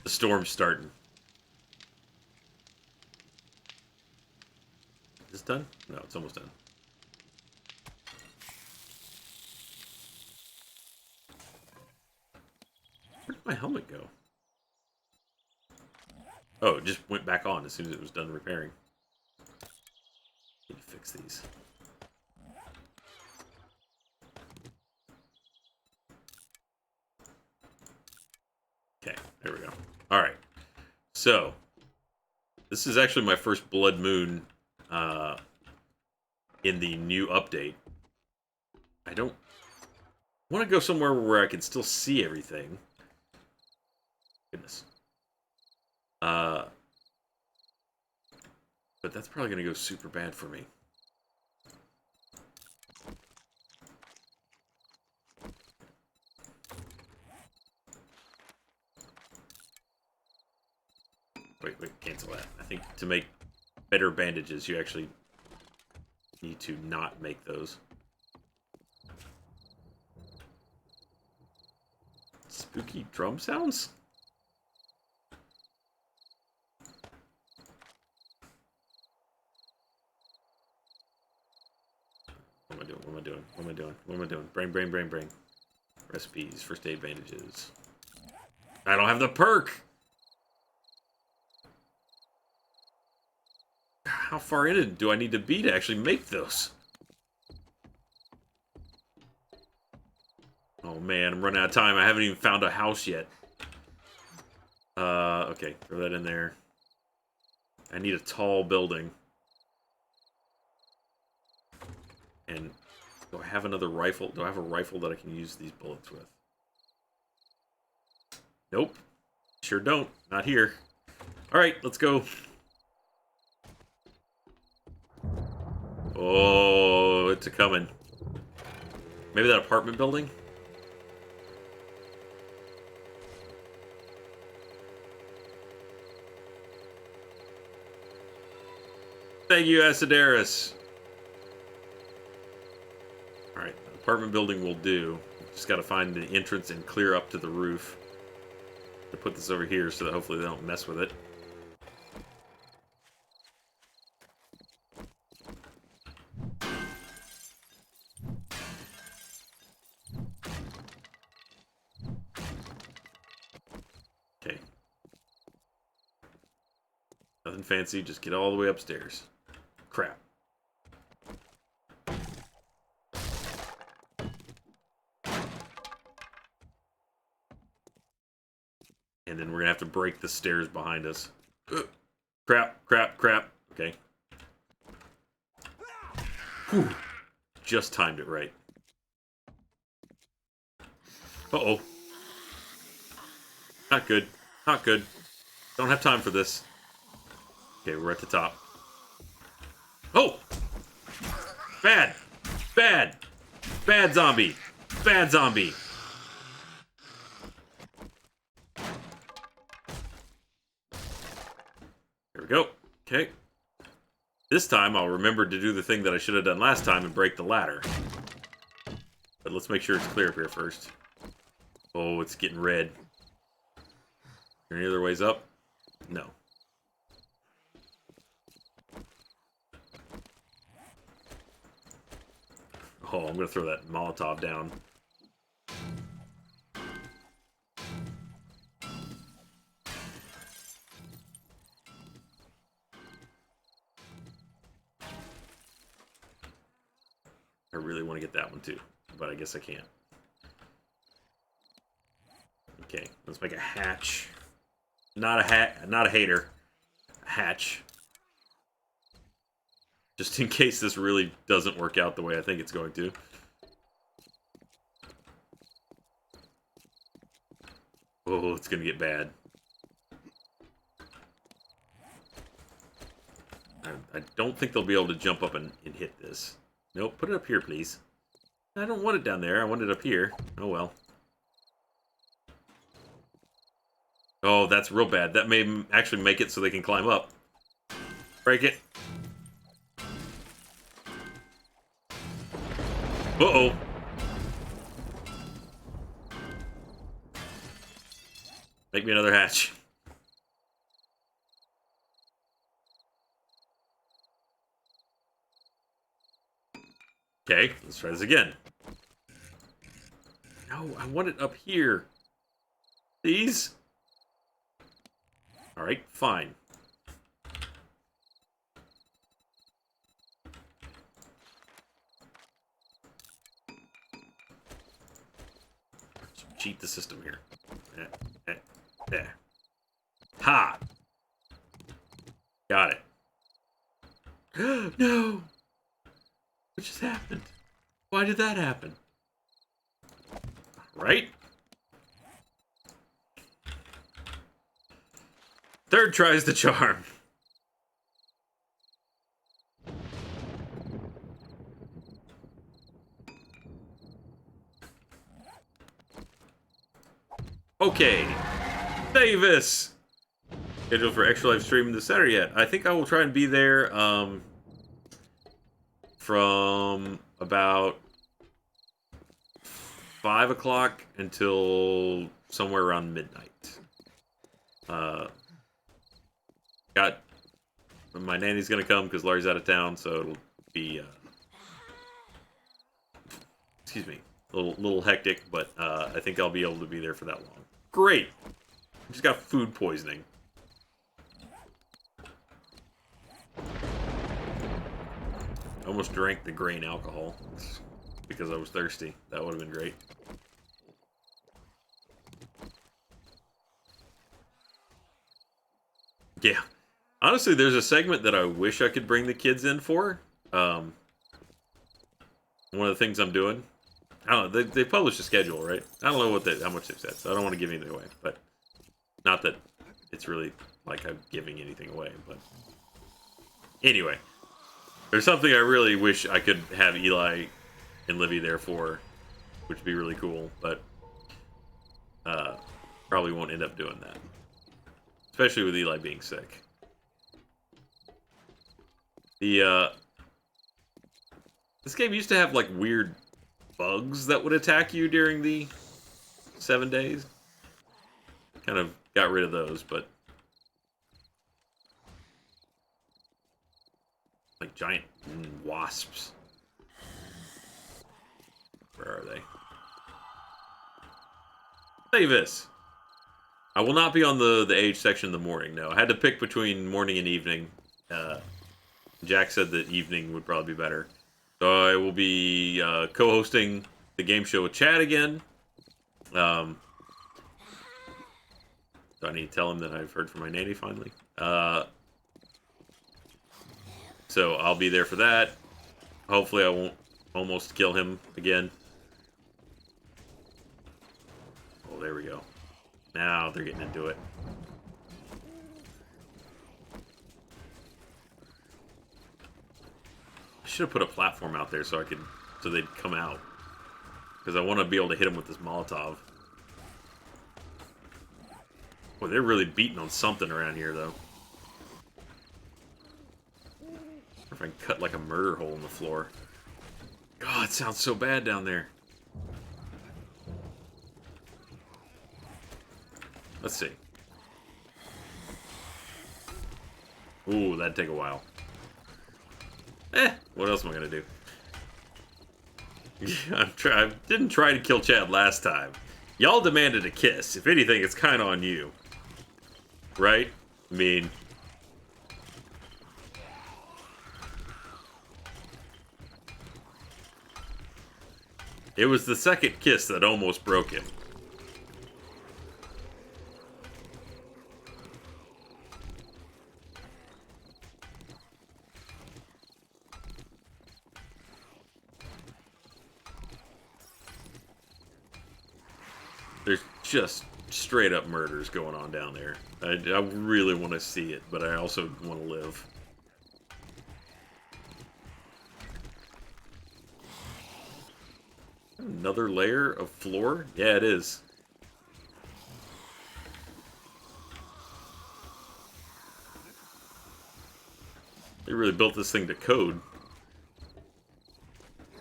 The storm's starting. Is this done? No, it's almost done. Where did my helmet go? Oh, it just went back on as soon as it was done repairing. Need to fix these. Okay, there we go. Alright. So, this is actually my first Blood Moon in the new update. I don't want to go somewhere where I can still see everything. Goodness. But that's probably going to go super bad for me. Wait, cancel that. I think to make better bandages, you actually need to not make those. Spooky drum sounds? What am I doing? Brain. Recipes, first aid bandages. I don't have the perk! How far in it do I need to be to actually make those? Oh man, I'm running out of time. I haven't even found a house yet. Okay, throw that in there. I need a tall building. And do I have another rifle? Do I have a rifle that I can use these bullets with? Nope. Sure don't. Not here. Alright, let's go. Oh, it's a-coming. Maybe that apartment building? Thank you, Asidaris. Alright, apartment building will do. Just gotta find the entrance and clear up to the roof. To put this over here so that hopefully they don't mess with it. Okay. Nothing fancy, just get all the way upstairs. Crap. And then we're gonna have to break the stairs behind us. Crap. Okay. Whew. Just timed it right. Uh-oh. Not good. Not good. Don't have time for this. Okay, we're at the top. Oh! Bad! Bad! Bad zombie! Bad zombie! There we go. Okay. This time I'll remember to do the thing that I should have done last time and break the ladder. But let's make sure it's clear up here first. Oh, it's getting red. Are there any other ways up? No. Oh, I'm gonna throw that Molotov down. I really want to get that one too, but I guess I can't. Okay, let's make a hatch. Not a hater. A hatch. Just in case this really doesn't work out the way I think it's going to. Oh, it's gonna get bad. I don't think they'll be able to jump up and hit this. Nope, put it up here, please. I don't want it down there. I want it up here. Oh, well. Oh, that's real bad. That may actually make it so they can climb up. Break it. Uh-oh. Make me another hatch. Okay, let's try this again. No, I want it up here. Please? Alright, fine. Cheat the system here. Ha! Got it. No! What just happened? Why did that happen? Right? Third tries the charm. Okay. Davis! Scheduled for extra live stream this Saturday yet. I think I will try and be there, from about 5 o'clock until somewhere around midnight. My nanny's gonna come because Laurie's out of town, so it'll be, excuse me, little hectic, but I think I'll be able to be there for that long. Great. Just got food poisoning. I almost drank the grain alcohol because I was thirsty. That would have been great. Yeah. Honestly, there's a segment that I wish I could bring the kids in for. One of the things I'm doing. I don't know. They published a schedule, right? I don't know how much they've said, so I don't want to give anything away. But not that it's really like I'm giving anything away. But anyway, there's something I really wish I could have Eli and Livy there for, which would be really cool. But probably won't end up doing that, especially with Eli being sick. This game used to have like weird bugs that would attack you during the 7 days. Kind of got rid of those, but like giant wasps. Where are they? Say this. I will not be on the age section in the morning. No, I had to pick between morning and evening. Jack said that evening would probably be better. So I will be co-hosting the game show with Chad again. Do I need to tell him that I've heard from my nanny finally? So I'll be there for that. Hopefully I won't almost kill him again. Oh, there we go. Now they're getting into it. I should have put a platform out there so they'd come out. Because I want to be able to hit them with this Molotov. Boy, they're really beating on something around here, though. I wonder if I can cut like a murder hole in the floor. God, it sounds so bad down there. Let's see. Ooh, that'd take a while. What else am I gonna do? I didn't try to kill Chad last time. Y'all demanded a kiss. If anything, it's kind of on you. Right? I mean... It was the second kiss that almost broke him. There's just straight up murders going on down there. I really want to see it, but I also want to live. Another layer of floor? Yeah, it is. They really built this thing to code. I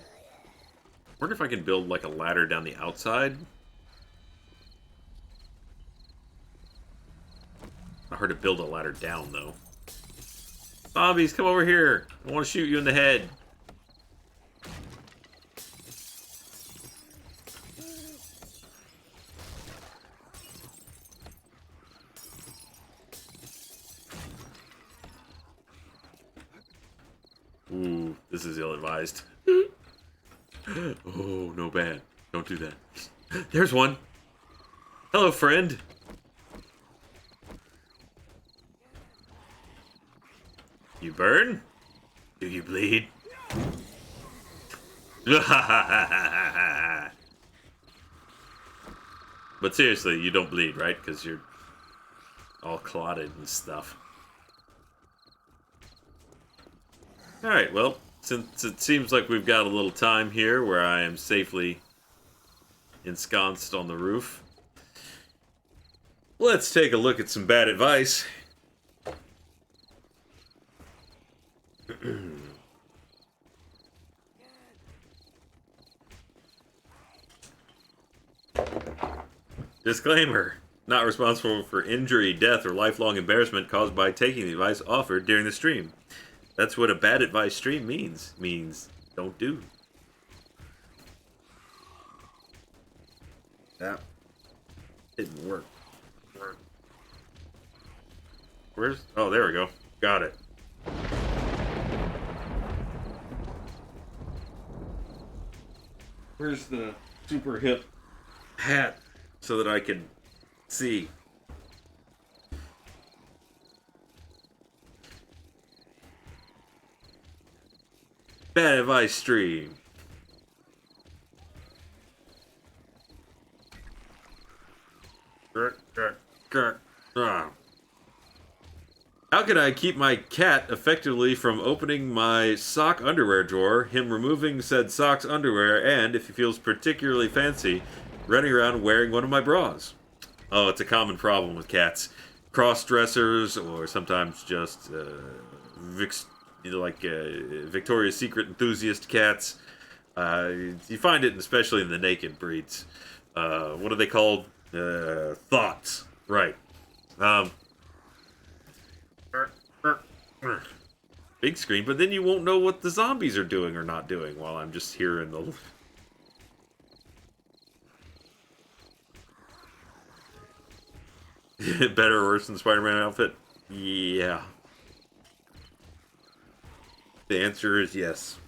wonder if I can build like a ladder down the outside. Hard to build a ladder down, though. Zombies, come over here. I want to shoot you in the head. Ooh, this is ill-advised. Oh, no bad. Don't do that. There's one. Hello, friend. You burn? Do you bleed? But seriously, you don't bleed, right? Because you're all clotted and stuff. Alright, well, since it seems like we've got a little time here where I am safely ensconced on the roof, let's take a look at some bad advice. Disclaimer. Not responsible for injury, death, or lifelong embarrassment caused by taking the advice offered during the stream. That's what a bad advice stream means. Means don't do. That didn't work. Where's... Oh, there we go. Got it. Where's the super hip hat so that I can see? Bad advice stream. How can I keep my cat effectively from opening my sock underwear drawer, him removing said socks underwear, and, if he feels particularly fancy, running around wearing one of my bras? Oh, it's a common problem with cats. Cross-dressers, or sometimes just Victoria's Secret enthusiast cats. You find it especially in the naked breeds. What are they called? Thoughts. Right. Big screen, but then you won't know what the zombies are doing or not doing while I'm just here in the... Better or worse than Spider-Man outfit? Yeah. The answer is yes.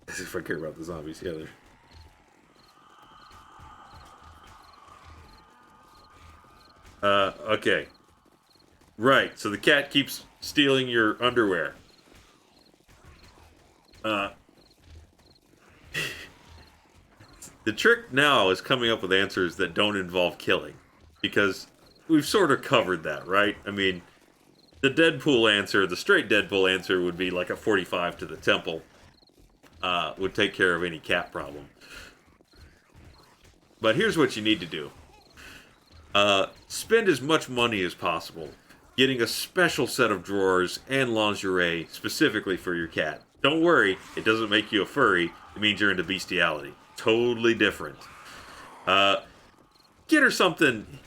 As if I care about the zombies together. Okay. Right, so the cat keeps stealing your underwear. The trick now is coming up with answers that don't involve killing. Because we've sort of covered that, right? I mean, the Deadpool answer, the straight Deadpool answer would be like a 45 to the temple. Would take care of any cat problem. But here's what you need to do. Spend as much money as possible getting a special set of drawers and lingerie specifically for your cat. Don't worry, it doesn't make you a furry. It means you're into bestiality. Totally different. Get her something,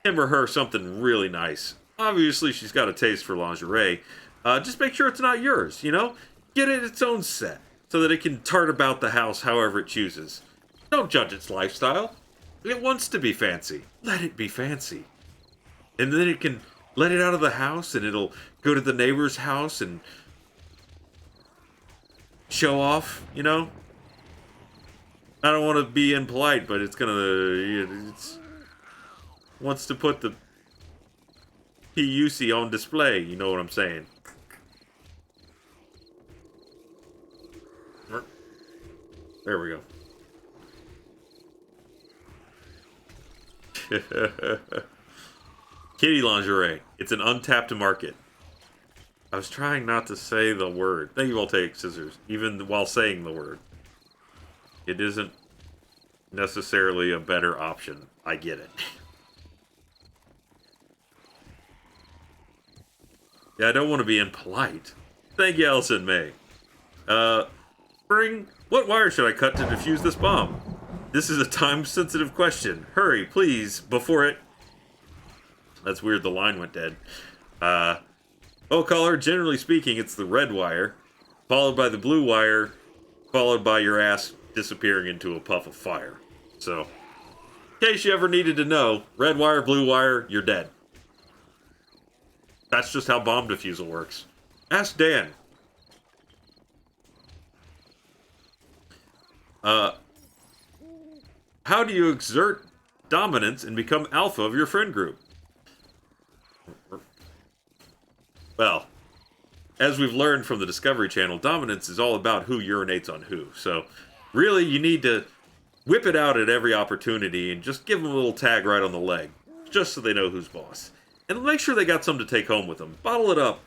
him or her, something really nice. Obviously, she's got a taste for lingerie. Just make sure it's not yours, you know? Get it its own set so that it can tart about the house however it chooses. Don't judge its lifestyle. It wants to be fancy. Let it be fancy. And then it can let it out of the house and it'll go to the neighbor's house and show off, you know? I don't want to be impolite, but it's wants to put the PUC on display, you know what I'm saying? There we go. Kitty lingerie. It's an untapped market. I was trying not to say the word. Thank you, I'll take scissors. Even while saying the word. It isn't necessarily a better option. I get it. Yeah, I don't want to be impolite. Thank you, Allison May. Spring, what wire should I cut to defuse this bomb? This is a time-sensitive question. Hurry, please, before it... That's weird, the line went dead. Oh, caller, generally speaking, it's the red wire, followed by the blue wire, followed by your ass disappearing into a puff of fire. So, in case you ever needed to know, red wire, blue wire, you're dead. That's just how bomb defusal works. Ask Dan. How do you exert dominance and become alpha of your friend group? Well, as we've learned from the Discovery Channel, dominance is all about who urinates on who. So, really, you need to whip it out at every opportunity and just give them a little tag right on the leg, just so they know who's boss. And make sure they got something to take home with them. Bottle it up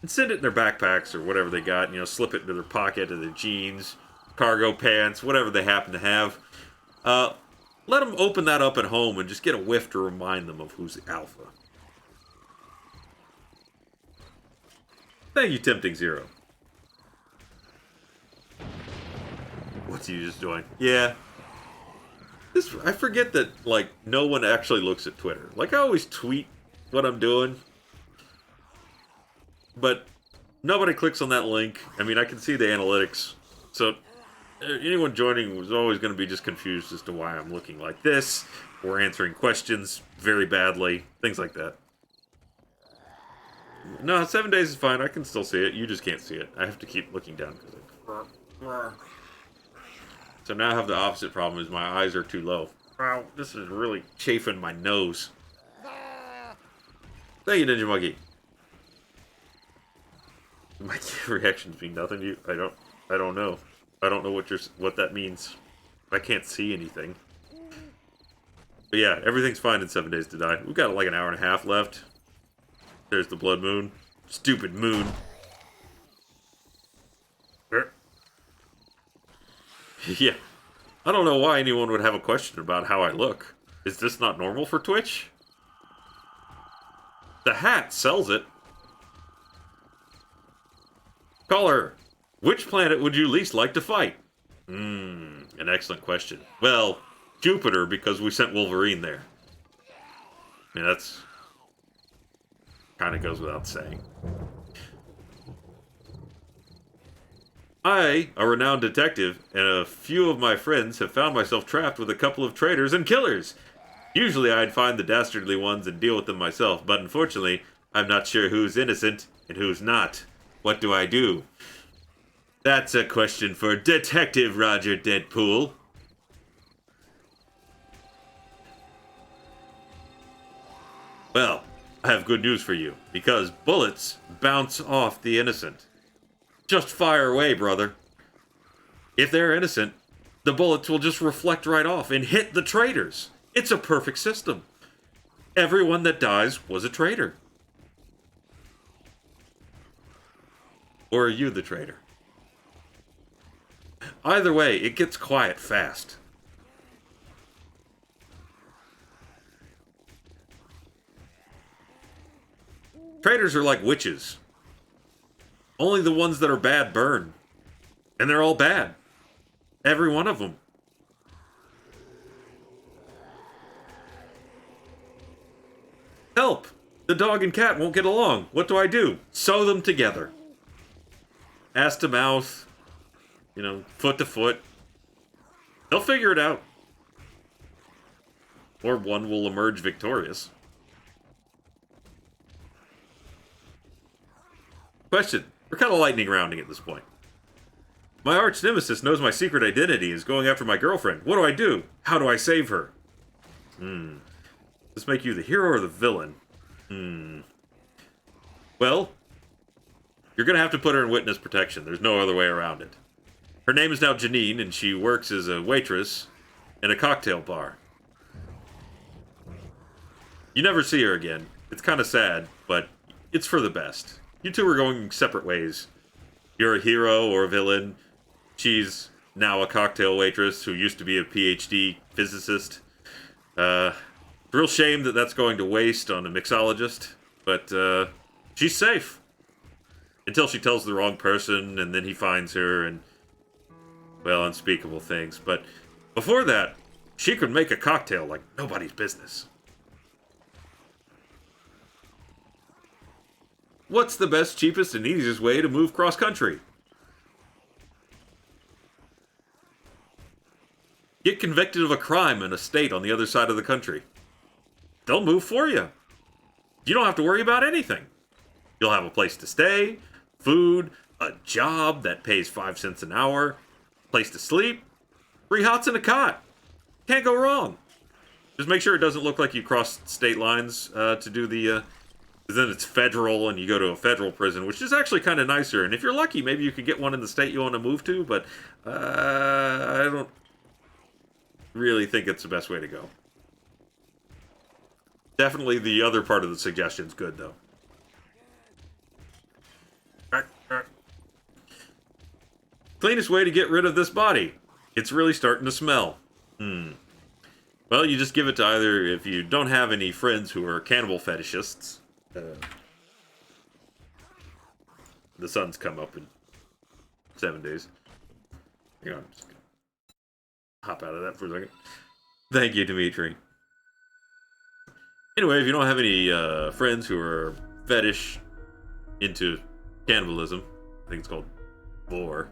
and send it in their backpacks or whatever they got. You know, slip it into their pocket or their jeans, cargo pants, whatever they happen to have. Let them open that up at home and just get a whiff to remind them of who's alpha. Thank you, Tempting Zero. What's you just doing? Yeah. I forget that, like, no one actually looks at Twitter. Like, I always tweet what I'm doing. But nobody clicks on that link. I mean, I can see the analytics. So, anyone joining was always going to be just confused as to why I'm looking like this, or answering questions very badly, things like that. No, 7 days is fine. I can still see it. You just can't see it. I have to keep looking down. So now I have the opposite problem, is my eyes are too low. Wow, this is really chafing my nose. Thank you, Ninja Monkey. My reactions mean nothing to you? I don't know. I don't know what that means. I can't see anything. But yeah, everything's fine in 7 days to die. We've got like an hour and a half left. There's the blood moon. Stupid moon. Yeah. I don't know why anyone would have a question about how I look. Is this not normal for Twitch? The hat sells it. Caller, which planet would you least like to fight? An excellent question. Well, Jupiter, because we sent Wolverine there. I mean, that's... kind of goes without saying. I, a renowned detective, and a few of my friends have found myself trapped with a couple of traitors and killers. Usually I'd find the dastardly ones and deal with them myself, but unfortunately, I'm not sure who's innocent and who's not. What do I do? That's a question for Detective Roger Deadpool. Well, I have good news for you, because bullets bounce off the innocent. Just fire away, brother. If they're innocent, the bullets will just reflect right off and hit the traitors. It's a perfect system. Everyone that dies was a traitor. Or are you the traitor? Either way, it gets quiet fast. Traitors are like witches. Only the ones that are bad burn. And they're all bad. Every one of them. Help! The dog and cat won't get along. What do I do? Sew them together. Ass to mouth. You know, foot to foot. They'll figure it out. Or one will emerge victorious. Question. We're kind of lightning rounding at this point. My arch nemesis knows my secret identity and is going after my girlfriend. What do I do? How do I save her? Does this make you the hero or the villain? Well, you're going to have to put her in witness protection. There's no other way around it. Her name is now Janine, and she works as a waitress in a cocktail bar. You never see her again. It's kind of sad, but it's for the best. You two are going separate ways. You're a hero or a villain. She's now a cocktail waitress who used to be a PhD physicist. Real shame that that's going to waste on a mixologist, but she's safe. Until she tells the wrong person, and then he finds her, and, well, unspeakable things. But before that, she could make a cocktail like nobody's business. What's the best, cheapest, and easiest way to move cross-country? Get convicted of a crime in a state on the other side of the country. They'll move for you. You don't have to worry about anything. You'll have a place to stay, food, a job that pays 5 cents an hour, place to sleep, 3 hots and a cot. Can't go wrong. Just make sure it doesn't look like you crossed state lines to do the... then it's federal, and you go to a federal prison, which is actually kind of nicer. And if you're lucky, maybe you could get one in the state you want to move to, but I don't really think it's the best way to go. Definitely the other part of the suggestion's good, though. Cleanest way to get rid of this body. It's really starting to smell. Well, you just give it to either, if you don't have any friends who are cannibal fetishists. The sun's come up in 7 days. Hang on, I'm just gonna hop out of that for a second. Thank you, Dimitri. Anyway, if you don't have any friends who are fetish into cannibalism, I think it's called vor.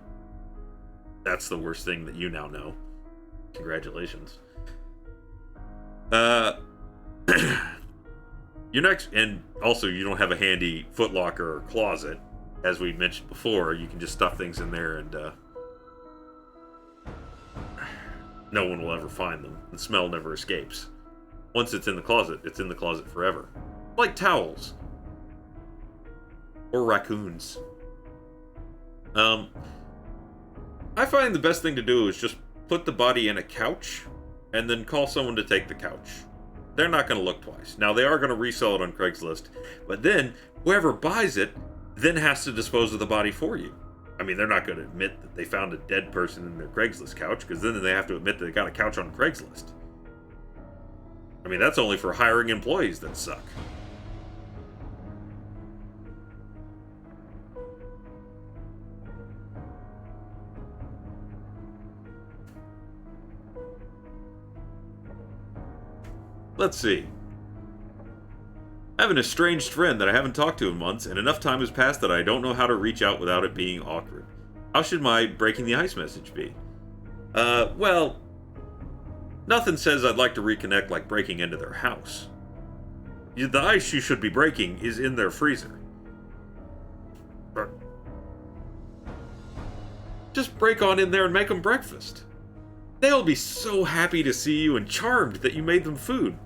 That's the worst thing that you now know. Congratulations. Uh, your next, and also you don't have a handy footlocker or closet, as we mentioned before. You can just stuff things in there, and no one will ever find them. The smell never escapes. Once it's in the closet, it's in the closet forever. Like towels. Or raccoons. I find the best thing to do is just put the body in a couch and then call someone to take the couch. They're not going to look twice. Now, they are going to resell it on Craigslist, but then whoever buys it then has to dispose of the body for you. I mean, they're not going to admit that they found a dead person in their Craigslist couch, because then they have to admit that they got a couch on Craigslist. I mean, that's only for hiring employees that suck. Let's see. I have an estranged friend that I haven't talked to in months, and enough time has passed that I don't know how to reach out without it being awkward. How should my breaking the ice message be? Well, nothing says I'd like to reconnect like breaking into their house. The ice you should be breaking is in their freezer. Just break on in there and make them breakfast. They'll be so happy to see you and charmed that you made them food.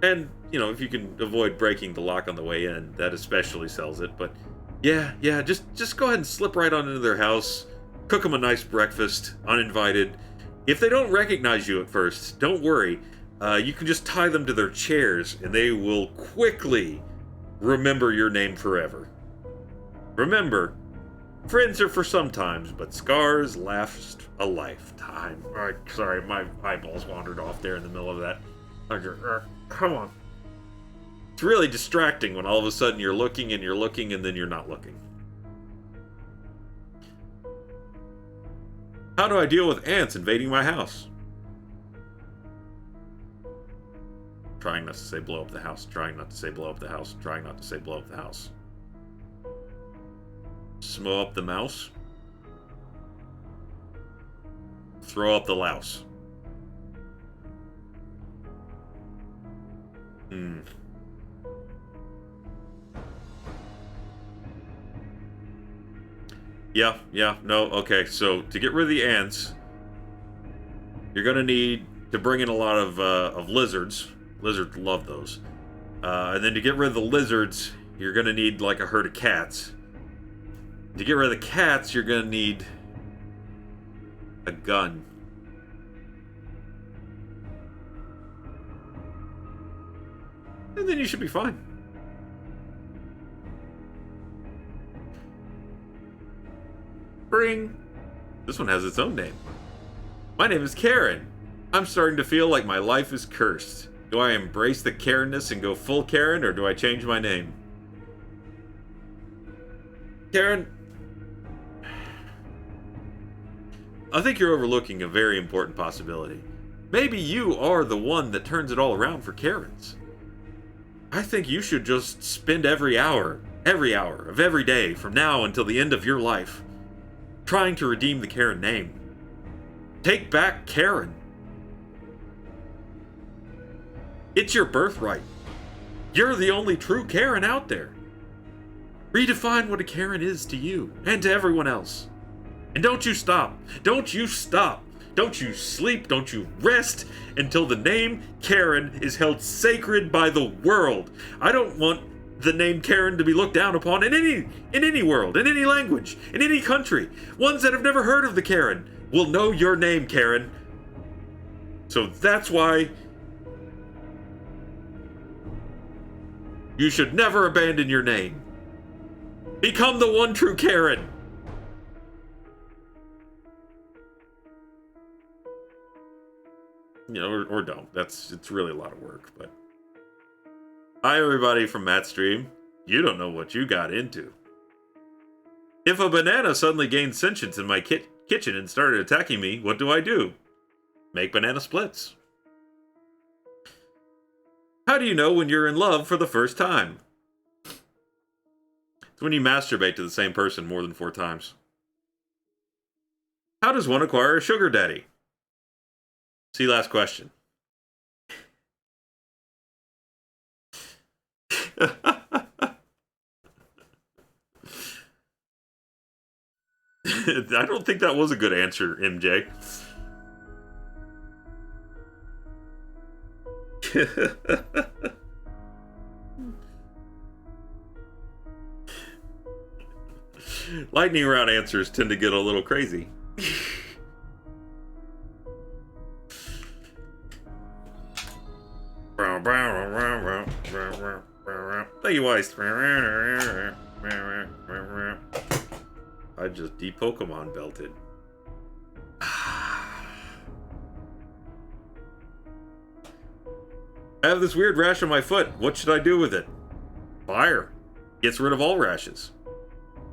And, you know, if you can avoid breaking the lock on the way in, that especially sells it. But yeah, just go ahead and slip right on into their house, cook them a nice breakfast, uninvited. If they don't recognize you at first, don't worry. You can just tie them to their chairs, and they will quickly remember your name forever. Remember, friends are for sometimes, but scars last a lifetime. Alright, sorry, my eyeballs wandered off there in the middle of that. Come on. It's really distracting when all of a sudden you're looking and then you're not looking. How do I deal with ants invading my house? Trying not to say blow up the house, trying not to say blow up the house, trying not to say blow up the house. Smow up the mouse. Throw up the louse. Yeah, no, okay, so to get rid of the ants, you're gonna need to bring in a lot of lizards. Lizards love those. And then to get rid of the lizards, you're gonna need like a herd of cats. To get rid of the cats, you're gonna need a gun. And then you should be fine. Bring. This one has its own name. My name is Karen. I'm starting to feel like my life is cursed. Do I embrace the Karenness and go full Karen, or do I change my name? Karen, I think you're overlooking a very important possibility. Maybe you are the one that turns it all around for Karens. I think you should just spend every hour of every day from now until the end of your life trying to redeem the Karen name. Take back Karen. It's your birthright. You're the only true Karen out there. Redefine what a Karen is to you and to everyone else. And don't you stop. Don't you stop. Don't you sleep. Don't you rest until the name Karen is held sacred by the world. I don't want the name Karen to be looked down upon in any world, in any language, in any country. Ones that have never heard of the Karen will know your name, Karen. So that's why you should never abandon your name. Become the one true Karen. You know, or don't. It's really a lot of work, but. Hi everybody from Matt Stream. You don't know what you got into. If a banana suddenly gained sentience in my kitchen and started attacking me, what do I do? Make banana splits. How do you know when you're in love for the first time? It's when you masturbate to the same person more than 4 times. How does one acquire a sugar daddy? See last question. I don't think that was a good answer, MJ. Lightning round answers tend to get a little crazy. Thank you, Weiss. I just de-Pokemon belted. I have this weird rash on my foot. What should I do with it? Fire. Gets rid of all rashes,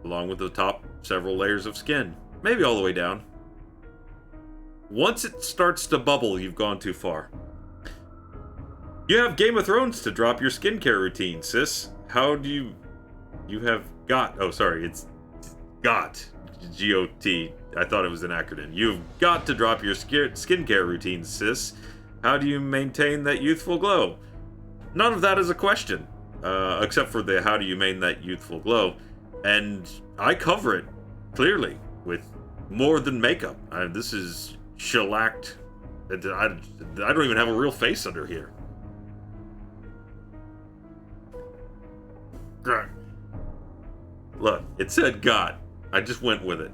along with the top several layers of skin. Maybe all the way down. Once it starts to bubble, you've gone too far. You have Game of Thrones to drop your skincare routine, sis. How do you... You have got... Oh, sorry, it's GOT. G-O-T. I thought it was an acronym. You've got to drop your skincare routine, sis. How do you maintain that youthful glow? None of that is a question. Except for the how do you maintain that youthful glow. And I cover it, clearly, with more than makeup. This is shellacked. I don't even have a real face under here. Look, it said God. I just went with it.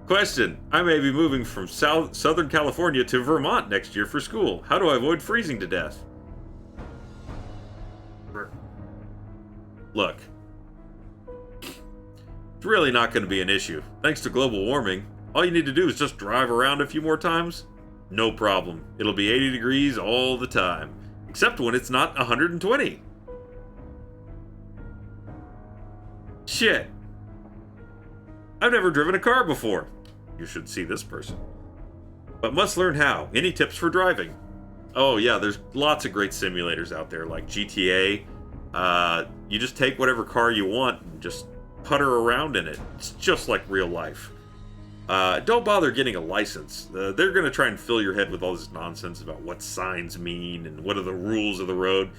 Question. I may be moving from Southern California to Vermont next year for school. How do I avoid freezing to death? Look. It's really not going to be an issue. Thanks to global warming, all you need to do is just drive around a few more times. No problem. It'll be 80 degrees all the time. Except when it's not 120. Shit. I've never driven a car before. You should see this person. But must learn how. Any tips for driving? Oh yeah, there's lots of great simulators out there like GTA. You just take whatever car you want and just putter around in it. It's just like real life. Don't bother getting a license. They're going to try and fill your head with all this nonsense about what signs mean and what are the rules of the road.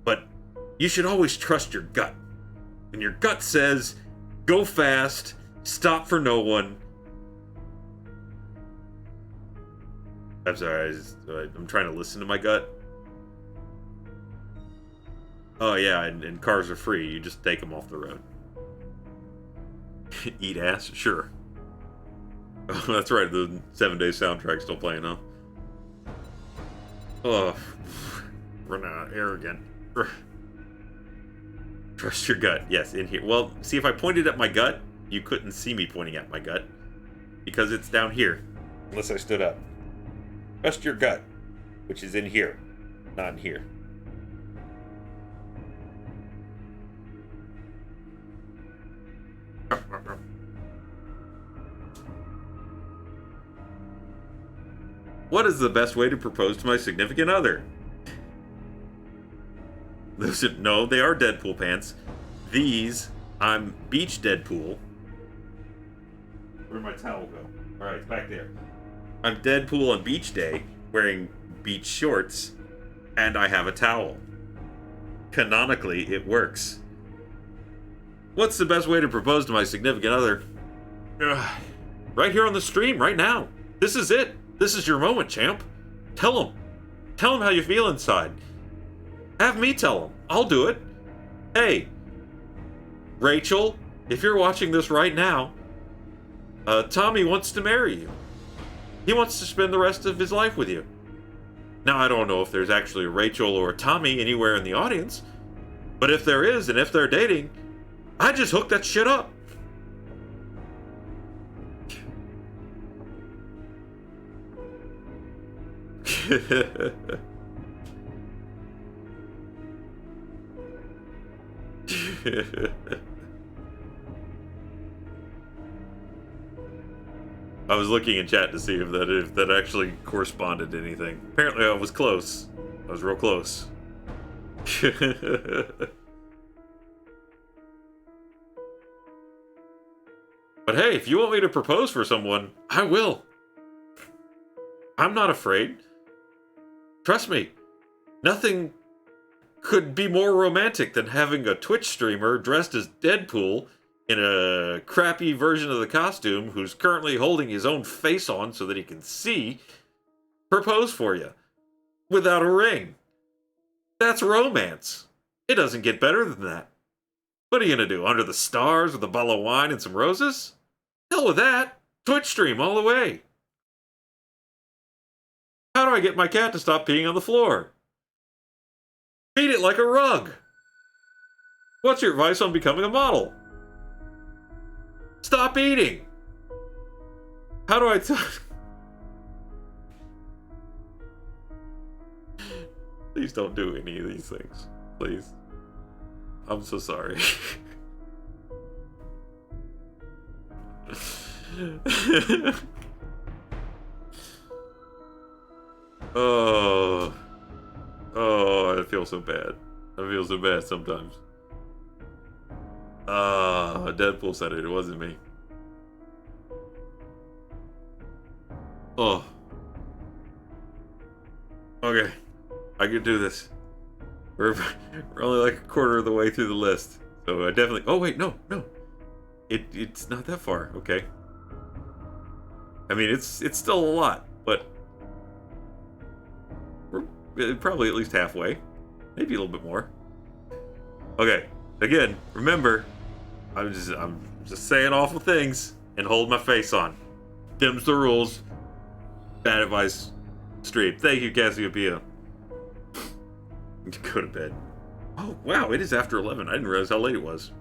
But you should always trust your gut. And your gut says, go fast, stop for no one. I'm sorry, I'm trying to listen to my gut. Oh yeah, and cars are free. You just take them off the road. Eat ass? Sure. Oh, that's right, the 7-day soundtrack's still playing, huh? Oh, we're not arrogant. Trust your gut. Yes, in here. Well, see, if I pointed at my gut, you couldn't see me pointing at my gut. Because it's down here. Unless I stood up. Trust your gut. Which is in here. Not in here. What is the best way to propose to my significant other? Listen, no, they are Deadpool pants. These, I'm Beach Deadpool. Where'd my towel go? Alright, it's back there. I'm Deadpool on beach day, wearing beach shorts, and I have a towel. Canonically, it works. What's the best way to propose to my significant other? Right here on the stream, right now. This is it. This is your moment, champ. Tell him. Tell him how you feel inside. Have me tell him. I'll do it. Hey, Rachel, if you're watching this right now, Tommy wants to marry you. He wants to spend the rest of his life with you. Now, I don't know if there's actually a Rachel or a Tommy anywhere in the audience, but if there is, and if they're dating, I just hooked that shit up. I was looking in chat to see if that actually corresponded to anything. Apparently I was close. I was real close. But hey, if you want me to propose for someone, I will. I'm not afraid. Trust me, nothing could be more romantic than having a Twitch streamer dressed as Deadpool in a crappy version of the costume who's currently holding his own face on so that he can see propose for you without a ring. That's romance. It doesn't get better than that. What are you gonna do? Under the stars with a bottle of wine and some roses? Hell with that. Twitch stream all the way. How do I get my cat to stop peeing on the floor? Feed it like a rug. What's your advice on becoming a model? Stop eating. How do I Please don't do any of these things. Please. I'm so sorry. Oh, I feel so bad. I feel so bad sometimes. Deadpool said it. It wasn't me. Oh. Okay. I can do this. We're only like a quarter of the way through the list. So I definitely... Oh, wait, no. It's not that far. Okay. I mean, it's still a lot, but... We're probably at least halfway. Maybe a little bit more. Okay. Again, remember, I'm just saying awful things and hold my face on. Them's the rules. Bad advice stream. Thank you, Cassiopeia. Go to bed. Oh, wow, it is after 11. I didn't realize how late it was.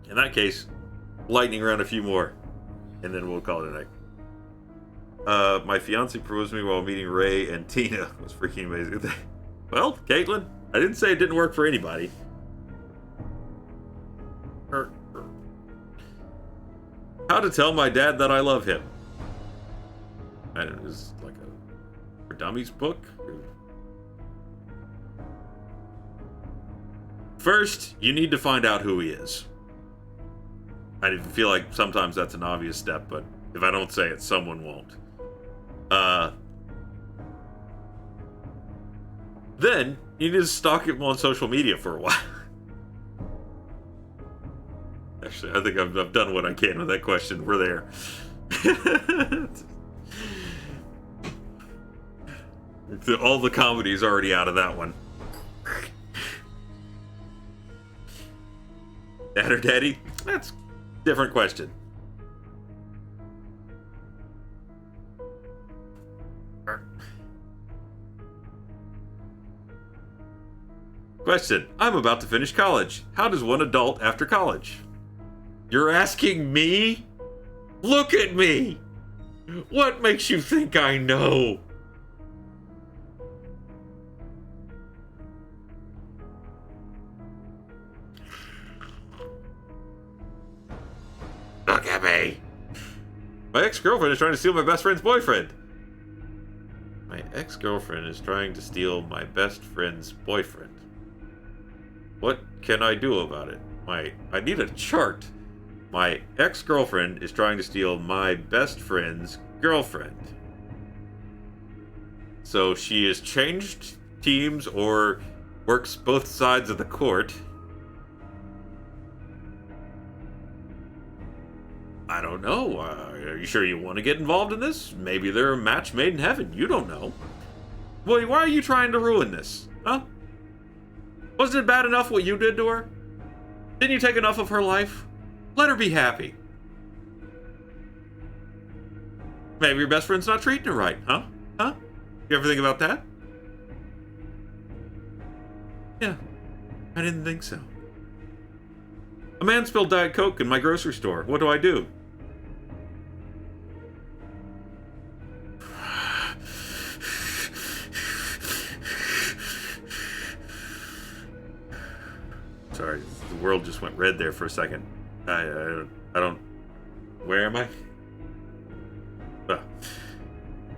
In that case, lightning round a few more, and then we'll call it a night. My fiance proposed to me while meeting Ray and Tina. It was freaking amazing. Well, Caitlin, I didn't say it didn't work for anybody. How to tell my dad that I love him. I don't know, is like a for dummies book? First, you need to find out who he is. I feel like sometimes that's an obvious step, but if I don't say it, someone won't. Then, you need to stalk him on social media for a while. Actually, I think I've done what I can with that question. We're there. All the comedy's already out of that one. Dad or daddy? That's a different question. Question. I'm about to finish college. How does one adult after college? You're asking me? Look at me! What makes you think I know? Look at me! My ex-girlfriend is trying to steal my best friend's boyfriend. My ex-girlfriend is trying to steal my best friend's boyfriend. What can I do about it? I need a chart. My ex-girlfriend is trying to steal my best friend's girlfriend. So she has changed teams or works both sides of the court. I don't know. Are you sure you want to get involved in this? Maybe they're a match made in heaven. You don't know. Well, why are you trying to ruin this? Huh? Wasn't it bad enough what you did to her? Didn't you take enough of her life? Let her be happy. Maybe your best friend's not treating her right, huh? Huh? You ever think about that? Yeah, I didn't think so. A man spilled Diet Coke in my grocery store. What do I do? Sorry, the world just went red there for a second. I don't... Where am I? Can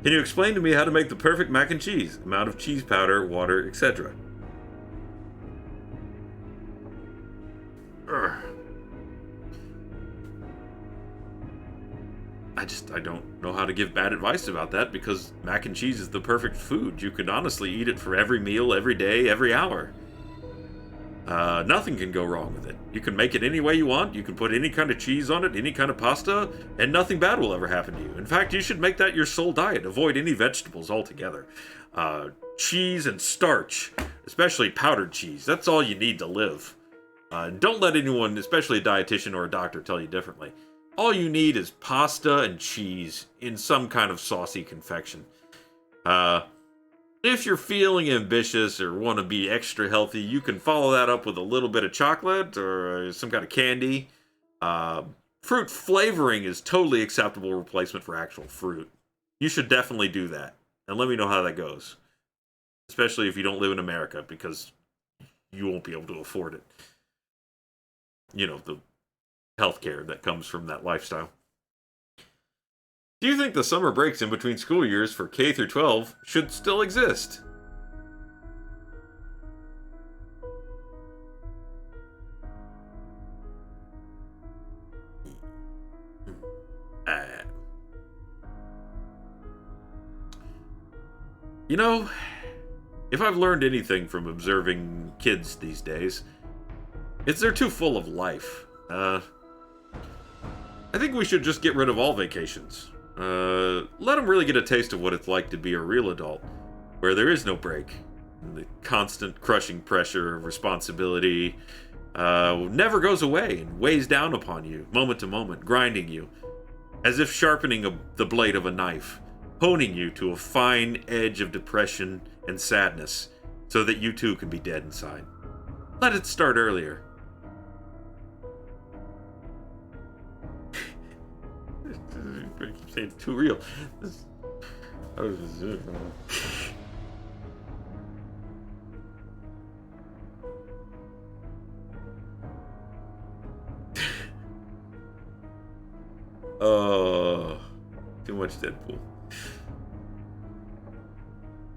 you explain to me how to make the perfect mac and cheese? Amount of cheese powder, water, etc. I don't know how to give bad advice about that because mac and cheese is the perfect food. You could honestly eat it for every meal, every day, every hour. Nothing can go wrong with it. You can make it any way you want. You can put any kind of cheese on it, any kind of pasta, and nothing bad will ever happen to you. In fact, you should make that your sole diet. Avoid any vegetables altogether. Cheese and starch, especially powdered cheese. That's all you need to live. Don't let anyone, especially a dietitian or a doctor, tell you differently. All you need is pasta and cheese in some kind of saucy confection. If you're feeling ambitious or want to be extra healthy, you can follow that up with a little bit of chocolate or some kind of candy. Fruit flavoring is totally acceptable replacement for actual fruit. You should definitely do that. And let me know how that goes. Especially if you don't live in America, because you won't be able to afford it. You know, the healthcare that comes from that lifestyle. Do you think the summer breaks in between school years for K through 12 should still exist? You know, if I've learned anything from observing kids these days, it's they're too full of life. I think we should just get rid of all vacations. Let them really get a taste of what it's like to be a real adult, where there is no break. And the constant crushing pressure of responsibility never goes away and weighs down upon you, moment to moment, grinding you, as if sharpening the blade of a knife, honing you to a fine edge of depression and sadness, so that you too can be dead inside. Let it start earlier. I keep saying it's too real. Too much Deadpool.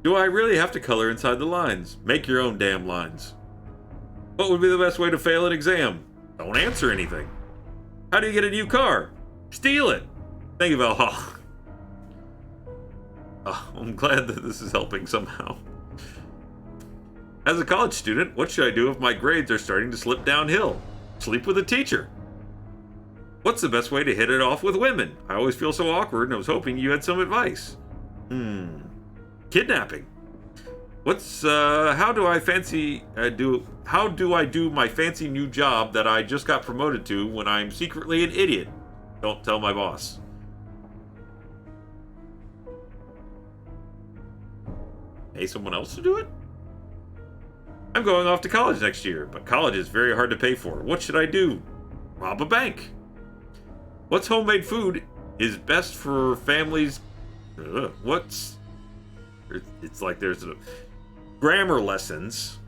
Do I really have to color inside the lines? Make your own damn lines. What would be the best way to fail an exam? Don't answer anything. How do you get a new car? Steal it. Think about I'm glad that this is helping somehow. As a college student, what should I do if my grades are starting to slip downhill? Sleep with a teacher. What's the best way to hit it off with women? I always feel so awkward and I was hoping you had some advice. Kidnapping. How do I do my fancy new job that I just got promoted to when I'm secretly an idiot? Don't tell my boss. Pay someone else to do it? I'm going off to college next year, but college is very hard to pay for. What should I do? Rob a bank. What's homemade food is best for families? It's like there's grammar lessons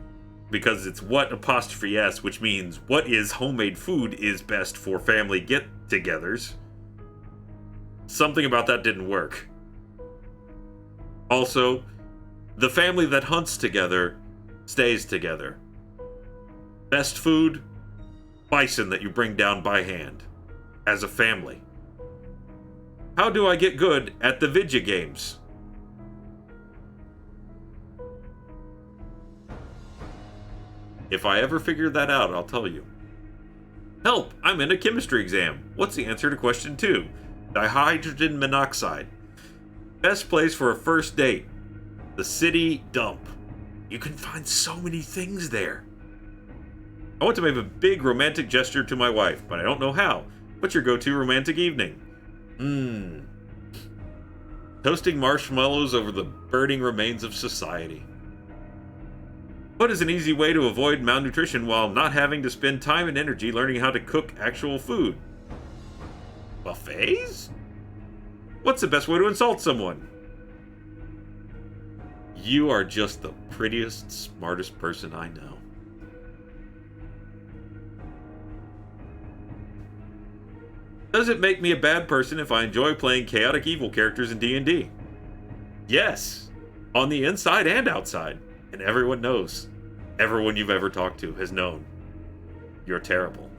because it's what apostrophe s, which means what is homemade food is best for family get-togethers. Something about that didn't work. Also, the family that hunts together stays together. Best food? Bison that you bring down by hand. As a family. How do I get good at the video games? If I ever figure that out, I'll tell you. Help! I'm in a chemistry exam. What's the answer to question 2? Dihydrogen monoxide. Best place for a first date. The city dump. You can find so many things there. I want to make a big romantic gesture to my wife, but I don't know how. What's your go-to romantic evening? Toasting marshmallows over the burning remains of society. What is an easy way to avoid malnutrition while not having to spend time and energy learning how to cook actual food? Buffets? What's the best way to insult someone? You are just the prettiest, smartest person I know. Does it make me a bad person if I enjoy playing chaotic evil characters in D&D? Yes. On the inside and outside. And everyone knows. Everyone you've ever talked to has known. You're terrible.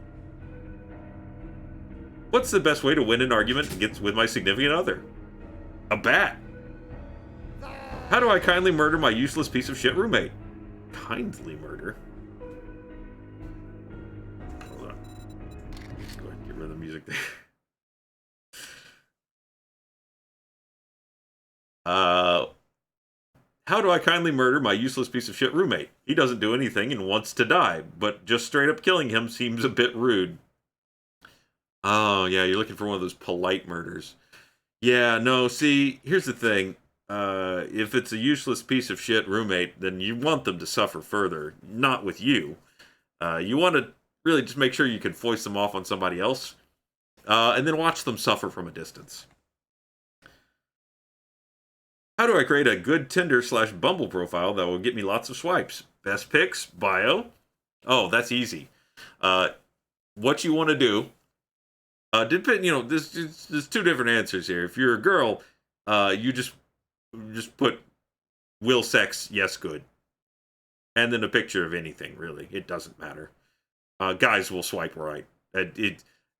What's the best way to win an argument with my significant other? A bat. How do I kindly murder my useless piece of shit roommate? Kindly murder? Hold on. Let's go ahead and get rid of the music there. How do I kindly murder my useless piece of shit roommate? He doesn't do anything and wants to die, but just straight up killing him seems a bit rude. Oh, yeah, you're looking for one of those polite murders. Yeah, no, see, here's the thing. If it's a useless piece of shit roommate, then you want them to suffer further, not with you. You want to really just make sure you can foist them off on somebody else, and then watch them suffer from a distance. How do I create a good Tinder/Bumble profile that will get me lots of swipes? Best pics, bio. Oh, that's easy. What you want to do, there's two different answers here. If you're a girl, you just put will sex, yes, good. And then a picture of anything, really. It doesn't matter. Guys will swipe right.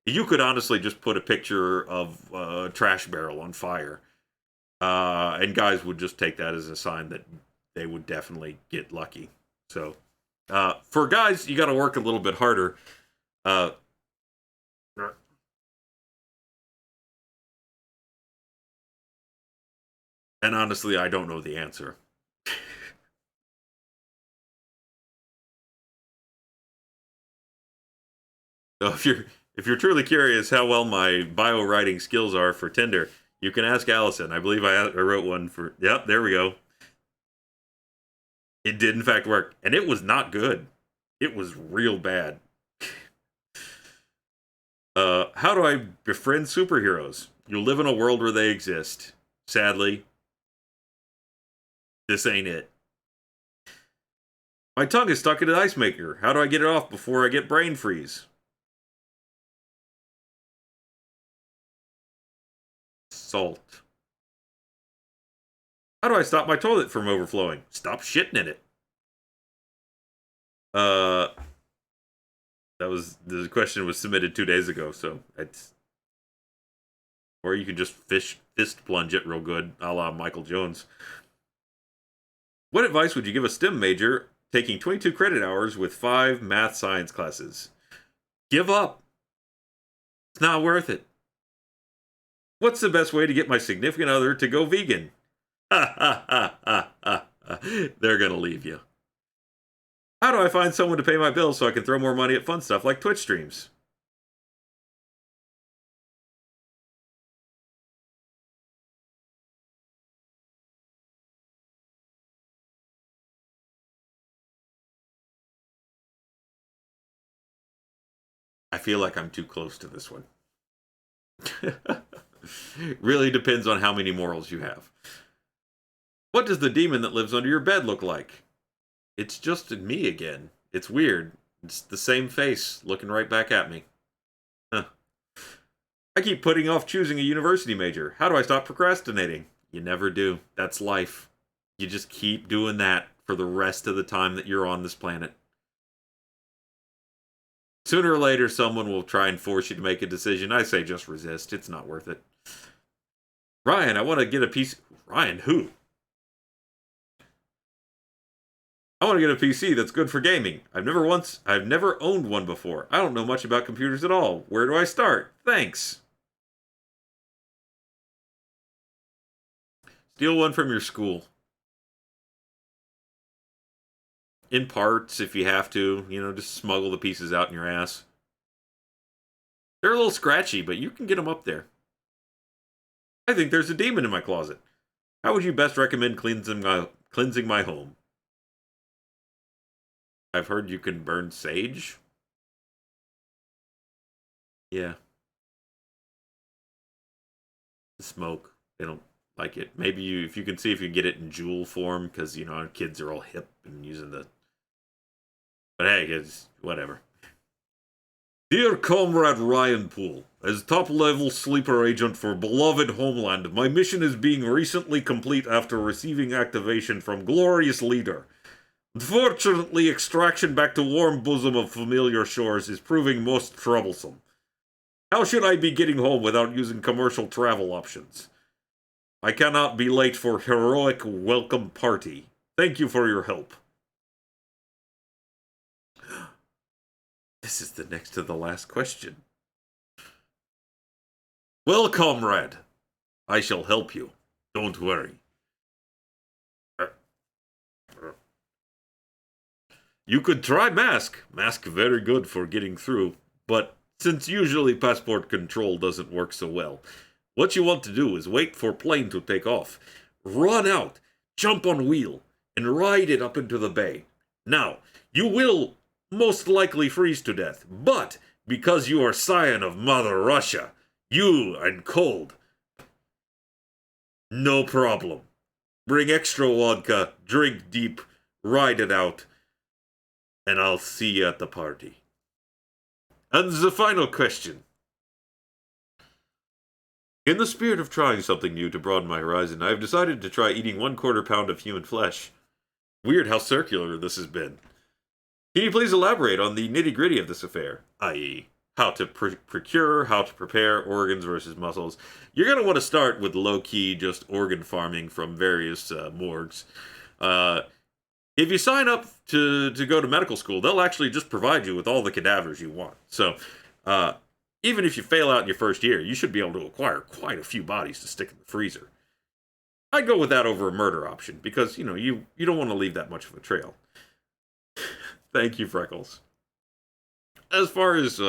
You could honestly just put a picture of a trash barrel on fire. And guys would just take that as a sign that they would definitely get lucky. So, for guys, you got to work a little bit harder. And honestly, I don't know the answer. So if you're truly curious how well my bio writing skills are for Tinder, you can ask Allison. I believe I wrote one for... Yep, there we go. It did, in fact, work. And it was not good. It was real bad. How do I befriend superheroes? You live in a world where they exist. Sadly, this ain't it. My tongue is stuck in an ice maker. How do I get it off before I get brain freeze? Salt. How do I stop my toilet from overflowing? Stop shitting in it. The question was submitted 2 days ago, so it's... Or you can just fist plunge it real good, a la Michael Jones. What advice would you give a STEM major taking 22 credit hours with 5 math science classes? Give up. It's not worth it. What's the best way to get my significant other to go vegan? They're gonna leave you. How do I find someone to pay my bills so I can throw more money at fun stuff like Twitch streams? I feel like I'm too close to this one. Really depends on how many morals you have. What does the demon that lives under your bed look like? It's just me again. It's weird. It's the same face looking right back at me. Huh. I keep putting off choosing a university major. How do I stop procrastinating? You never do. That's life. You just keep doing that for the rest of the time that you're on this planet. Sooner or later, someone will try and force you to make a decision. I say just resist. It's not worth it. Ryan, I want to get a PC... Ryan, who? I want to get a PC that's good for gaming. I've never owned one before. I don't know much about computers at all. Where do I start? Thanks. Steal one from your school. In parts, if you have to. You know, just smuggle the pieces out in your ass. They're a little scratchy, but you can get them up there. I think there's a demon in my closet. How would you best recommend cleansing my home? I've heard you can burn sage. Yeah. The smoke. They don't like it. Maybe if you can see if you can get it in jewel form, because, you know, kids are all hip and using the... But hey, it's whatever. Dear Comrade Ryan Poole, as top-level sleeper agent for beloved Homeland, my mission is being recently complete after receiving activation from glorious leader. Unfortunately, extraction back to warm bosom of familiar shores is proving most troublesome. How should I be getting home without using commercial travel options? I cannot be late for heroic welcome party. Thank you for your help. This is the next to the last question. Well, comrade, I shall help you. Don't worry. You could try mask. Mask very good for getting through, but since usually passport control doesn't work so well, what you want to do is wait for plane to take off. Run out, jump on wheel, and ride it up into the bay. Now, you will most likely freeze to death, but because you are scion of Mother Russia, you and cold. No problem. Bring extra vodka, drink deep, ride it out, and I'll see you at the party. And the final question. In the spirit of trying something new to broaden my horizon, I have decided to try eating 1/4 pound of human flesh. Weird how circular this has been. Can you please elaborate on the nitty-gritty of this affair, i.e., how to procure, how to prepare organs versus muscles? You're going to want to start with low-key, just organ farming from various morgues. If you sign up to go to medical school, they'll actually just provide you with all the cadavers you want. So, even if you fail out in your first year, you should be able to acquire quite a few bodies to stick in the freezer. I'd go with that over a murder option, because, you don't want to leave that much of a trail. Thank you, Freckles. As far as,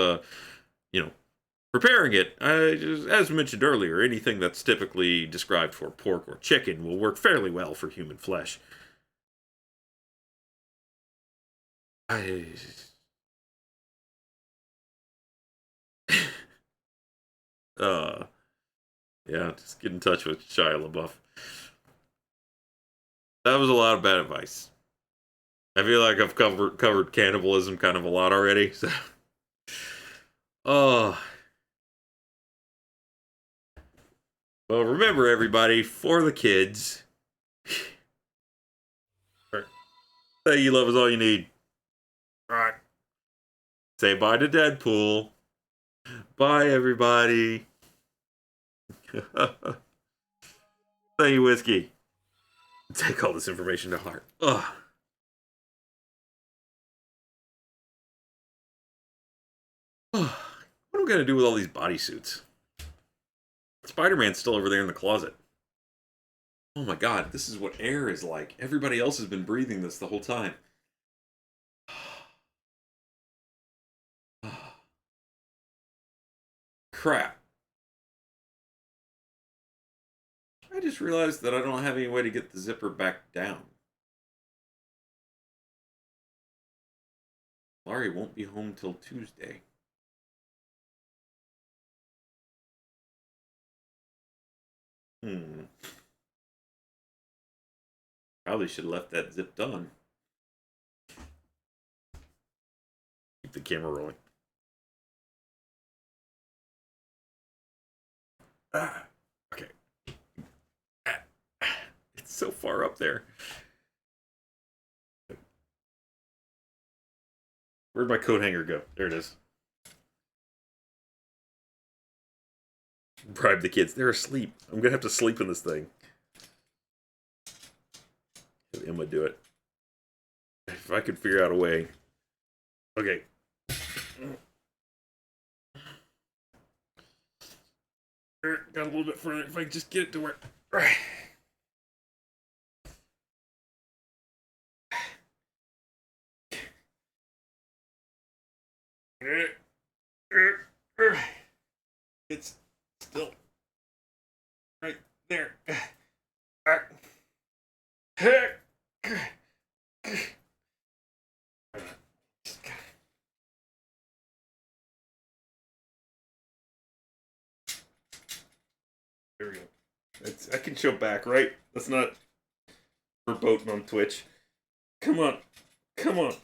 preparing it, as mentioned earlier, anything that's typically described for pork or chicken will work fairly well for human flesh. I... yeah, just get in touch with Shia LaBeouf. That was a lot of bad advice. I feel like I've covered cannibalism kind of a lot already. So. Oh. Well, remember, everybody, for the kids. Say you love is all you need. Alright. Say bye to Deadpool. Bye, everybody. Thank you, Whiskey. Take all this information to heart. Ugh. What am I gonna do with all these bodysuits? Spider-Man's still over there in the closet. Oh my god, this is what air is like. Everybody else has been breathing this the whole time. Crap. I just realized that I don't have any way to get the zipper back down. Laurie won't be home till Tuesday. Probably should have left that zipped on. Keep the camera rolling. Okay. It's so far up there. Where'd my coat hanger go? There it is. Bribe the kids. They're asleep. I'm gonna have to sleep in this thing. Have Emma do it. If I could figure out a way. Okay. Got a little bit further. If I could just get it to where. It's still right there. There we go. I can show back, right? That's not verboten on Twitch. Come on. Come on.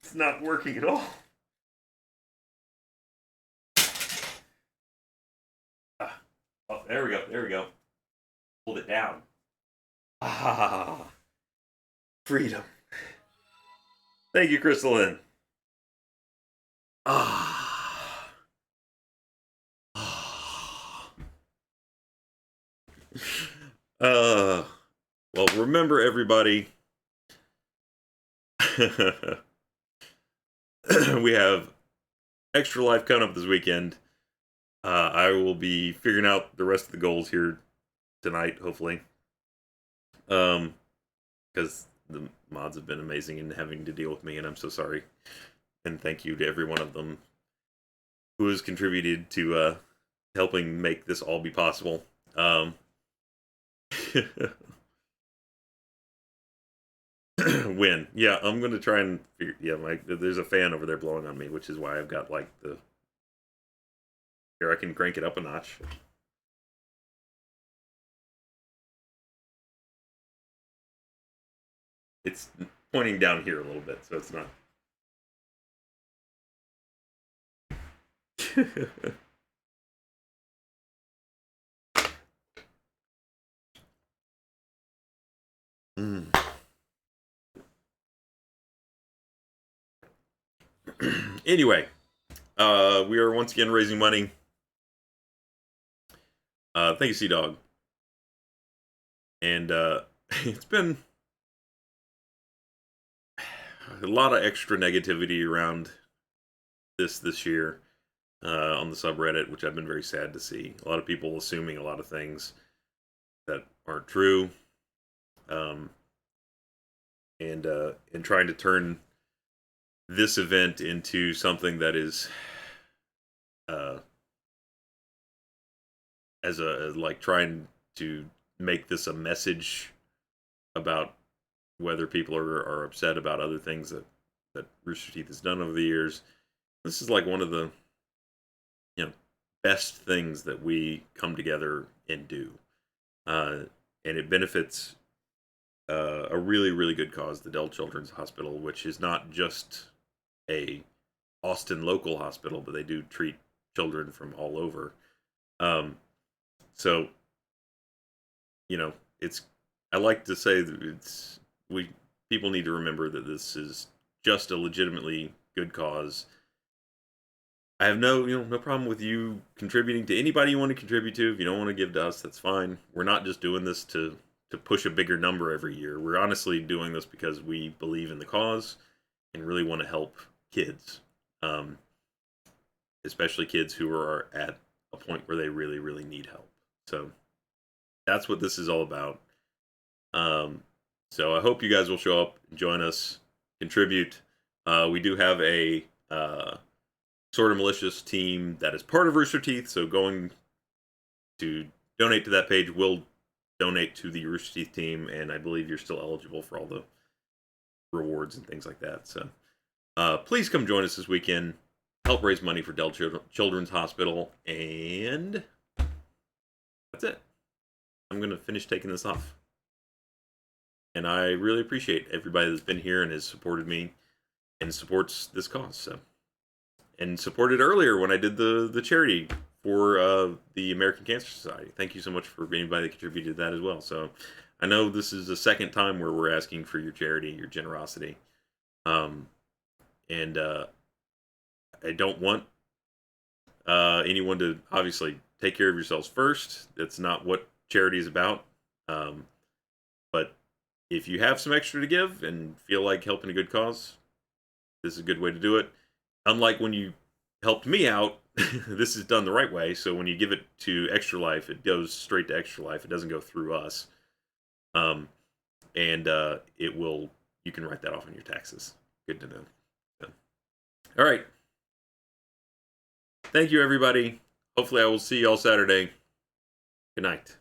It's not working at all. Oh, there we go. There we go. Hold it down. Ah. Freedom. Thank you, Crystalline. Ah. uh, well, remember everybody, we have Extra Life coming up this weekend. I will be figuring out the rest of the goals here tonight, hopefully. Because the mods have been amazing in having to deal with me, and I'm so sorry. And thank you to every one of them who has contributed to helping make this all be possible. Win. Yeah, I'm gonna try and figure. Yeah, there's a fan over there blowing on me, which is why I've got like the. Here, I can crank it up a notch. It's pointing down here a little bit, so it's not. Mm. Anyway, we are once again raising money. Thank you, Sea Dog. And it's been a lot of extra negativity around this year on the subreddit, which I've been very sad to see. A lot of people assuming a lot of things that aren't true, and trying to turn this event into something that is as like trying to make this a message about whether people are upset about other things that Rooster Teeth has done over the years. This is like one of the best things that we come together and do, and it benefits a really really good cause, the Dell Children's Hospital, which is not just a Austin local hospital, but they do treat children from all over. So it's, I like to say that people need to remember that this is just a legitimately good cause. I have no problem with you contributing to anybody you want to contribute to. If you don't want to give to us, that's fine. We're not just doing this to push a bigger number every year. We're honestly doing this because we believe in the cause and really want to help kids, especially kids who are at a point where they really really need help. So that's what this is all about. So I hope you guys will show up, join us, contribute. We do have a sort of malicious team that is part of Rooster Teeth, so going to donate to that page will donate to the Rooster Teeth team, and I believe you're still eligible for all the rewards and things like that. So please come join us this weekend, help raise money for Dell Children's Hospital, and that's it. I'm going to finish taking this off. And I really appreciate everybody that's been here and has supported me and supports this cause. So, and supported earlier when I did the charity for the American Cancer Society. Thank you so much for anybody that contributed to that as well. So I know this is the second time where we're asking for your charity, your generosity. And I don't want anyone to obviously take care of yourselves first. That's not what charity is about. But if you have some extra to give and feel like helping a good cause, this is a good way to do it. Unlike when you helped me out, this is done the right way. So when you give it to Extra Life, it goes straight to Extra Life. It doesn't go through us. And it will, you can write that off on your taxes. Good to know. So, all right. Thank you, everybody. Hopefully I will see you all Saturday. Good night.